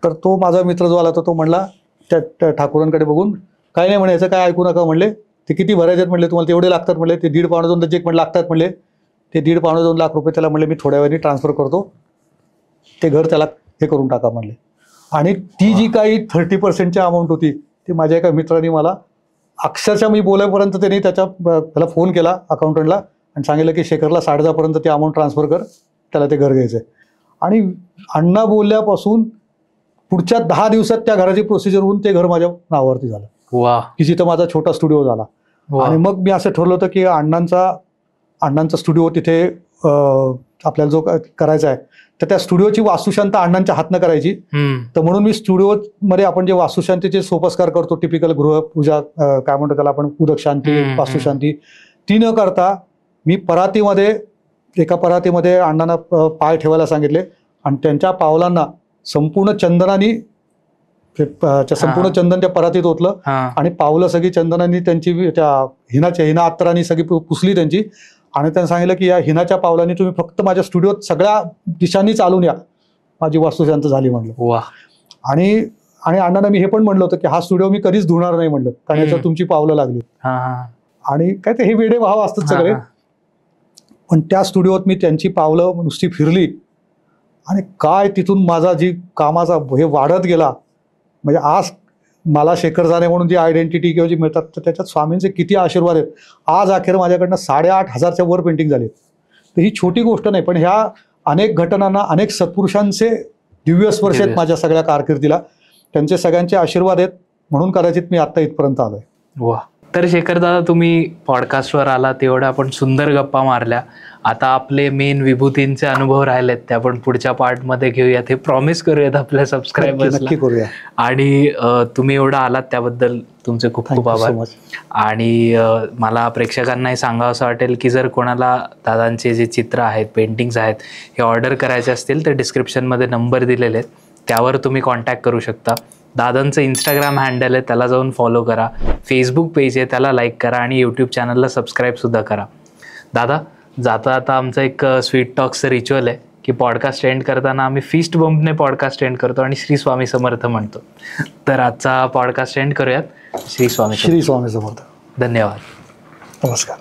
तर तो माझा मित्र जो आला तो म्हणला त्या ठाकूरांकडे बघून, काय नाही म्हणायचं, काय ऐकू नका म्हणले, ते किती भरायचे म्हणले, तुम्हाला तेवढे लागतात म्हणले, ते 1.5-2 चेक पण लागतात म्हणले, ते 1.5-2 लाख रुपये त्याला म्हणले मी थोड्या वेळाने ट्रान्सफर करतो, ते घर त्याला हे करून टाका म्हणले. आणि ती जी काही 30%ची अमाऊंट होती ती माझ्या एका मित्राने मला अक्षरशः मी बोलायपर्यंत त्यांनी त्याला फोन केला अकाउंटंटला आणि सांगितलं की शेखरला 10:30 पर्यंत ती अमाऊंट ट्रान्सफर कर, त्याला ते घर घ्यायचंय. आणि अण्णा बोलल्यापासून पुढच्या 10 दिवसात त्या घराची प्रोसिजर होऊन ते घर माझ्या नावावरती झालं. वा. की जिथं माझा छोटा स्टुडिओ झाला. आणि मग मी असं ठरवलं होतं की अण्णांचा स्टुडिओ तिथे आपल्याला जो करायचा आहे तर त्या स्टुडिओची वास्तुशांती अण्णांच्या हातनं करायची. तर म्हणून मी स्टुडिओमध्ये आपण जे वास्तुशांतीचे सोपस्कार करतो, टिपिकल गृहपूजा काय म्हणतो त्याला आपण, उदक शांती, वास्तुशांती, ती न करता मी एका परातीमध्ये अण्णांना पाय ठेवायला सांगितले आणि त्यांच्या पावलांना संपूर्ण चंदनाने चंदन त्या परातीत ओतलं आणि पावलं सगळी चंदनाने त्यांची त्या हिना अत्तरांनी सगळी पुसली त्यांची. आणि त्यांनी सांगितलं की या हिनाच्या पावलांनी तुम्ही फक्त माझ्या स्टुडिओत सगळ्या दिशांनी चालून या, माझी वास्तुशांत झाली म्हणलं. आणि अण्णांना मी हे पण म्हणलं होतं की हा स्टुडिओ मी कधीच धुणार नाही म्हणलं, कारण याच्यावर तुमची पावलं लागली. आणि काय ते हे वेडे भाव असतात सगळे. पण त्या स्टुडिओत मी त्यांची पावलं नुसती फिरली आणि काय तिथून माझा जी कामाचा हे वाढत गेला. म्हणजे आज मला शेखर जाणे म्हणून जी आयडेंटिटी किंवा जी मिळतात तर त्याच्यात स्वामींचे किती आशीर्वाद आहेत. आज अखेर माझ्याकडनं 8,500च्या वर पेंटिंग झाली. तर ही छोटी गोष्ट नाही, पण ह्या अनेक घटनांना, अनेक सत्पुरुषांचे दिव्य स्पर्श आहेत माझ्या सगळ्या कारकिर्दीला. त्यांचे सगळ्यांचे आशीर्वाद आहेत म्हणून कदाचित मी आत्ता इथपर्यंत आलोय. वा. तर शेखर दादा, तुम्ही पॉडकास्टवर आला तेवढ्या आपण सुंदर गप्पा मारल्या. आता आपले मेन विभूतींचे अनुभव राहिलेत ते आपण पुढच्या पार्टमध्ये घेऊयात, हे प्रॉमिस करूयात आपल्या सबस्क्रायबर्सला. नक्की करूया. आणि तुम्ही एवढं आलात त्याबद्दल तुमचे खूप खूप आभार. आणि मला प्रेक्षकांनाही सांगावं असं वाटेल की जर कोणाला दादांचे जे चित्र आहेत, पेंटिंग्स आहेत, हे ऑर्डर करायचे असतील तर डिस्क्रिप्शनमध्ये नंबर दिलेले आहेत, त्यावर तुम्ही कॉन्टॅक्ट करू शकता. दादांचं इंस्टाग्राम हँडल आहे, त्याला जाऊन फॉलो करा. फेसबुक पेज आहे, त्याला लाईक करा. आणि यूट्यूब चॅनलला सबस्क्राईबसुद्धा करा. दादा, जाता आता आमचं एक स्वीट टॉक्सचं रिच्युअल आहे की पॉडकास्ट एंड करताना आम्ही फिस्ट बंपने पॉडकास्ट एंड करतो आणि श्री स्वामी समर्थ म्हणतो. तर आजचा पॉडकास्ट एंड करूयात. श्री स्वामी श्री स्वामी समर्थ. धन्यवाद. नमस्कार.